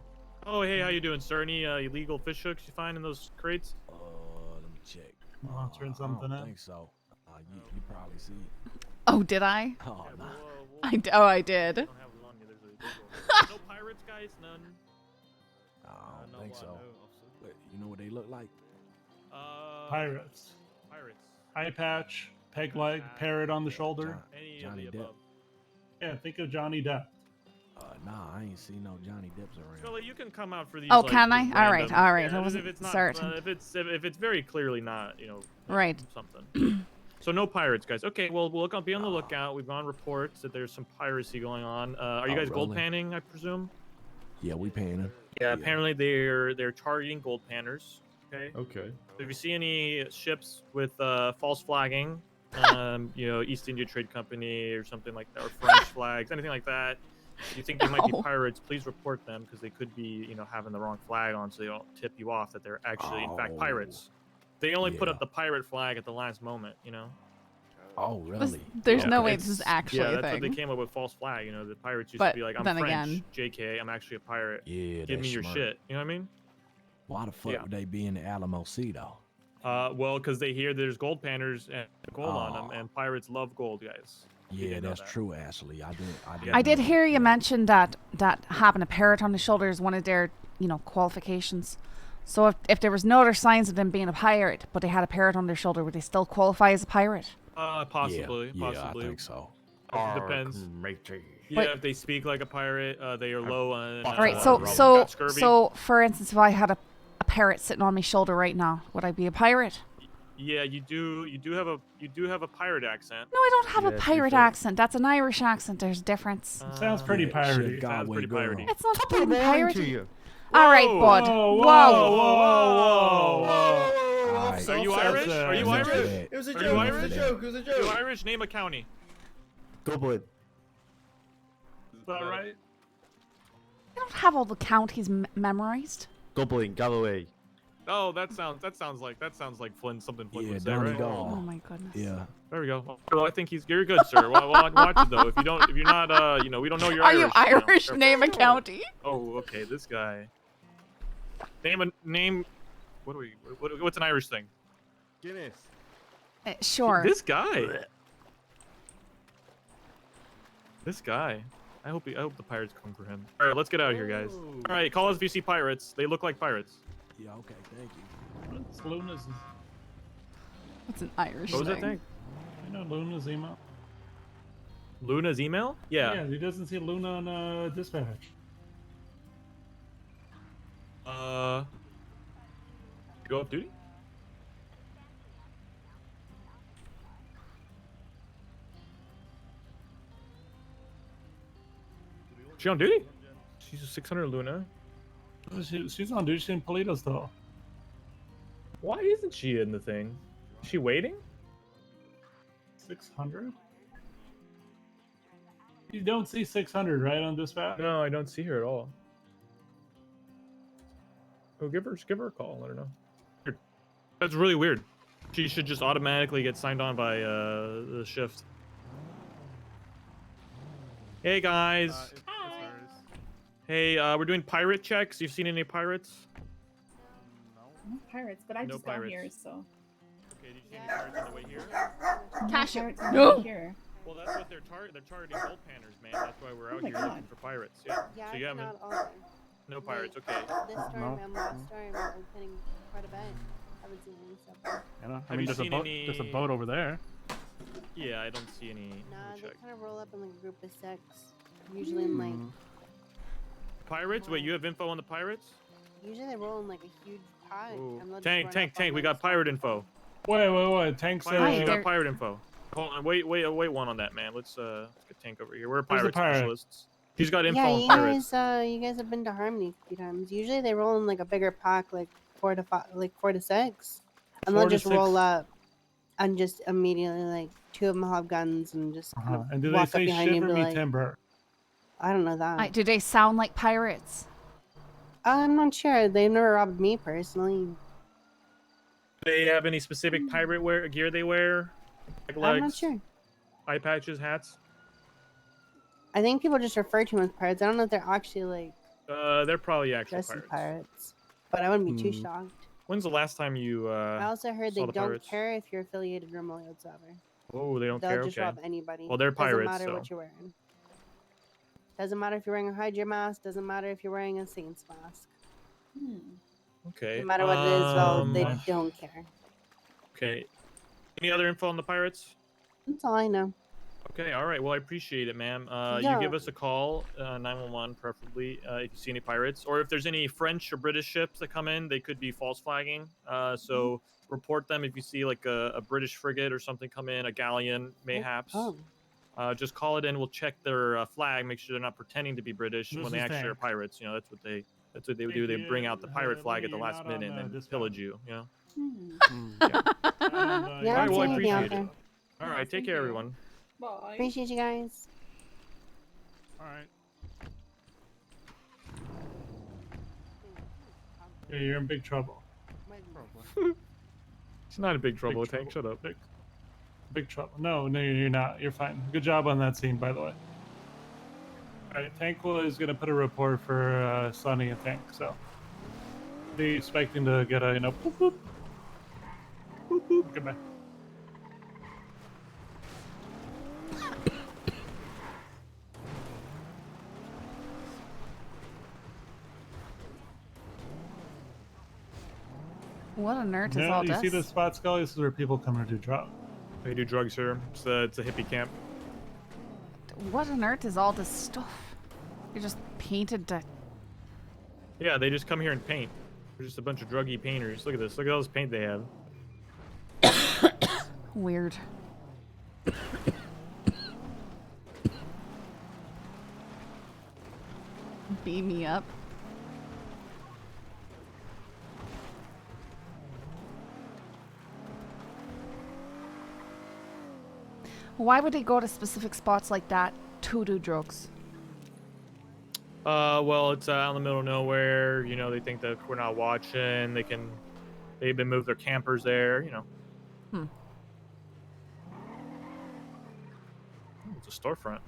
Oh, hey, how you doing, sir? Any illegal fish hooks you find in those crates? Let me check. I'll turn something I in. don't think so. You probably see it. Oh, did I? Oh, no. I did. No pirates, guys? None? I don't think so. But you know what they look like? Pirates. Pirates. Eye patch, peg leg, parrot on the shoulder. Any Johnny of the Depp. above. Yeah, think of Johnny Depp. Nah, I ain't seen no Johnny Depps around. Scully, you can come out for these. Oh, like, can I? just All right, random- all right. Yeah, I wasn't if it's not, certain. if it's very clearly not, you know. Right. Something. So no pirates, guys. Okay, well, we'll be on the lookout. We've gone reports that there's some piracy going on. Are you guys gold really? panning? I presume. Yeah, we paying them. Yeah, apparently they're targeting gold panners. Okay. Okay. So if you see any ships with false flagging, you know, East India Trade Company or something like that, or French flags, anything like that, you think they might be No. pirates, please report them because they could be, you know, having the wrong flag on, so they don't tip you off that they're actually, in fact, pirates. They only put up the pirate flag at the last moment, you know. Oh, really? There's no way It's- this is actually yeah, a that's what they thing. came up with false flag. You know, the pirates used But to be like, I'm then French, again- JK, I'm actually a pirate. Yeah, Give me that's your smart. shit. You know what I mean? Why the fuck Yeah. would they be in the Alamo Sea though? Well, because they hear there's gold panners and gold on them, and pirates love gold, guys. You Yeah, didn't know that's that. true, Ashley. I I did know hear you mention that having a parrot on the shoulder is one of their, you know, qualifications. So if there was no other signs of them being a pirate, but they had a parrot on their shoulder, would they still qualify as a pirate? Possibly. Yeah, possibly. I think so. It depends. Yeah, But- if they speak like a pirate, they are low on. All right, got so scurvy. for instance, if I had a parrot sitting on my shoulder right now, would I be a pirate? Yeah, you do have a pirate accent. No, I don't have a Yes, pirate you accent. That's an Irish accent. There's a difference. Sounds pretty Yeah, piratey. shit, Sounds pretty piratey. It's not pretty lying to piratey. you. All right, Whoa, bud. Whoa, Whoa. whoa, whoa, whoa, whoa. All right, right. Are you Irish? Are you That's Irish? it. It was a Are joke. you It was a Irish? joke. It was a Are joke. you Irish? Name a county. Dublin. Is that right? I don't have all the counties memorized. Dublin, Galloway. Oh, that sounds like Flynn, something Flynn would say, Donegal. right? Oh my goodness. Yeah. There we go. Well, I think you're good, sir. Watch it though. If you're not, we don't know you're Are Irish. you Irish? Careful. Name a county. Oh, okay. This guy. Name. What's an Irish thing? Guinness. Sure. This guy. This guy. I hope the pirates come for him. All right, let's get out of here, guys. All right, call us if you see pirates. They look like pirates. Yeah. Okay. Thank you. What's Luna's? What's an Irish What was that thing? thing? You know Luna's email? Luna's email? Yeah. Yeah, he doesn't see Luna on dispatch. Go off duty? She on duty? She's a 600 Luna. She's on duty. She's in Politos though. Why isn't she in the thing? Is she waiting? 600? You don't see 600, right, on dispatch? No, I don't see her at all. Oh, give her a call. Let her know. Weird. That's really weird. She should just automatically get signed on by the shift. Hey guys. Hey, we're doing pirate checks. You've seen any pirates? No pirates, but I No just got pirates. here, so. Okay, did you see any pirates on the way here? Cash it. No. Here. Well, that's what they're targeting gold panners, man. That's why we're out my here God. looking for pirates. Yeah. Yeah, So you haven't. not all of them. No pirates. Okay. This storm and last storm, I'm pinning quite a bit. Haven't seen any so far. You know, I Have mean, you there's a seen boat. any- There's a boat over there. Yeah, I don't see any. Nah, Let me they check. kind of roll up in like a group of 6. Usually in like, Pirates? Wait, you have info on the pirates? usually they roll in like a huge pod. Ooh. and they'll just Tank, run tank, up on tank. We like got pirate info. Wait. Tank said. Pirate, we got pirate info. Hold on, wait one on that, man. Let's get Tank over here. We're Where's the pirate pirate? specialists. He's got info Yeah, on you pirates. guys, you guys have been to Harmony a few times. Usually they roll in like a bigger pack, like 4 to 6, and 4 they'll to just 6. roll up, and just immediately like 2 of them have guns and just kind of And do they walk up say behind you shiver and be me like, timber? I don't know that. Do they sound like pirates? I'm not sure. They've never robbed me personally. Do they have any specific pirate gear they wear? Like I'm not legs, sure. eye patches, hats? I think people just refer to them as pirates. I don't know if they're actually like They're probably actual dressed as pirates. pirates, but I wouldn't be too Hmm. shocked. When's the last time you I also heard saw they the don't pirates? care if you're affiliated remotely whatsoever. Oh, they don't They'll care. just Okay. rob anybody. Well, they're pirates, Doesn't matter so. what you're wearing. Doesn't matter if you're wearing a Hydra mask. Doesn't matter if you're wearing a Saints mask. Okay. No matter what it is, they don't care. Okay. Any other info on the pirates? That's all I know. Okay, all right. Well, I appreciate it, ma'am. Yeah. You give us a call, 911 preferably, if you see any pirates. Or if there's any French or British ships that come in, they could be false flagging. So report them if you see like a British frigate or something come in, a galleon, mayhaps. Just call it in. We'll check their flag, make sure they're not pretending to be British This when they is actually are Tank. pirates. You know, that's what they do. They bring out the pirate flag at the last minute and then pillage you. You know. Yeah. Yeah, All right. Well, I I'll see you appreciate out it. there. All right. Take care, everyone. Bye. Appreciate you guys. All right. Yeah, you're in big trouble. It's not a big trouble, Tank. Shut up. Big trouble. No, you're not. You're fine. Good job on that scene, by the way. All right, Tank is going to put a report for Sonny and Tank, so be expecting to get a boop boop boop boop. Goodbye. What on earth is Yeah, all you this? see the spot, Scully? This is where people come to do drugs. They do drugs here. It's a hippie camp. What on earth is all this stuff? You're just painted to. Yeah, they just come here and paint. They're just a bunch of druggy painters. Look at this. Look at all this paint they have. Weird. Beam me up. Why would they go to specific spots like that to do drugs? Well, it's out in the middle of nowhere. You know, they think that we're not watching. They've been moved their campers there. You know. Hmm. It's a storefront.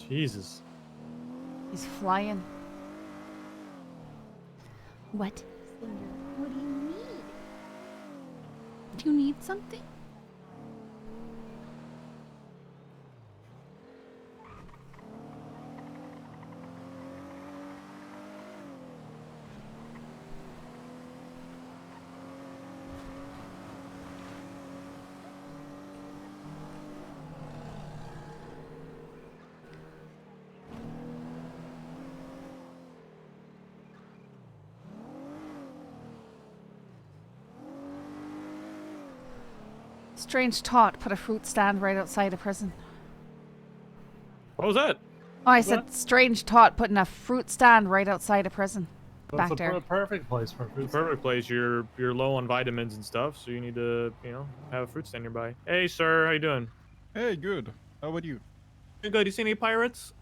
Jesus. He's flying. What? What do you need? Do you need something? Strange tot put a fruit stand right outside a prison. What was that? Oh, I said strange tot putting a fruit stand right outside a prison. That's Back there. a perfect place for a fruit stand. Perfect place. You're low on vitamins and stuff, so you need to, you know, have a fruit stand nearby. Hey, sir, how you doing? Hey, good. How about you? Good. You see any pirates?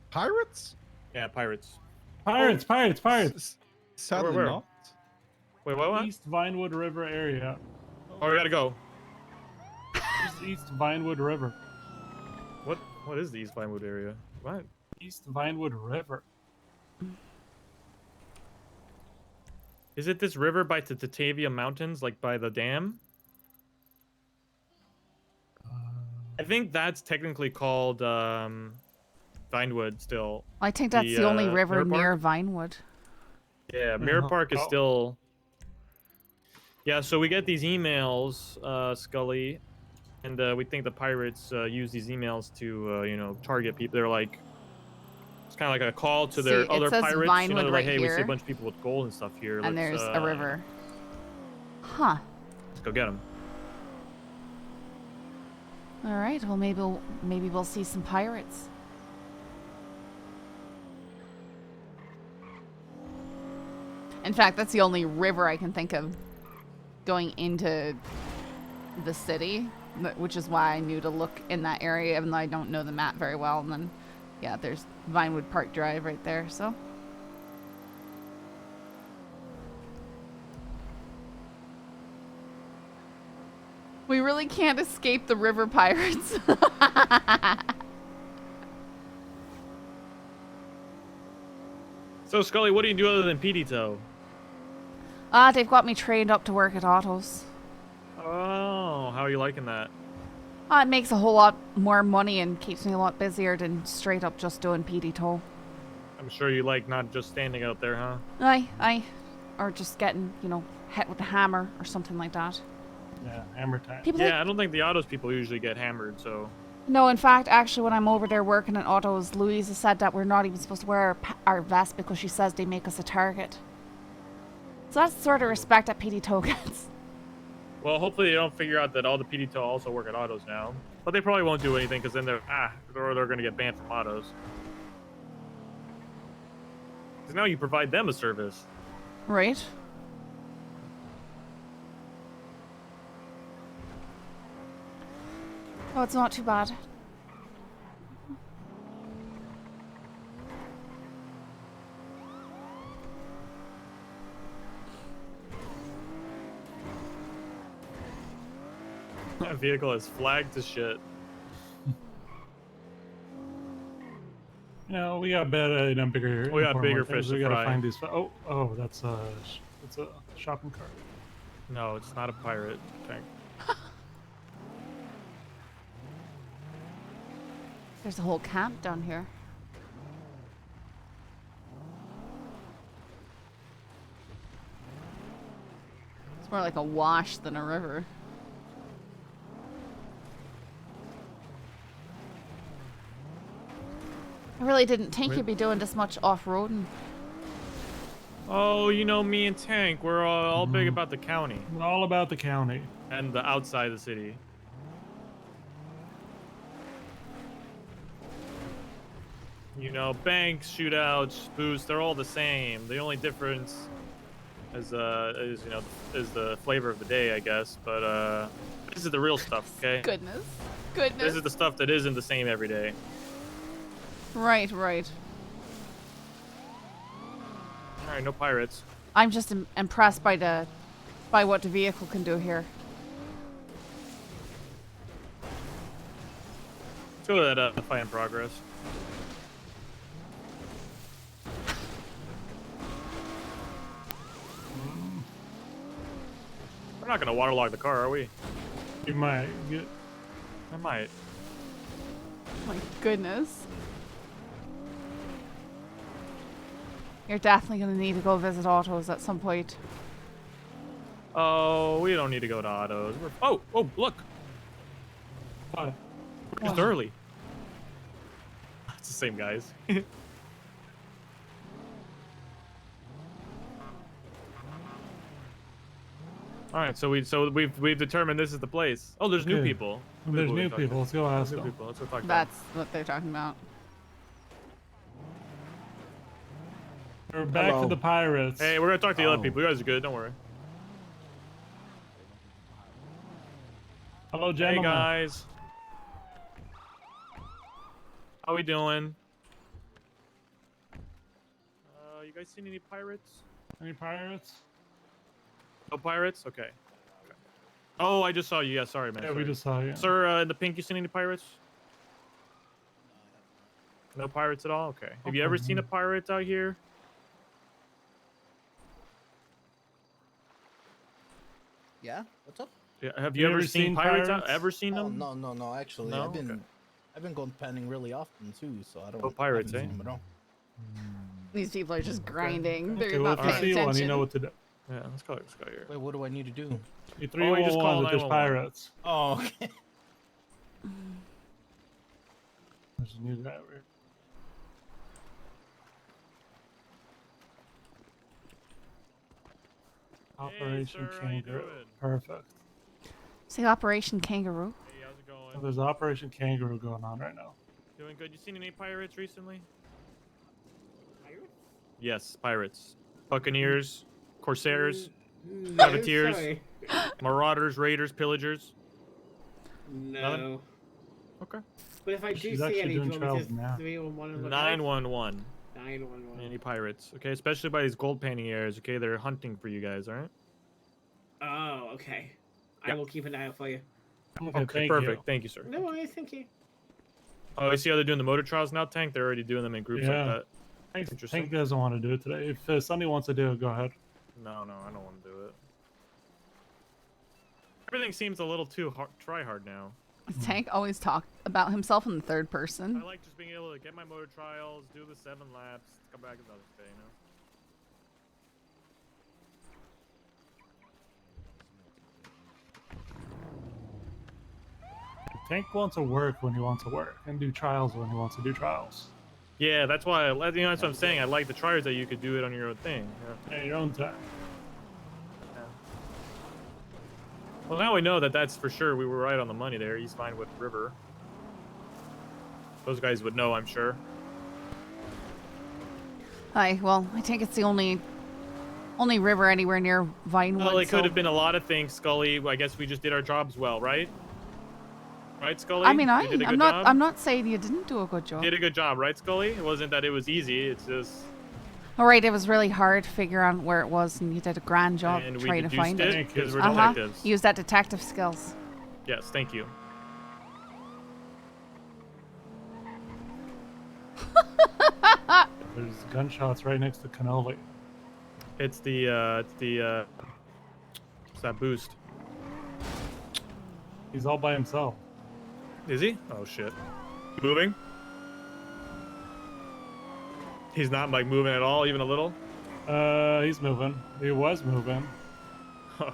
Pirates? Yeah, pirates. Pirates. Sadly Where? not. Wait, what? East Vinewood River area. Oh, we gotta go. East Vinewood River. What is the East Vinewood area? What? East Vinewood River. Is it this river by the Tatavia Mountains, like by the dam? I think that's technically called Vinewood still. I think that's the only river near Vinewood. Yeah, Mirror Park is still. Yeah, so we get these emails, Scully, and we think the pirates use these emails to, you know, target people. They're like, it's kind of like a call to their other pirates. Vinewood, you know, they're right like, hey, we see here. a bunch of people with gold and stuff here. And there's a river. Huh. Let's go get them. All right. Well, maybe we'll see some pirates. In fact, that's the only river I can think of going into the city, which is why I knew to look in that area, even though I don't know the map very well. And then, yeah, there's Vinewood Park Drive right there, so. We really can't escape the river pirates. So, Scully, what do you do other than PD tow? They've got me trained up to work at Otto's. Oh, how are you liking that? It makes a whole lot more money and keeps me a lot busier than straight up just doing PD tow. I'm sure you like not just standing out there, huh? Aye. Or just getting, you know, hit with a hammer or something like that. Yeah, hammer time. Yeah, I don't think the autos people usually get hammered, so. No, in fact, actually, when I'm over there working at Otto's, Louisa said that we're not even supposed to wear our vest because she says they make us a target. So that's the sort of respect that PD tow gets. Well, hopefully they don't figure out that all the PD tow also work at autos now. But they probably won't do anything because then they're going to get banned from autos. Because now you provide them a service. Right. Oh, it's not too bad. That vehicle is flagged to shit. No, we got better, bigger. We got bigger important things. fish to We gotta fry. find these. Oh, that's a shopping cart. No, it's not a pirate tank. There's a whole camp down here. More like a wash than a river. I really didn't think you'd be doing this much off-roading. Oh, you know me and Tank, we're all big about the county. We're all about the county. And the outside of the city. You know, banks, shootouts, boosts, they're all the same. The only difference is you know, is the flavor of the day, I guess. But this is the real stuff, okay? Goodness. Goodness. This is the stuff that isn't the same every day. Right, right. All right, no pirates. I'm just impressed by what the vehicle can do here. Let's go to that fight in progress. We're not gonna waterlog the car, are we? You might. I might. My goodness. You're definitely going to need to go visit Otto's at some point. Oh, we don't need to go to Otto's. Oh, look. What? We're just early. It's the same guys. All right, so we've determined this is the place. Oh, there's new Okay. people. There's new people. Let's go ask them. Let's go talk to them. That's what they're talking about. We're back to the pirates. Hey, we're gonna talk to the other people. You guys are good. Don't worry. Hello, gentlemen. Hey guys. How we doing? You guys seen any pirates? Any pirates? No pirates? Okay. Oh, I just saw you. Yeah, sorry, man. Yeah, sorry. we just saw you. Sir, in the pink, you seen any pirates? No pirates at all? Okay. Have you ever seen a pirate out here? Yeah, what's up? Yeah, have you ever seen pirates? Ever seen them? No. Actually, No? I've been going panning really often too, so I don't. Oh, pirates, I haven't eh? seen them at all. These people are just grinding. Okay, They're well, not if you paying see attention. one, you know what to do. Yeah, let's go here. Wait, what do I need to do? You Oh, you just 311 call that there's 911. pirates. Oh, okay. There's a new guy over here. Operation sir, how you Kangaroo. doing? Perfect. Say Operation Kangaroo. Hey, how's it going? So there's Operation Kangaroo going on right now. Doing good. You seen any pirates recently? Pirates? Yes, pirates. Buccaneers, corsairs, No, privateers, sorry. marauders, raiders, pillagers. No. Nothing? Okay. But if I do She's see actually any, doing do you want me trials to now. 311 look 911. 911. Any pirates? Okay, especially by these gold painting areas. Okay, they're hunting for you guys. All right. Oh, okay. Yeah. I will keep an eye out for you. Okay, thank perfect. you. Thank you, sir. No worries, thank you. Oh, I see how they're doing the motor trials now, Tank. They're already doing them in groups Yeah. like that. Interesting. Tank doesn't want to do it today. If Sunny wants to do it, go ahead. No, I don't want to do it. Everything seems a little too try hard now. Tank always talked about himself in the third person. I like just being able to get my motor trials, do the 7 laps, come back another day, you know? Tank wants to work when he wants to work, and do trials when he wants to do trials. Yeah, that's why. That's what I'm saying. I like the trials that you could do it on your own thing. Yeah, your own time. Well, now we know that that's for sure. We were right on the money there. He's fine with River. Those guys would know, I'm sure. Hi. Well, I think it's the only river anywhere near Vinewood. Well, it so- could have been a lot of things, Scully. I guess we just did our jobs well, right? Right, Scully? I mean, You did a good job? I'm not saying you didn't do a good job. Did a good job, right, Scully? It wasn't that it was easy. It's just. All right, it was really hard to figure out where it was, and you did a grand job And we trying to find deduced it. it because we're detectives. Use that detective skills. Yes, thank you. There's gunshots right next to Cannoli. It's that boost. He's all by himself. Is he? Oh shit. Moving? He's not like moving at all, even a little? He's moving. He was moving. Oh,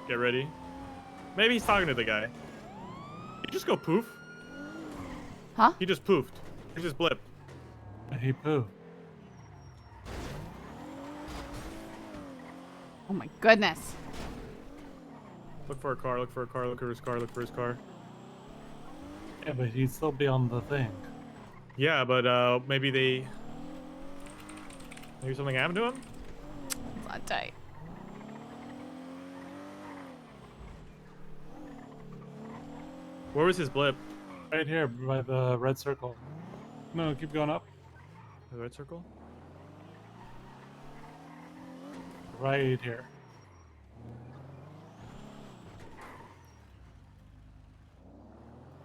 get ready. Maybe he's talking to the guy. He just go poof. Huh? He just poofed. He just blipped. He poofed. Oh my goodness. Look for a car, look for a car, look for his car, look for his car. Yeah, but he'd still be on the thing. Yeah, but maybe something happened to him? It's not tight. Where was his blip? Right here by the red circle. No, keep going up. The red circle? Right here.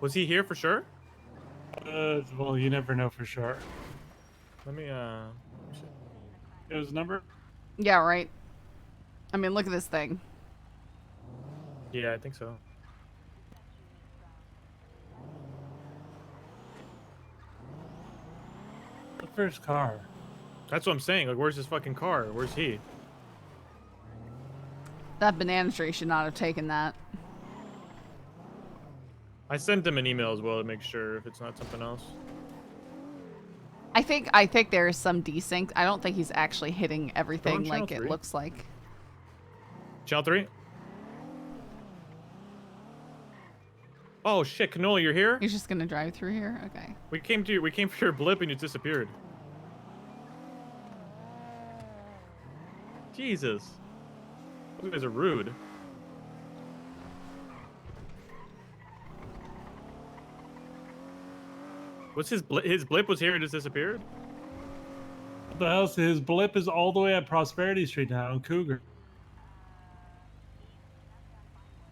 Was he here for sure? Well, you never know for sure. Let me It was number? Yeah, right. I mean, look at this thing. Yeah, I think so. The first car. That's what I'm saying. Like, where's his fucking car? Where's he? That banana tree should not have taken that. I sent him an email as well to make sure if it's not something else. I think there is some desync. I don't think he's actually hitting everything like it looks like. Channel 3? Oh shit, Canola, you're here? He's just gonna drive through here? Okay. We came for your blip and you disappeared. Jesus. You guys are rude. What's his blip was here and just disappeared? What the hell? His blip is all the way at Prosperity Street now in Cougar.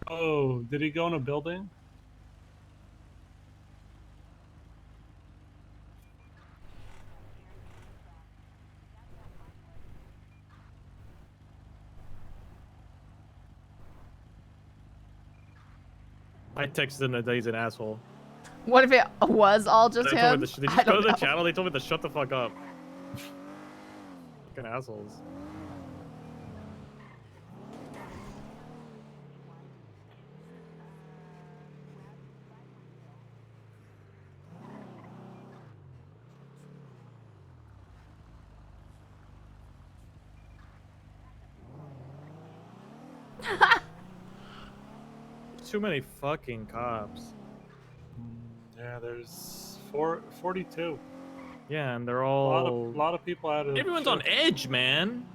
Oh, did he go in a building? I texted him that he's an asshole. What if it was all just They told him? me to, they I just go don't to the know. channel, they told me to shut the fuck up. Fucking assholes. Too many fucking cops. Yeah, there's 42. Yeah, and they're A all... lot of people out of Everyone's on edge, man.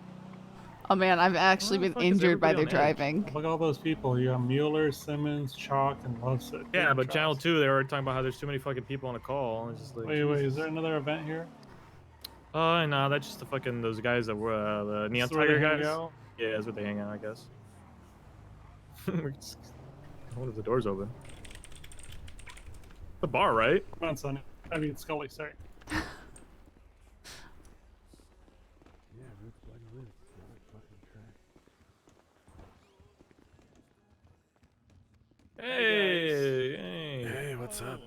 Oh man, I've actually been fuck is injured by their everybody on edge? driving. Look at all those people. You got Mueller, Simmons, Chalk, and Lovesick. Yeah, but Channel 2, they were talking about how there's too many fucking people on a call. It's just like, Wait, is there another event here? no, that's just the fucking, those guys that were, the Neon That's where Tiger they hang guys. out? Yeah, that's where they hang out, I guess. What if the door's open? The bar, right? Come on, Sonny. I mean, Scully, sorry. Hey, what's up?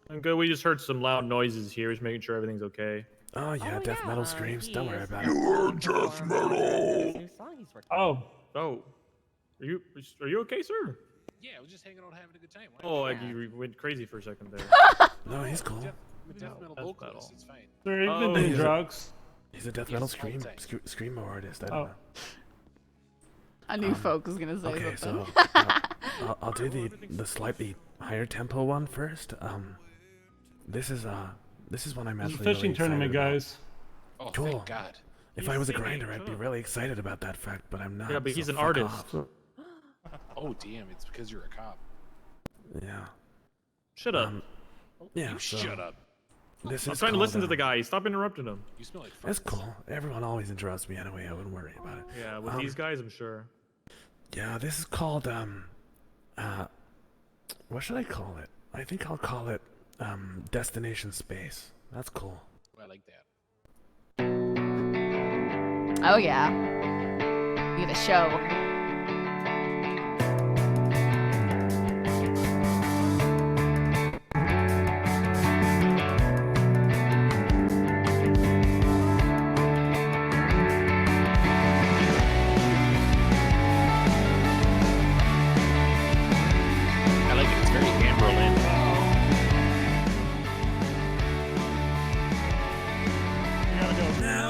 I'm good. We just heard some loud noises here. Just making sure everything's okay. Oh yeah, death metal screams. Don't worry about it. You're death metal. Oh. Oh. Are you okay, sir? Yeah, I was just hanging out having a good time. Oh, like you went crazy for a second there. No, he's cool. I'm a death metal vocalist, it's fine. There even been drugs. He's a death metal screamo artist. I don't know. I knew folk was gonna say Okay, something. so I'll do the slightly higher tempo one first. This is one I'm It's a actually fishing really tournament, excited about. guys. Oh, Cool. thank God. If I was a grinder, I'd be really excited about that fact, but I'm not. Yeah, but he's so an fuck artist. off. Oh, damn, it's because you're a cop. Yeah. Shut up. Yeah. You so shut up. This I'm is trying to called, listen to the guy. Stop interrupting him. You smell like That's cool. Everyone always interrupts me anyway. I wouldn't worry about it. Yeah, with these guys, I'm sure. Yeah, this is called what should I call it? I think I'll call it Destination Space. That's cool. I like that. Oh yeah. Need a show.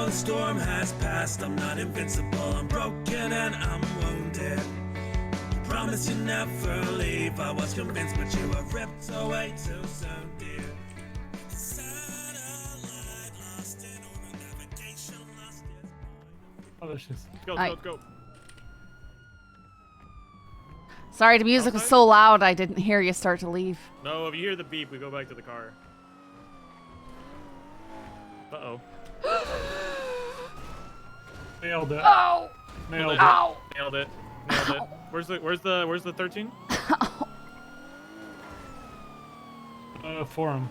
the storm has passed. I'm not invincible, I'm broken and I'm wounded. You promised you'd never leave. I was convinced, but you were ripped away too soon, dear. Satellite lost in order, navigation lost its Oh, there's just... Go, I- go, go. Sorry, the music was so loud I didn't hear you start to leave. No, if you hear the beep, we go back to the car. Uh-oh. Nailed it. Oh! Nailed it. Ow! Nailed it. Nailed it. Where's the 13? Forum.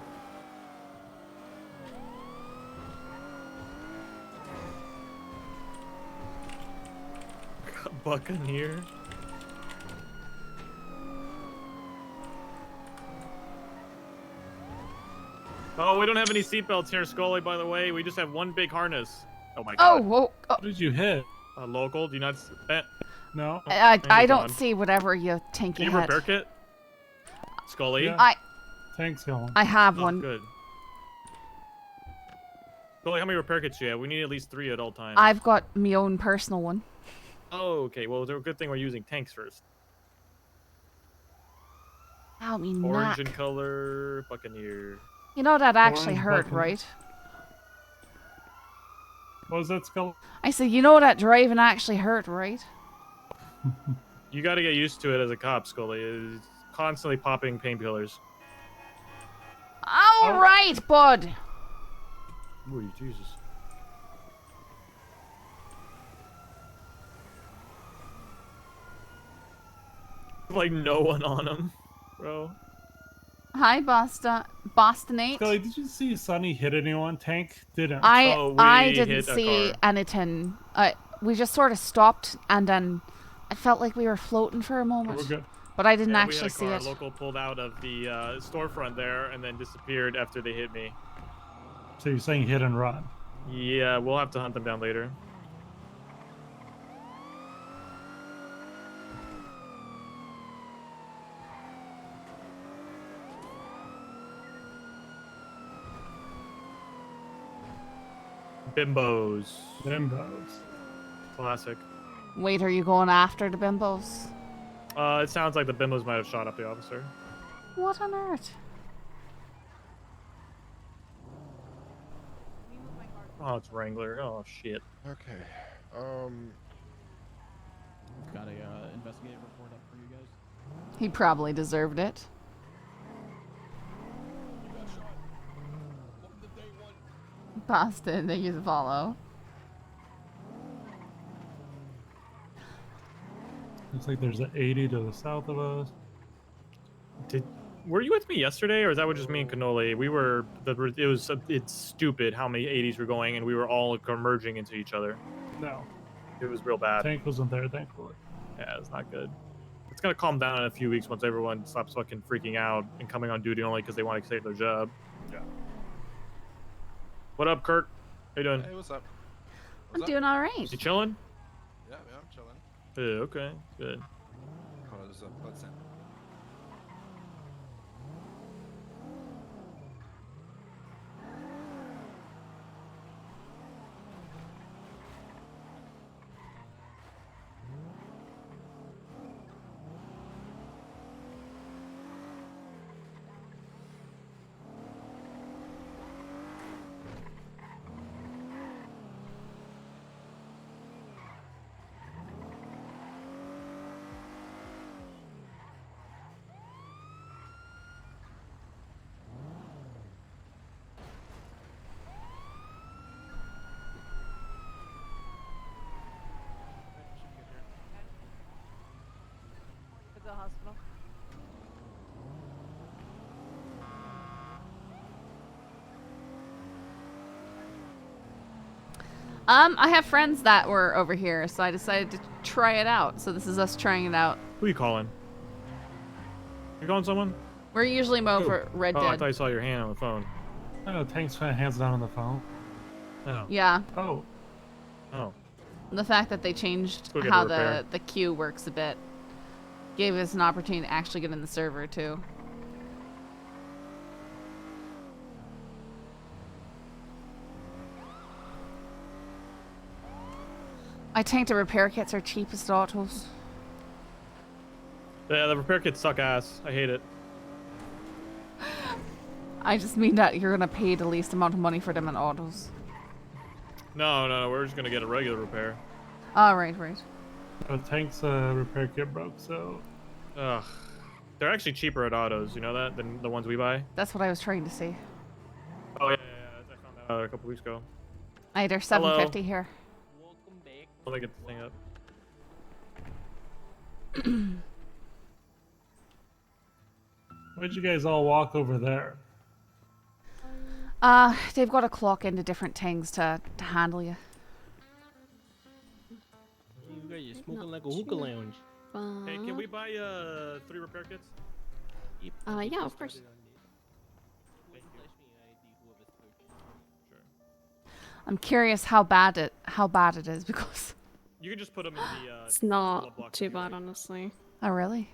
Buccaneer. Oh, we don't have any seatbelts here, Scully, by the way. We just have one big harness. Oh my god. Oh, whoa. Oh. What did you hit? Local, do you not... No. I don't see whatever you tanky Can you hit. repair kit? Scully? Yeah. I going. I have Oh, one. good. Scully, how many repair kits do you have? We need at least 3 at all times. I've got my own personal one. Oh, okay. Well, it's a good thing we're using tanks first. Ow, me Orange neck. in color, Buccaneer. You know that actually Orange hurt, bucket. right? What was that, Skull? I said, you know that driving actually hurt, right? You gotta get used to it as a cop, Scully. It's constantly popping painkillers. All right, bud. Ooh, Jesus. Like no one on him, bro. Hi, Bostonate. Scully, did you see Sonny hit anyone? Tank didn't. I didn't see anything. We just sort of stopped, and then it felt like we were floating for a moment. We're good. But I didn't Yeah, actually see we had it. a car. Local pulled out of the storefront there and then disappeared after they hit me. So you're saying hit and run? Yeah, we'll have to hunt them down later. Bimbos. Bimbos. Classic. Wait, are you going after the bimbos? It sounds like the bimbos might have shot up the officer. What on earth? Oh, it's Wrangler. Oh, shit. Okay. Got a investigative report up for you guys. He probably deserved it. Boston, thank you to follow. Looks like there's an 80 to the south of us. Were you with me yesterday, or is that what just me and Cannoli? We were. It's stupid how many 80s were going, and we were all merging into each other. No. It was real bad. Tank wasn't there, thankfully. Yeah, it's not good. It's gonna calm down in a few weeks once everyone stops fucking freaking out and coming on duty only because they want to save their job. Yeah. What up, Kurt? How you doing? Hey, what's up? I'm doing all right. You chilling? Yeah, I'm chilling. Yeah, okay, good. Hold on, there's a blood center. The hospital. I have friends that were over here, so I decided to try it out. So this is us trying it out. Who you calling? You calling someone? We're usually mo Who? for Red Oh, I Dead. thought I saw your hand on the phone. Oh, Tank's hands down on the phone. Oh. Yeah. Oh. Oh. The fact that they changed Go get how a repair. the queue works a bit gave us an opportunity to actually get in the server too. I think the repair kits are cheapest at autos. Yeah, the repair kits suck ass. I hate it. I just mean that you're gonna pay the least amount of money for them in autos. No, we're just gonna get a regular repair. Oh, right. Tank's repair kit broke, so. Ugh. They're actually cheaper at autos, you know that, than the ones we buy? That's what I was trying to say. Oh, yeah. I found that out a couple weeks ago. Aye, they're $7.50 here. Let me get the thing up. Why'd you guys all walk over there? They've got to clock into different things to handle you. You guys are smoking like a hookah lounge. Hey, can we buy 3 repair kits? Yeah, of course. I'm curious how bad it is because. You can just put them in the. It's not too bad, honestly. Oh really?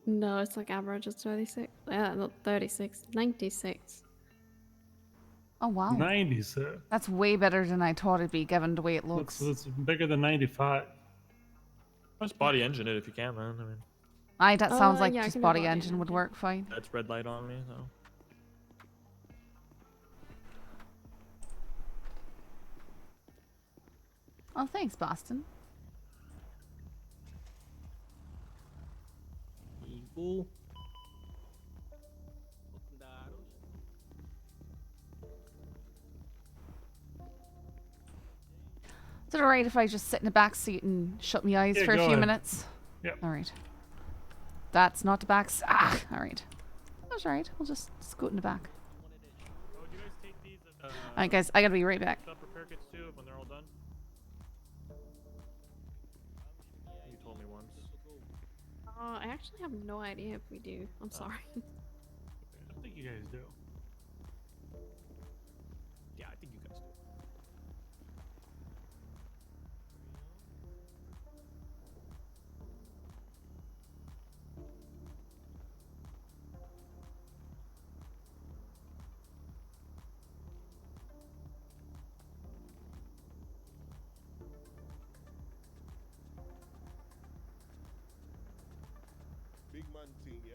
No, it's like average is 36. Yeah, not 36. 96. Oh wow. 96. That's way better than I thought it'd be, given the way it looks. It's bigger than 95. Just body engine it if you can, man. I mean. Aye, that sounds like yeah, just body engine would work fine. That's red light on me, so. Oh, thanks, Boston. Cool. Is it alright if I just sit in the back seat and shut my eyes for a few minutes? Yep. Alright. That's not the back. Alright. That's alright. We'll just scoot in the back. Alright, guys, I gotta be right back. Repair kits too when they're all done. You told me once. I actually have no idea if we do. I'm sorry. I think you guys do. Yeah, I think you guys do. Big man thing, yeah?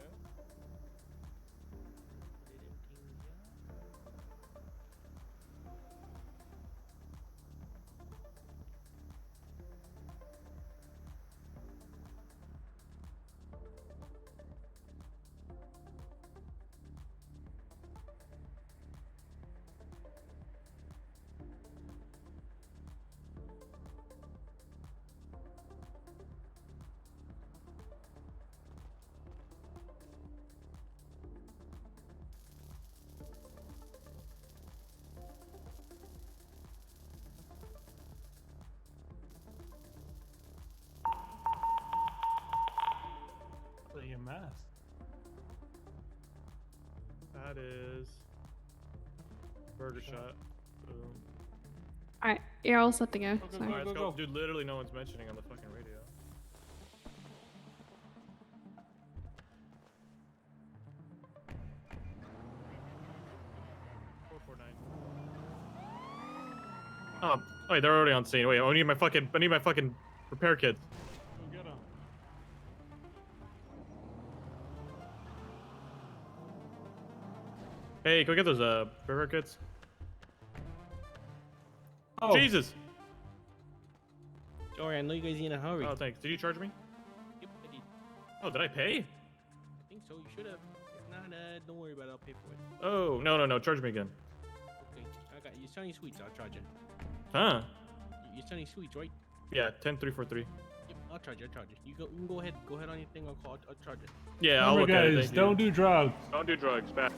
What a mess. That is. Burger shot. Boom. Alright, you're all set to go. Sorry. Alright, let's go. Dude, literally no one's mentioning on the fucking radio. Oh, wait, they're already on scene. Wait, I need my fucking repair kits. Go get 'em. Hey, can we get those repair kits? Oh. Jesus! Sorry, I know you guys are in a hurry. Oh, thanks. Did you charge me? Yep, I did. Oh, did I pay? I think so. You should have. If not, don't worry about it. I'll pay for it. Oh, no. Charge me again. Okay, I got you. You're selling sweets. I'll charge you. Huh? You're selling sweets, right? Yeah, 10343. Yep, I'll charge you. You can go ahead. Go ahead on your thing. I'll charge it. Yeah, I'll Remember, look at it. guys, Thank you. don't do drugs. Don't do drugs. Bad.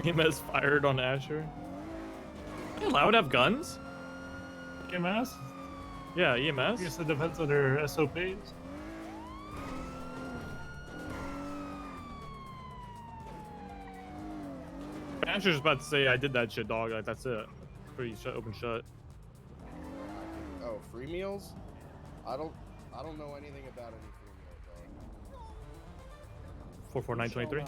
EMS fired on Asher. Are they allowed to have guns? EMS? Yeah, I EMS. guess it depends on their SOPs. Asher's about to say, I did that shit, dog. Like, that's it. Pretty open shut. Oh, free meals? I don't know anything about any free meals, dog. 44923.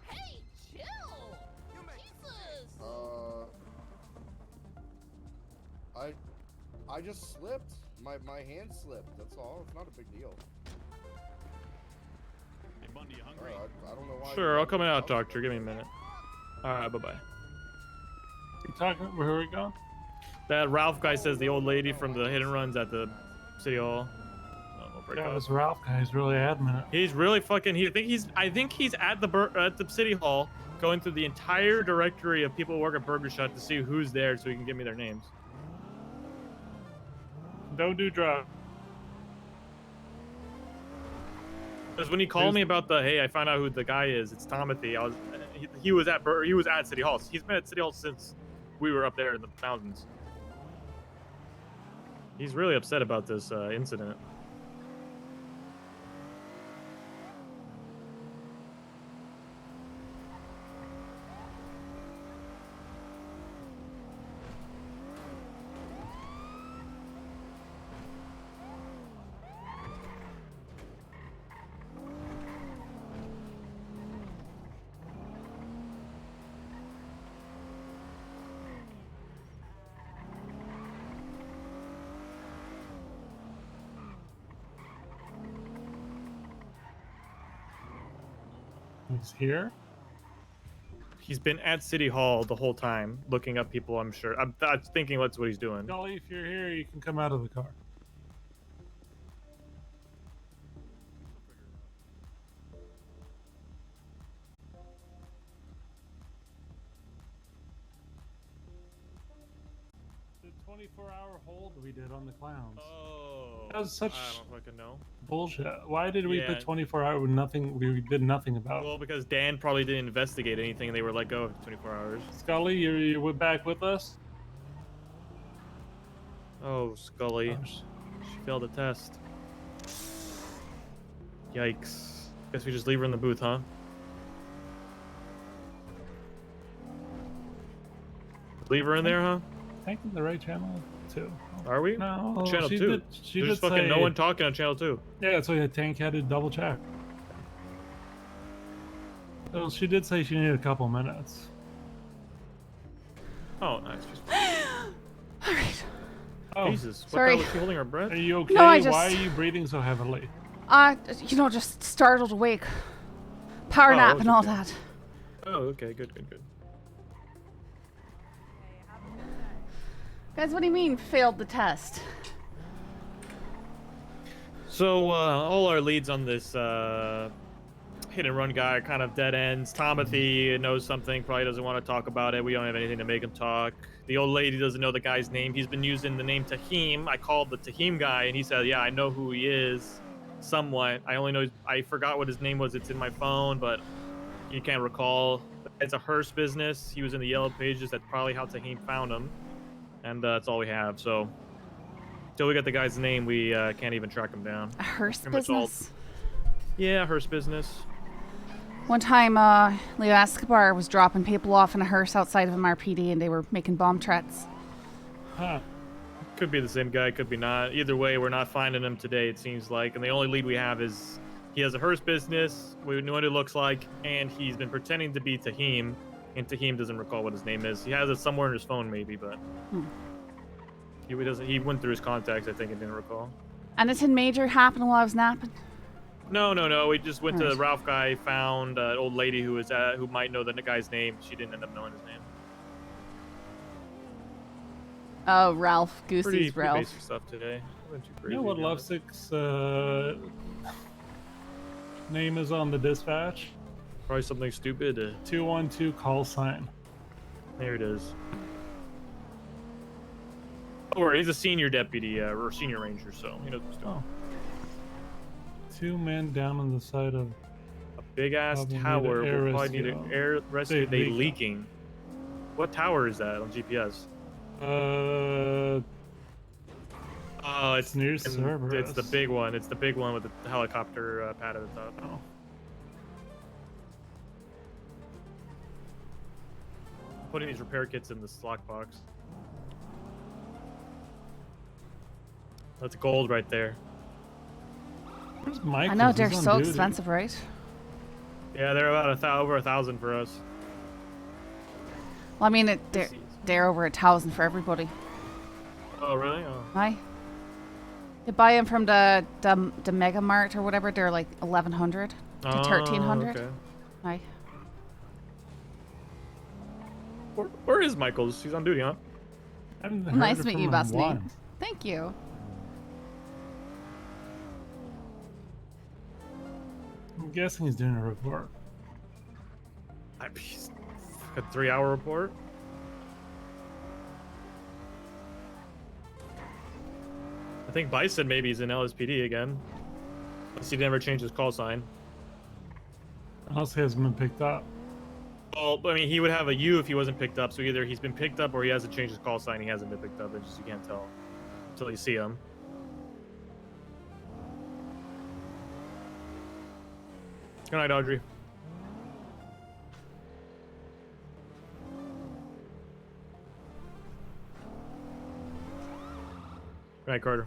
Hey, chill! Jesus! I just slipped. My hand slipped. That's all. It's not a big deal. Hey, Bundy, you hungry? I don't know why. Sure, I'll come out, doctor. Give me a minute. Alright, bye-bye. You talking? Where are we going? That Ralph guy says the old lady from the hit and runs at the City Hall. Yeah, this Ralph guy is really adamant. He's really fucking. I think he's at the City Hall, going through the entire directory of people who work at Burger Shot to see who's there, so he can give me their names. Don't do drugs. Because when he called me about the, hey, I found out who the guy is. It's Timothy. He was at City Hall. He's been at City Hall since we were up there in the mountains. He's really upset about this incident. He's here? He's been at City Hall the whole time, looking up people, I'm sure. I'm thinking that's what he's doing. Scully, if you're here, you can come out of the car. The 24-hour hold we did on the clowns. Oh. That was such I don't fucking know. bullshit. Why did we Yeah. put 24 hour with nothing? We did nothing about it. Well, because Dan probably didn't investigate anything and they were let go after 24 hours. Scully, you're back with us? Oh, Scully. She failed the test. Yikes. Guess we just leave her in the booth, huh? Leave her in there, huh? Taking the right channel, too. Are we? No, Channel she 2. did- she There's did fucking say- no one talking on Channel 2. Yeah, so yeah, Tank had to double check. So she did say she needed a couple minutes. Oh, nice. Alright. Oh, Jesus. What Sorry. the hell, was she holding her breath? Are you okay? No, I just- Why are you breathing so heavily? Just startled awake. Power Oh, nap it's and all okay. that. Oh, okay. Good. Guys, what do you mean failed the test? So, all our leads on this hit and run guy are kind of dead ends. Timothy knows something, probably doesn't want to talk about it. We don't have anything to make him talk. The old lady doesn't know the guy's name. He's been using the name Tahim. I called the Tahim guy, and he said, yeah, I know who he is, somewhat. I only know, I forgot what his name was. It's in my phone, but you can't recall. It's a hearse business. He was in the yellow pages. That's probably how Tahim found him. And that's all we have, so until we get the guy's name, we can't even track him down. A hearse Pretty much all- business? Yeah, hearse business. One time, Leo Escobar was dropping people off in a hearse outside of MRPD and they were making bomb threats. Huh. Could be the same guy, could be not. Either way, we're not finding him today, it seems like. And the only lead we have is he has a hearse business, we know what it looks like, and he's been pretending to be Tahim, and Tahim doesn't recall what his name is. He has it somewhere in his phone, maybe, but he went through his contacts, I think, and didn't recall. Anything major happened while I was napping? No. We just went to the Alright. Ralph guy, found an old lady who might know the guy's name. She didn't end up knowing his name. Oh, Ralph. Pretty Goosey's Ralph. basic stuff today. Nothing too You crazy, know what to be honest. Lovesick's Name is on the dispatch. Probably something stupid. 212 call sign. There it is. Oh, he's a senior deputy or senior ranger, so he knows what's doing. Oh. 2 men down on the side of A big ass Probably need tower. an air We'll probably need rescue. an air rescue. They They leak. leaking. What tower is that on GPS? Oh, it's near It's Cerberus. the big one. It's the big one with the helicopter pad at the top. Oh. Putting these repair kits in this lockbox. That's gold right there. Where's I Michael? know they're so expensive, right? Yeah, they're about over 1,000 for us. Well, I mean, they're over 1,000 for everybody. Oh, really? Oh. Aye. They buy them from the Mega Mart or whatever. They're like 1,100 to 1,300. Okay. Aye. Where is Michaels? He's on duty, huh? Nice to meet you, boss name. Thank you. I'm guessing he's doing a report. A 3-hour report? I think Bison maybe he's in LSPD again. Unless he never changed his call sign. Unless he hasn't been picked up. Well, I mean, he would have a U if he wasn't picked up, so either he's been picked up or he hasn't changed his call sign, he hasn't been picked up. It's just you can't tell until you see him. Good night, Audrey. Good night, Carter.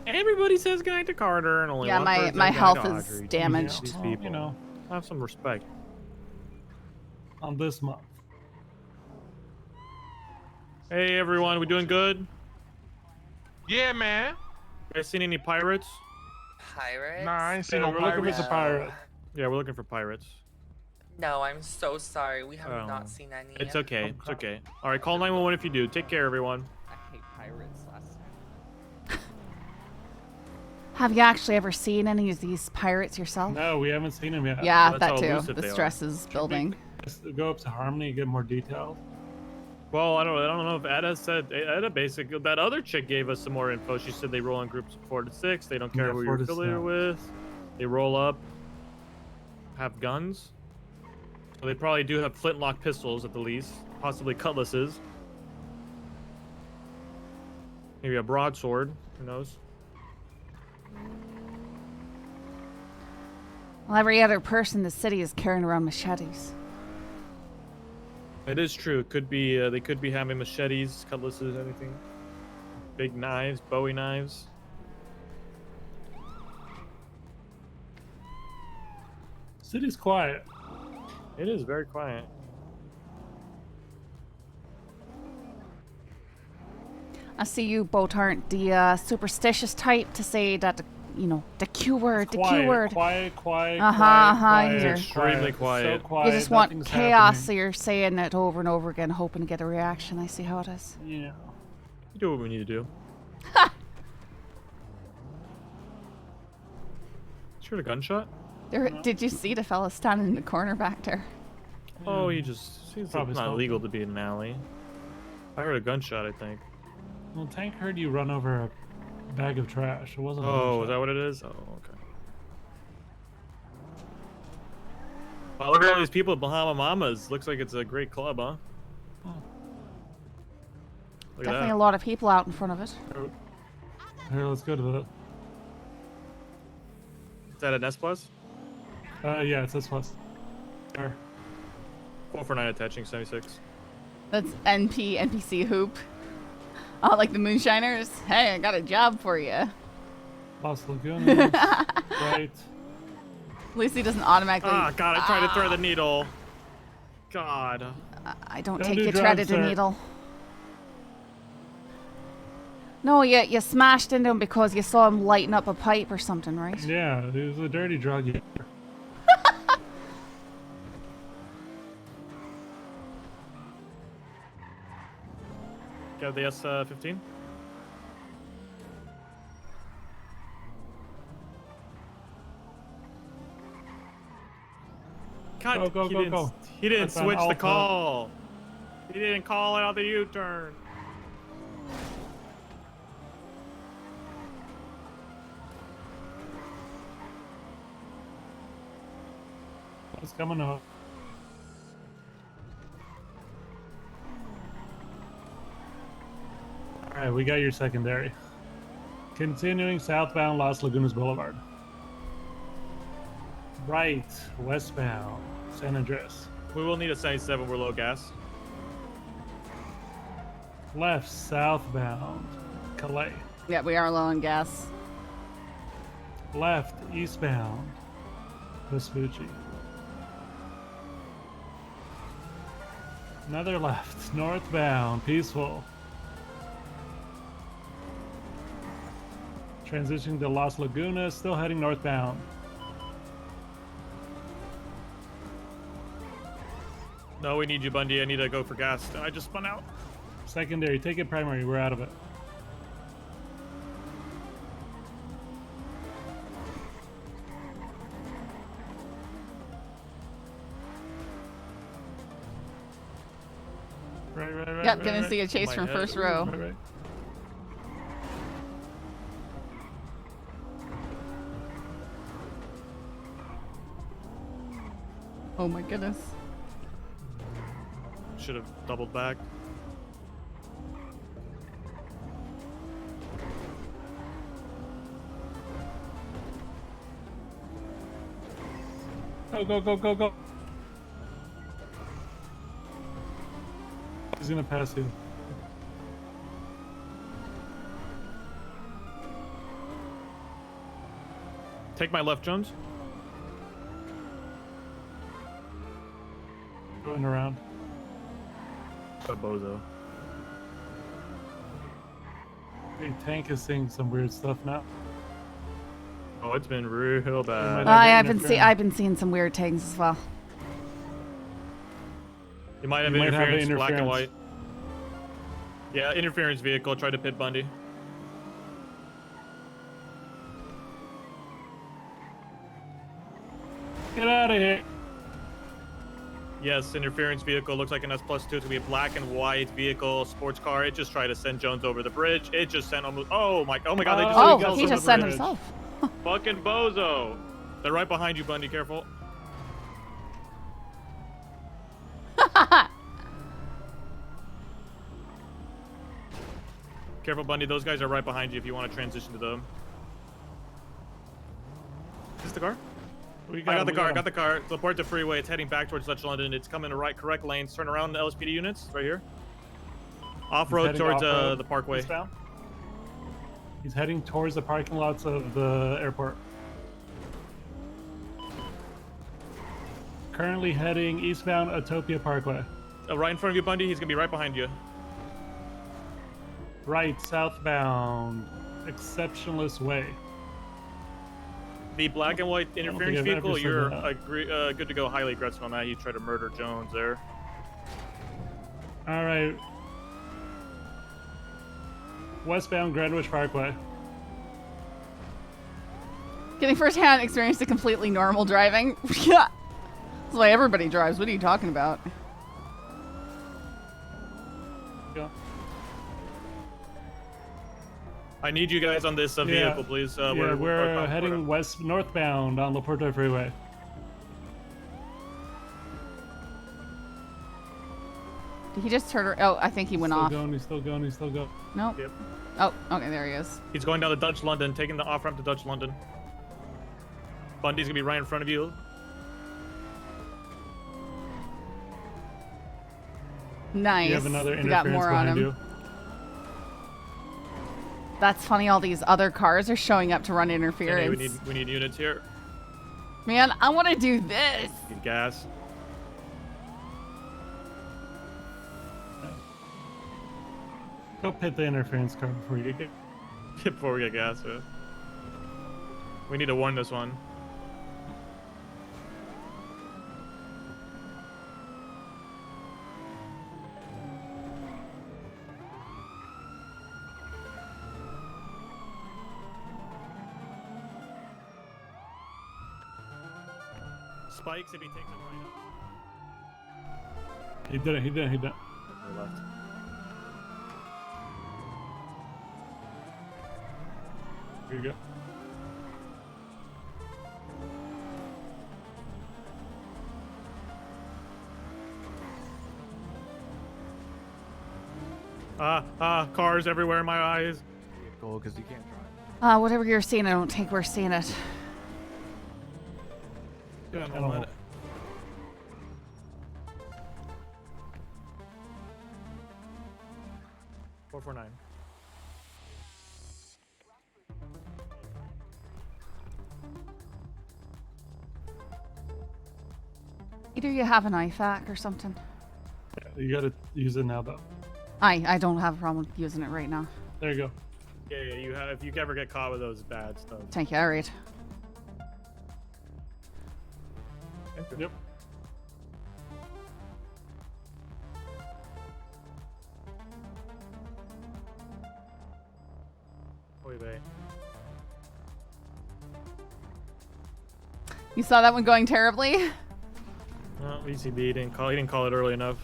Everybody says good night to Carter, and only Yeah, one my- person my says good health night to is Audrey. damaged. These Well, people, you know. have some respect. On this month. Hey, everyone, we doing good? Yeah, man. You guys seen any pirates? Pirates? Nah, I ain't seen Yeah, no we're looking for pirates. some pirates. Yeah, we're looking for pirates. No, I'm so sorry. We have Oh. not seen any. It's okay. It's okay. All right, call 911 if you do. Take care, everyone. I hate pirates last time. Have you actually ever seen any of these pirates yourself? No, we haven't seen him yet. Yeah, that too. The stress is building. Just go up to Harmony and get more details. Well, I don't know if Etta basically, that other chick gave us some more info. She said they roll in groups of 4 to 6. They don't care Yeah, who 4 you're to affiliated 6. with. They roll up, have guns. So they probably do have flintlock pistols at the least, possibly cutlasses. Maybe a broadsword. Who knows? Well, every other person in the city is carrying around machetes. It is true. It could be they could be having machetes, cutlasses, anything. Big knives, Bowie knives. City's quiet. It is very quiet. I see you both aren't the superstitious type to say that, the Q word, the Q word. Quiet. You're Extremely quiet. So quiet. You just want nothing's chaos, so happening. you're saying it over and over again, hoping to get a reaction. I see how it is. Yeah. You do what we need to do. Sure, a gunshot? Did you see the fella standing in the corner back there? Oh, he just seems Probably it's not smoking. illegal to be in an alley. I heard a gunshot, I think. Well, Tank heard you run over a bag of trash. It wasn't. a Oh, gunshot. is that what it is? Oh, okay. Wow, look at all these people at Bahama Mamas. Looks like it's a great club, huh? Oh. Look Definitely at a lot of people out in front of it. Here, let's go to the. that. Is that an S plus? Yeah, it says plus. There. 449 attaching 76. That's NPC hoop. Oh, like the moonshiners? Hey, I got a job for you. At Los Lagunas. Right. least he doesn't automatically. Ah, God, I tried to throw the needle. God. I don't Don't take do you drugs, threaded a sir. needle. No, you smashed into him because you saw him lighting up a pipe or something, right? Yeah, it was a dirty drug. user. Got the S15? God, Go, he go, didn't, go. he didn't That's on switch the Alpha. call. He didn't call out the U-turn. It's coming up. Alright, we got your secondary. Continuing southbound Las Lagunas Boulevard. Right, westbound San Andreas. We will need a 77. We're low gas. Left, southbound Calais. Yeah, we are low on gas. Left, eastbound Vespucci. Another left, northbound Peaceful. Transitioning to Las Lagunas, still heading northbound. No, we need you, Bundy. I need to go for gas. I just spun out. Secondary, take it primary, we're out of it. Right. Yep, gonna see a chase from first row. Right. Oh my goodness. Should have doubled back. Go. He's gonna pass you. Take my left, Jones. Going around. A bozo. The tank is seeing some weird stuff now. Oh, it's been real bad. I've been seeing some weird tanks as well. You might have interference, black and white. Yeah, interference vehicle tried to pit Bundy. Get out of here. Yes, interference vehicle looks like an S+2. It's gonna be a black and white vehicle, sports car. It just tried to send Jones over the bridge. It just sent almost. Oh my God! They just. Oh, he just sent himself. Fucking bozo! They're right behind you, Bundy. Careful. Careful, Bundy. Those guys are right behind you if you want to transition to them. Is this the car? I got the car. Report to freeway. It's heading back towards Dutch London. It's coming to correct lanes. Turn around the LSPD units right here. Off-road towards the parkway. Eastbound. He's heading towards the parking lots of the airport. Currently heading eastbound Utopia Parkway. Right in front of you, Bundy. He's gonna be right behind you. Right, southbound Exceptionalist Way. The black and white interference vehicle, you're that. good to go. Highly aggressive on that. You tried to murder Jones there. All right. Westbound Greenwich Parkway. Getting first-hand experience to completely normal driving. Yeah. That's the way everybody drives. What are you talking about? Yeah. I need you guys on this vehicle, please. We're heading northbound on Laporte Freeway. Did he just turn? Oh, I think he went off. He's still going. Nope. Yep. Oh, okay, there he is. He's going down to Dutch London, taking the off-ramp to Dutch London. Bundy's gonna be right in front of you. Nice. You have another We got interference more on behind him. you. That's funny. All these other cars are showing up to run interference. Kenny, we need units here. Man, I want to do this. Need gas. Go pit the interference car before you get. Before we get gas, yeah. We need to warn this one. spikes if he takes it right up. He did it. They left. Here you go. Cars everywhere in my eyes. Cool, because you can't drive. Whatever you're seeing, I don't think we're seeing it. Yeah, I don't know. 449. Either you have an IFAC or something. You gotta use it now, though. I don't have a problem with using it right now. There you go. Yeah, you have. If you ever get caught with those bad stuff. Thank you, alright. Yep. Oy vey. You saw that one going terribly? No, ECB didn't call. He didn't call it early enough.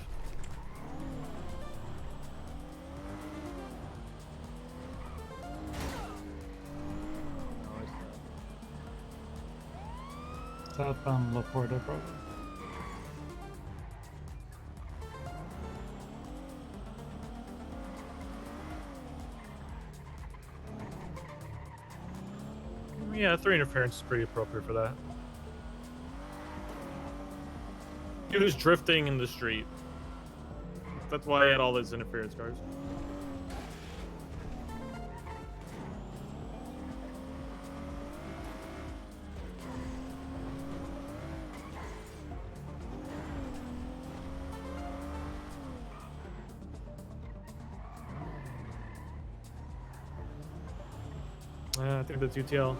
Southbound Laporta, probably. Yeah, 3 interference is pretty appropriate for that. He was drifting in the street. That's why he had all those interference cars. I think that's UTL.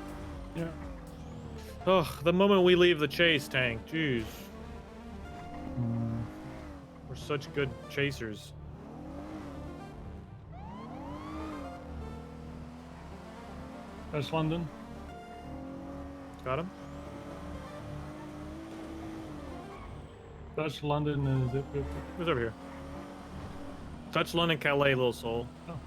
Yeah. Ugh, the moment we leave the chase tank, jeez. We're such good chasers. That's London. Got him? Dutch London is it? Who's over here? Dutch London, Calais, Little Soul. Oh.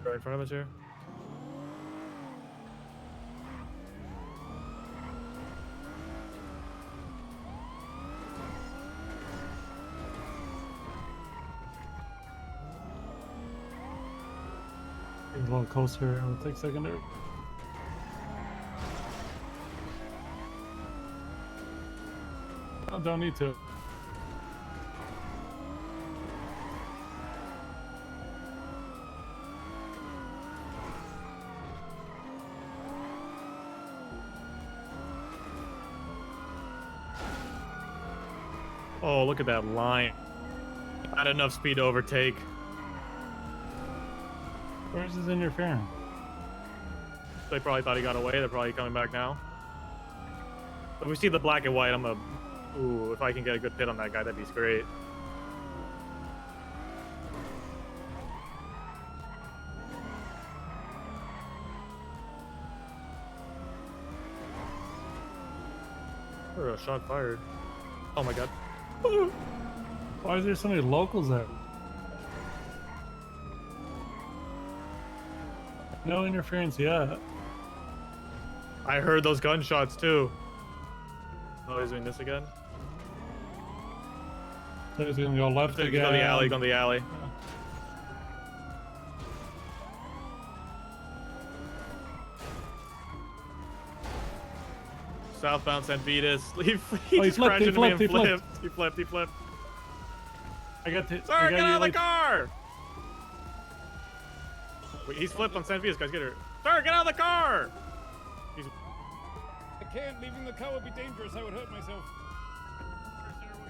Right in front of us here. A little closer. I'll take secondary. I don't need to. Oh, look at that line. Not enough speed to overtake. Where's his interference? They probably thought he got away. They're probably coming back now. If we see the black and white, I'm gonna... Ooh, if I can get a good pit on that guy, that'd be great. Or a shot fired. Oh my god. Why is there so many locals there? No interference yet. I heard those gunshots too. Oh, he's doing this again? So he's gonna go left He's again. on the alley, on the alley. Southbound St. Vitus. He just crashed into me and flipped. He flipped. I got to. Sir, get out of the car! Wait, he's flipped on St. Vitus, guys. Get her. Sir, get out of the car! He's... I can't. Leaving the car would be dangerous. I would hurt myself.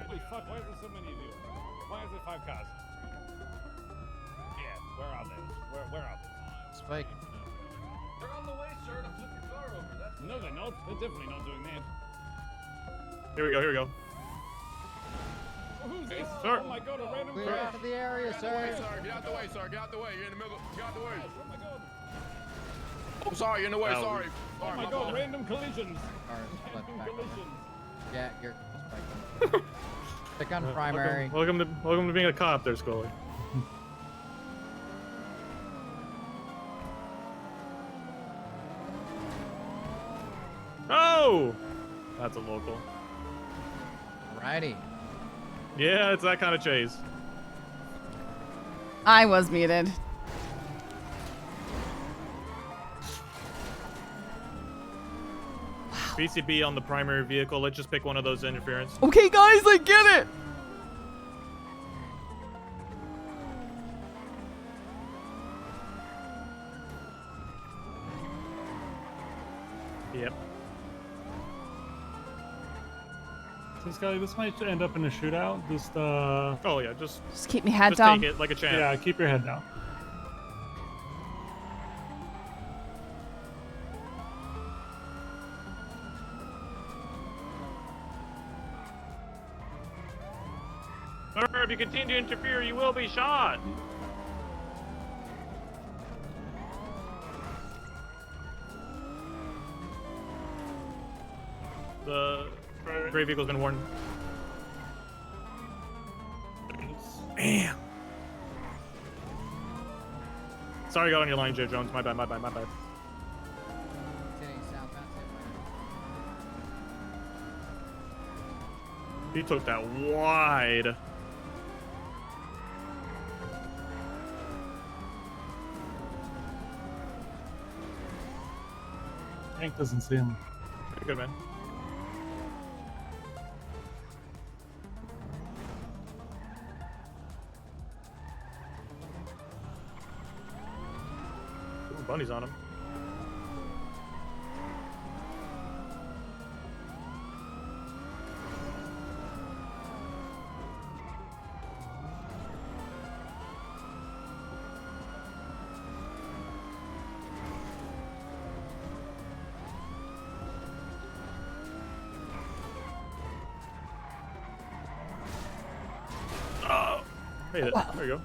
Holy fuck, why is there so many of you? Why is there 5 cars? Yeah, where are they? Where are they? Spike. They're on the way, sir, to flip your car over. No, they're not. They're definitely not doing that. Here we go. Who's this? Sir. Oh my god, a random Clear crash. out of the area, Get out of the way, sir. sir. Get out the way, sir. Get out the way. You're in the middle. Get out the way. Oh my god. Oh, sorry. You're in the way. Oh. Sorry. Oh my god, random collisions. Random collisions. Yeah, you're spiking. Stick on primary. Welcome to being a cop there, Scully. Oh! That's a local. Alrighty. Yeah, it's that kind of chase. I was muted. BCB on the primary vehicle. Let's just pick one of those interference. Okay, guys, I get it. Yep. So Scully, this might end up in a shootout. Just Oh yeah, just keep me head just down. take it like a champ. Yeah, keep your head down. Sir, if you continue to interfere, you will be shot. The gray vehicle's been warned. Damn. Sorry, I got on your line, Joe Jones. My bad. He took that wide. Tank doesn't see him. Pretty good, man. Ooh, Bunny's on him. Hey, there you go.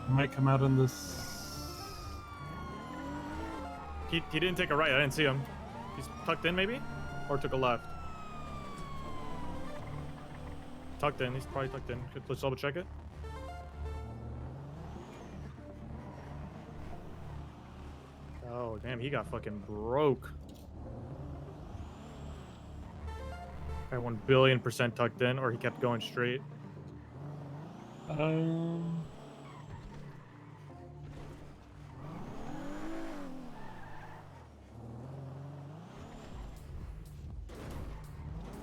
Might come out in this. He didn't take a right. I didn't see him. He's tucked in, maybe? Or took a left. Tucked in. He's probably tucked in. Let's double check it. Oh, damn. He got fucking broke. At 1,000,000,000% tucked in, or he kept going straight.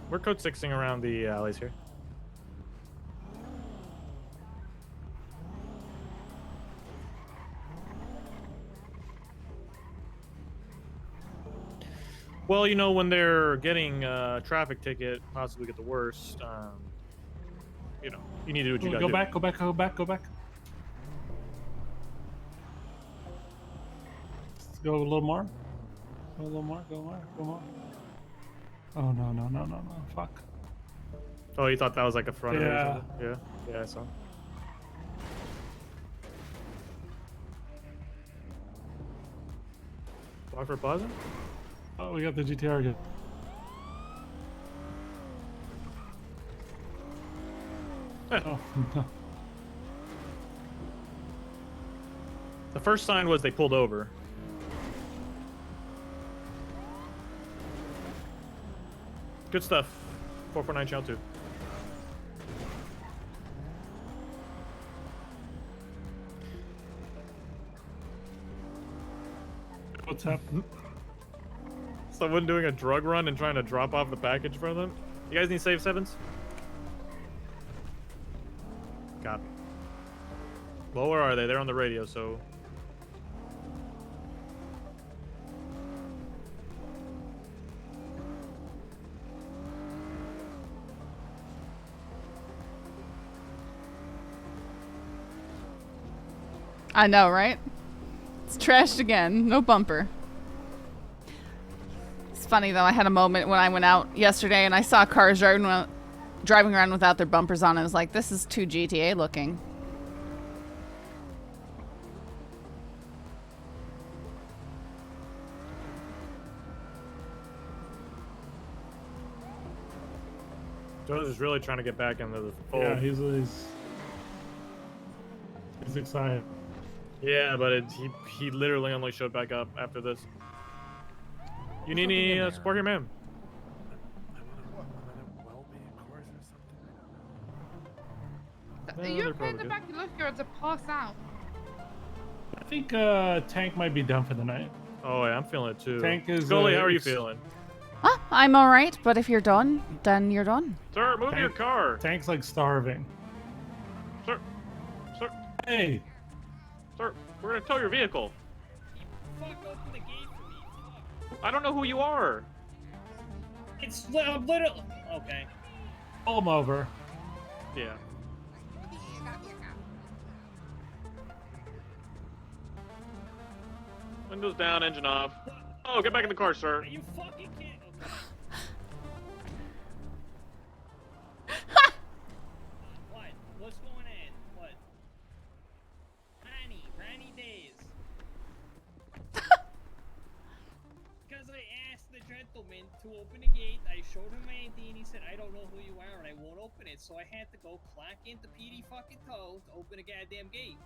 We're code 6ing around the alleys here. Well, you know, when they're getting a traffic ticket, possibly get the worst, you know, you need to do what you gotta Go do. back, go back, go back, go back. Let's go a little more. Go a little more, go more, go more. Oh, no, fuck. Oh, you thought that was like a front of it or Yeah. something? Yeah, I saw. Block for Plaza? Oh, we got the GTR again. Oh, no. The first sign was they pulled over. Good stuff. 449 channel 2. What's happening? Someone doing a drug run and trying to drop off the package for them. You guys need save 7s? Copy. Well, where are they? They're on the radio, so... I know, right? It's trashed again. No bumper. It's funny though. I had a moment when I went out yesterday and I saw cars driving around without their bumpers on. I was like, this is too GTA looking. Joe's is really trying to get back into the fold. Yeah, he's excited. Yeah, but he literally only showed back up after this. You need any support here, ma'am? Are you okay in the back? You look good to pass out. I think Tank might be done for the night. Oh yeah, I'm feeling it too. Tank is. Scully, how are you feeling? I'm alright, but if you're done, then you're done. Sir, move your car. Tank's like starving. Sir. Hey. Sir, we're gonna tow your vehicle. I don't know who you are. It's literally okay. Pull him over. Yeah. Windows down, engine off. Oh, get back in the car, sir. Are you fucking kidding? What? What's going on? What? Ranny days. Because I asked the gentleman to open the gate, I showed him my ID, and he said, I don't know who you are, and I won't open it. So I had to go clock into PD fucking tow to open the goddamn gate.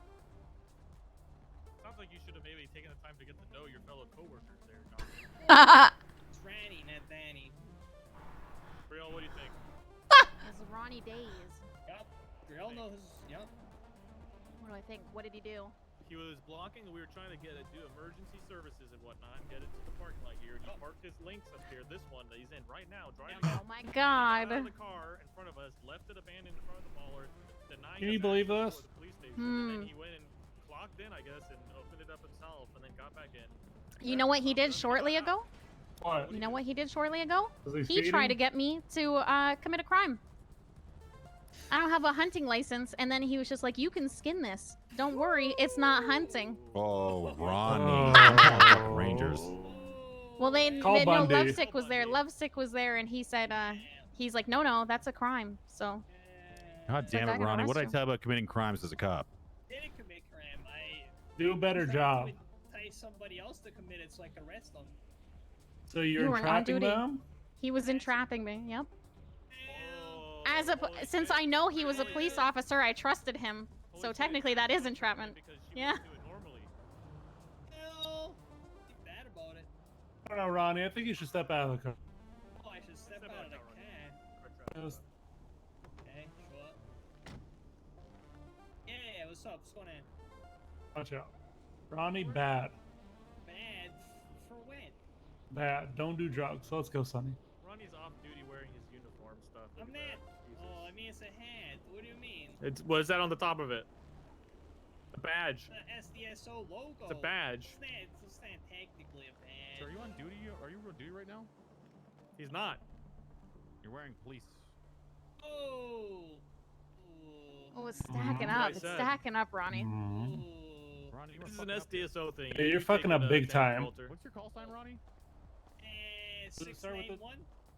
Sounds like you should have maybe taken the time to get to know your fellow coworkers there, It's Ranny, not Danny. Brielle, what do you think? It's Ronnie Days. Yup. Brielle knows. Yup. What do I think? What did he do? He was blocking. We were trying to do emergency services and whatnot, and get it to the parking lot here. He parked his Lynx up here. This one that he's in right now, driving. Oh my God. Out of the car in front of us, left it abandoned in front of the baller, denying. Can you believe this? The police station, and then he went and clocked in, I guess, and opened it up himself, and then got back in. You know what he did shortly ago? What? You know what he did shortly ago? Was He tried to get me to commit a crime. I don't have a hunting license, and then he was just like, you can skin this. Don't worry, it's not hunting. Oh, Ronnie. Rangers. Well, Call Bundy. Lovesick was there. Lovesick was there, and he said, he's like, no, that's a crime. So. God damn it, Ronnie. What did I tell you about committing crimes as a cop? Didn't commit crime. I Do a better job. would tie somebody else to commit it so I could arrest them. So You you're weren't on entrapping duty. them? He was entrapping me. Yep. Since I know he was a police officer, I trusted him. So technically, that is entrapment. Yeah. No. Think bad about it. I don't know, Ronnie. I think you should step out of the car. Oh, I should step out of the car. Just- Okay, sure. Yeah, what's up? What's going on? Watch out. Ronnie, bad. Bad? For when? Bad. Don't do drugs. So let's go, Sonny. Ronnie's off duty wearing his uniform stuff. I'm not. Oh, I mean, it's a hat. What do you mean? What is that on the top of it? A badge. It's the SDSO logo. It's a badge. It's not technically a badge. So are you on duty? Are you on duty right now? He's not. You're wearing police. Oh. Oh, it's stacking That's what up. I It's said. stacking up, Ronnie. Ronnie, you This is wanna an fucking up? SDSO thing. Yeah, you're fucking up big time. What's your call sign, Ronnie? Does it start with the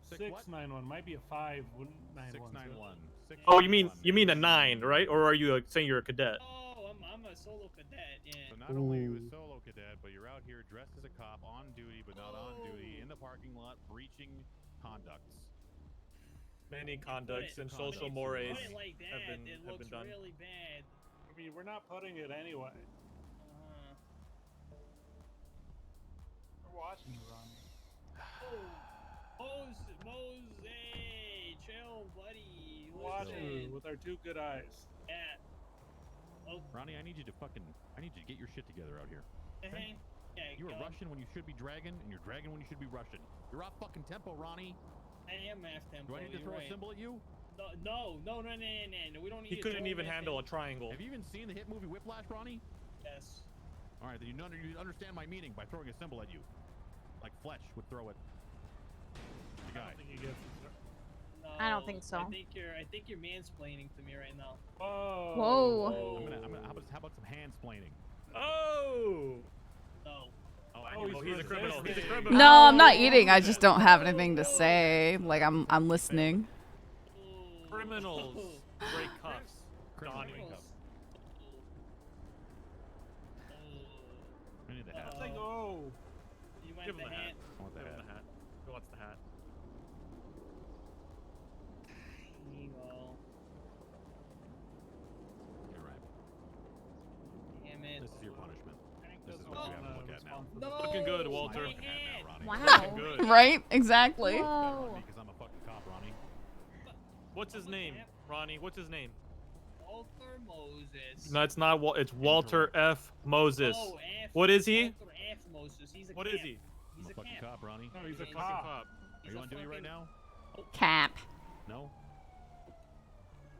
691? 691? Might be a 591. 691. Oh, you mean a 9, right? Or are you saying you're a cadet? Oh, I'm a solo cadet, yeah. So not only are you a solo cadet, but you're out here dressed as a cop, on duty but not on duty, in the parking lot, breaching conducts. Many conducts and social mores Put it like that, have it been looks done. really bad. I mean, we're not putting it anyway. We're watching you, Ronnie. Hey, chill, buddy. Watch Listen. you with our two good eyes. Yeah. Oh. Ronnie, I need you to get your shit together out here. Okay? Yeah, You are go. Russian when you should be dragging, and you're dragging when you should be Russian. You're off fucking tempo, Ronnie. I am off tempo. Do I need to you're throw right. a symbol at you? No. We don't need He to couldn't throw even handle a nothing. triangle. Have you even seen the hit movie Whiplash, Ronnie? Yes. All right, then you understand my meaning by throwing a symbol at you, like Fletch would throw it. The guy. No, I don't think so. I think you're mansplaining to me right now. Whoa. Whoa. How about some handsplaining? Oh. Oh, he's a criminal. He's a criminal. No, I'm not eating. I just don't have anything to say. Like I'm listening. Criminals break cuffs. Donnie. I need the hat. Oh. You want Give him the the hat. hat? I want the hat. Who wants the hat? Here you go. You're right. Damn it. This is your punishment. This is what you have to look at now. No, Looking good, Walter. my hat. Looking good. Right? Exactly. Whoa. Because I'm a fucking cop, Ronnie. What's his name, Ronnie? What's his name? Walter Moses. No, it's not. It's Walter F. Moses. Oh, F. What is he? Walter F. Moses. He's a What cap. is he? He's I'm a a fucking cap. cop, Ronnie. No, he's a He's a cop. Cop. Are you on duty right now? Cap. No? All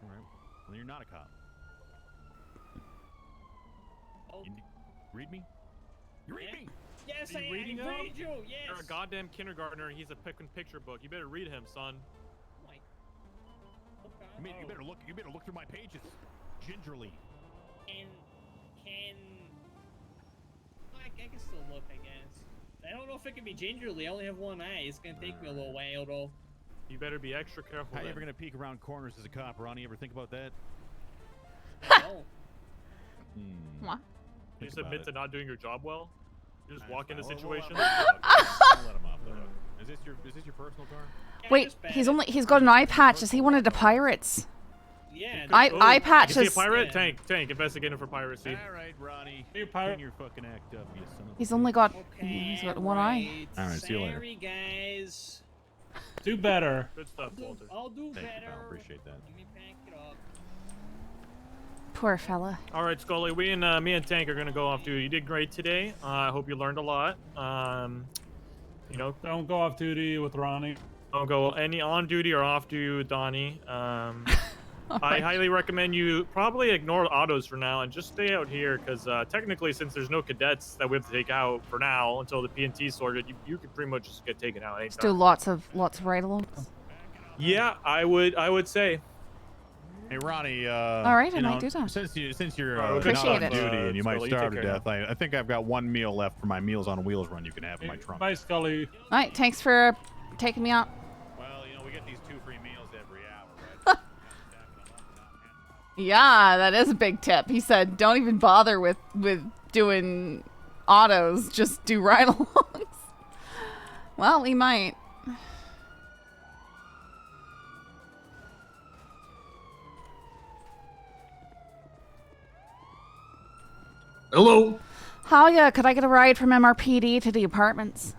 right. Well, you're not a cop. Oh. Read me? You read me? Yes, Are you reading him? read you. Yes. You're a goddamn kindergartner. He's a picture book. You better read him, son. You better look. You better look through my pages, gingerly. Can I can still look, I guess. I don't know if it can be gingerly. I only have one eye. It's gonna take me a little while, though. You better be extra careful. How you then. ever gonna peek around corners as a cop, Ronnie? Ever think about that? No. What? You just admit to not doing your job well. You just walk into We'll situations. let him off the hook. Is this your personal car? Wait, he's got an eye patch. Does he want to pirates? Yeah. Eye patch Is he a is. pirate? Tank, investigating for piracy. All right, Ronnie. You pirate. Clean your fucking act up, you son of a He's bitch. only got. Okay, He's got one eye. All right, see you later. Sorry, guys. Do better. Good stuff, Walter. I'll do Thank you, better. pal. Appreciate that. Let me pack it up. Poor fella. All right, Scully. Me and Tank are gonna go off duty. You did great today. I hope you learned a lot. You know, Don't go off duty with Ronnie. don't go any on duty or off duty with Donnie. I highly recommend you probably ignore autos for now and just stay out here because technically, since there's no cadets that we have to take out for now until the P&T sorted, you could pretty much just get taken out Let's do anytime. lots of ride-alongs. Yeah, I would say. Hey, Ronnie. All right, I you might know, do that. Since you're Appreciate not on it. duty and you might Scully, you starve take to care death, I think I've got one meal left for my Meals on Wheels run. You can have in my trunk. Bye, Scully. All right, thanks for taking me out. Well, we get these 2 free meals every hour, right? Yeah, that is a big tip. He said, don't even bother with doing autos. Just do ride-alongs. Well, he might. Hello. How could I get a ride from MRPD to the apartments?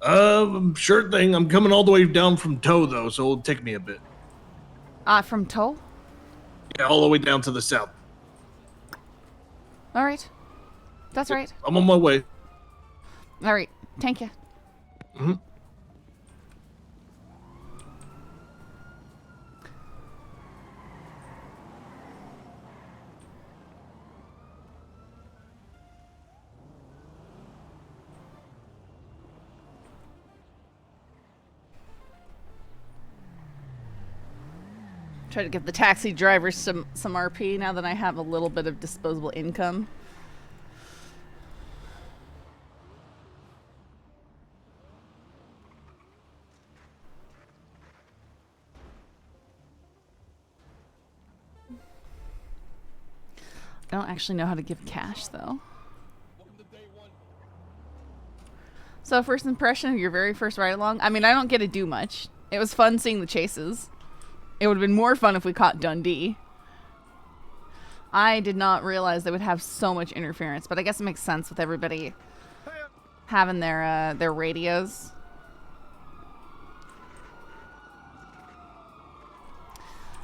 Sure thing. I'm coming all the way down from Toe though, so it'll take me a bit. From Toll? Yeah, all the way down to the south. All right. That's right. I'm on my way. All right. Thank you. Mm-hmm. Try to give the taxi drivers some RP now that I have a little bit of disposable income. I don't actually know how to give cash though. So first impression of your very first ride along? I mean, I don't get to do much. It was fun seeing the chases. It would have been more fun if we caught Dundee. I did not realize they would have so much interference, but I guess it makes sense with everybody having their radios.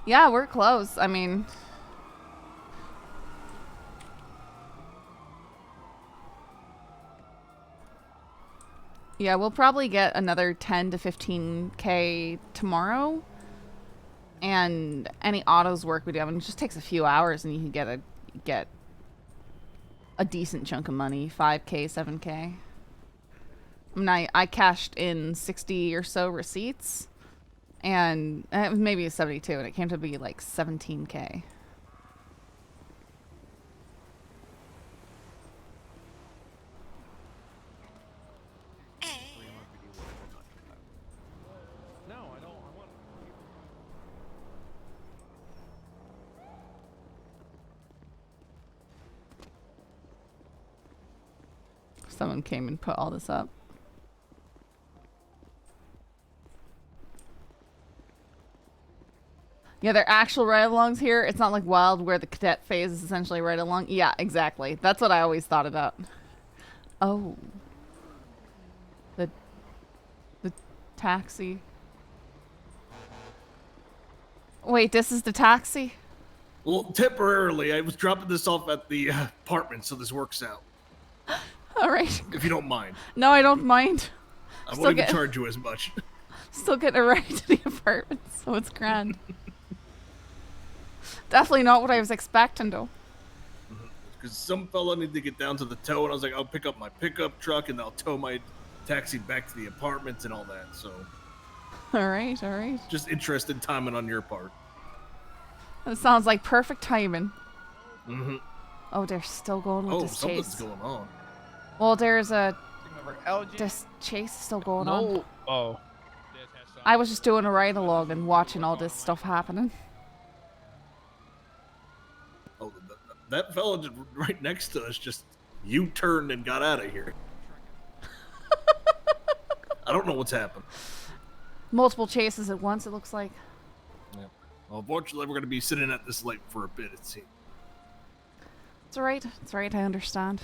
Yeah, we're close. I mean, yeah, we'll probably get another 10 to 15K tomorrow. And any autos work we do, I mean, it just takes a few hours and you can get a decent chunk of money, 5K, 7K. I mean, I cashed in 60 or so receipts, and it was maybe 72, and it came to be like 17K. Someone came and put all this up. Yeah, they're actual ride-alongs here. It's not like Wild where the cadet phase is essentially ride-along. Yeah, exactly. That's what I always thought about. Oh. The taxi. Wait, this is the taxi? Well, temporarily, I was dropping this off at the apartment, so this works out. All right. If you don't mind. No, I don't mind. I won't even charge you as much. Still getting a ride to the apartment, so it's grand. Definitely not what I was expecting, though. Because some fella needed to get down to the tow, and I was like, I'll pick up my pickup truck, and I'll tow my taxi back to the apartment and all that, so... Alright, alright. Just interested timing on your part. That sounds like perfect timing. Mm-hmm. Oh, they're still going with this chase. Something's going on. Well, there's a... This chase is still going on. Oh. I was just doing a ride-along and watching all this stuff happening. Oh, that fella right next to us just U-turned and got out of here. I don't know what's happened. Multiple chases at once, it looks like. Yeah. Well, unfortunately, we're going to be sitting at this light for a bit, it seems. It's alright. It's alright, I understand.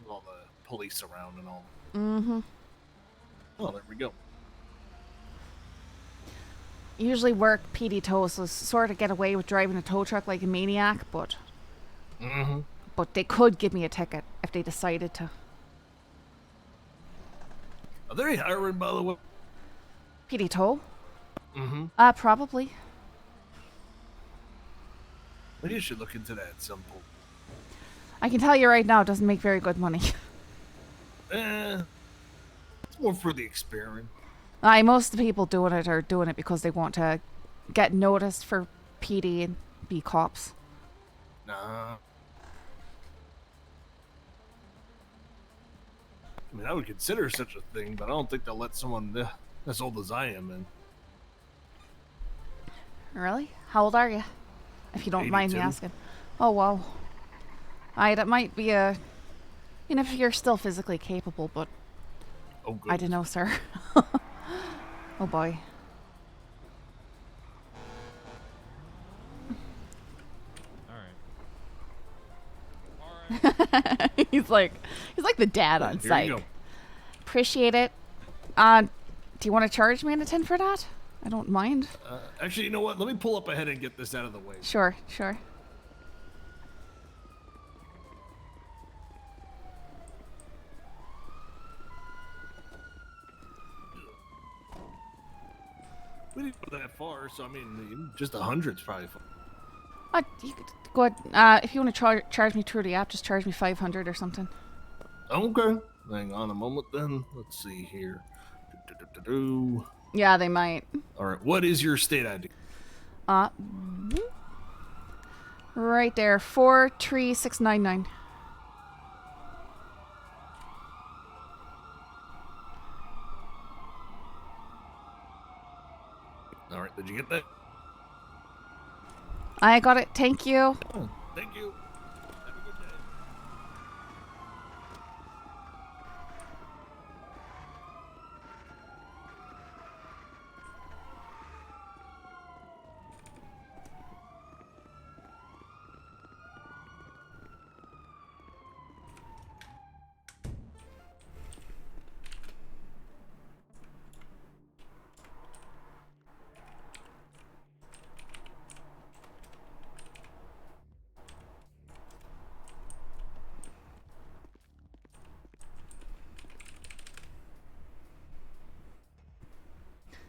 All the police around and all. Mm-hmm. Oh, there we go. Usually work PD tows, so sort of get away with driving a tow truck like a maniac, but... Mm-hmm. But they could give me a ticket if they decided to. Are they hiring, by the way? PD tow? Mm-hmm. Probably. Maybe you should look into that at some point. I can tell you right now, it doesn't make very good money. It's more for the experience. Most of the people doing it are doing it because they want to get noticed for PD and be cops. Nah. I mean, I would consider such a thing, but I don't think they'll let someone as old as I am in. Really? How old are you? If you don't mind me 82. asking. Oh, wow. That might be a... You know, if you're still physically capable, but... Oh, good. I don't know, sir. Oh, boy. he's like the dad on Here Psych. you go. Appreciate it. Do you want to charge me a 10 for that? I don't mind. Actually, you know what? Let me pull up ahead and get this out of the way. Sure, sure. We didn't go that far, so I mean, just 100's probably fine. You could go ahead. If you want to charge me through the app, just charge me 500 or something. Okay. Hang on a moment then. Let's see here. Yeah, they might. All right. What is your state ID? Right there, 43699. All right. Did you get that? I got it. Thank you. Oh, thank you. Have a good day.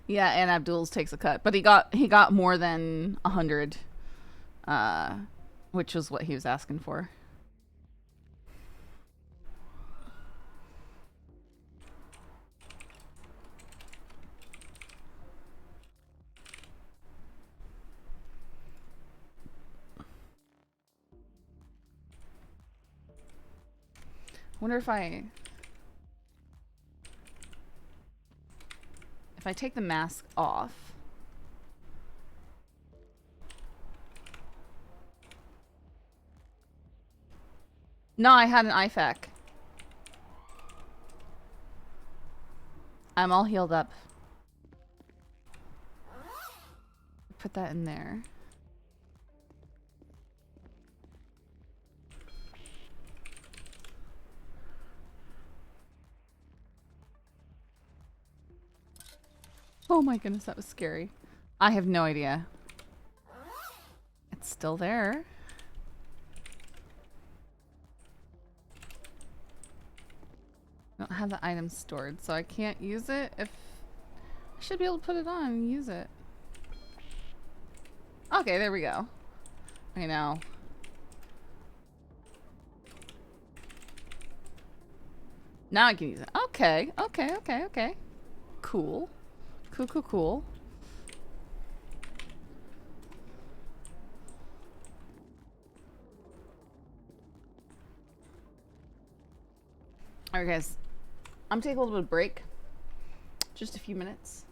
Yeah, and Abdul's takes a cut, but he got more than 100, which was what he was asking for. Wonder if I take the mask off. No, I had an IFAC. I'm all healed up. Put that in there. Oh my goodness, that was scary. I have no idea. It's still there. I don't have the items stored, so I can't use it. If I should be able to put it on and use it. Okay, there we go. Okay, now. Now I can use it. Okay, okay, okay, okay. Cool. Cool, cool, cool. Alright guys, I'm taking a little bit of break. Just a few minutes.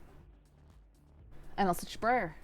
And I'll switch sprayer.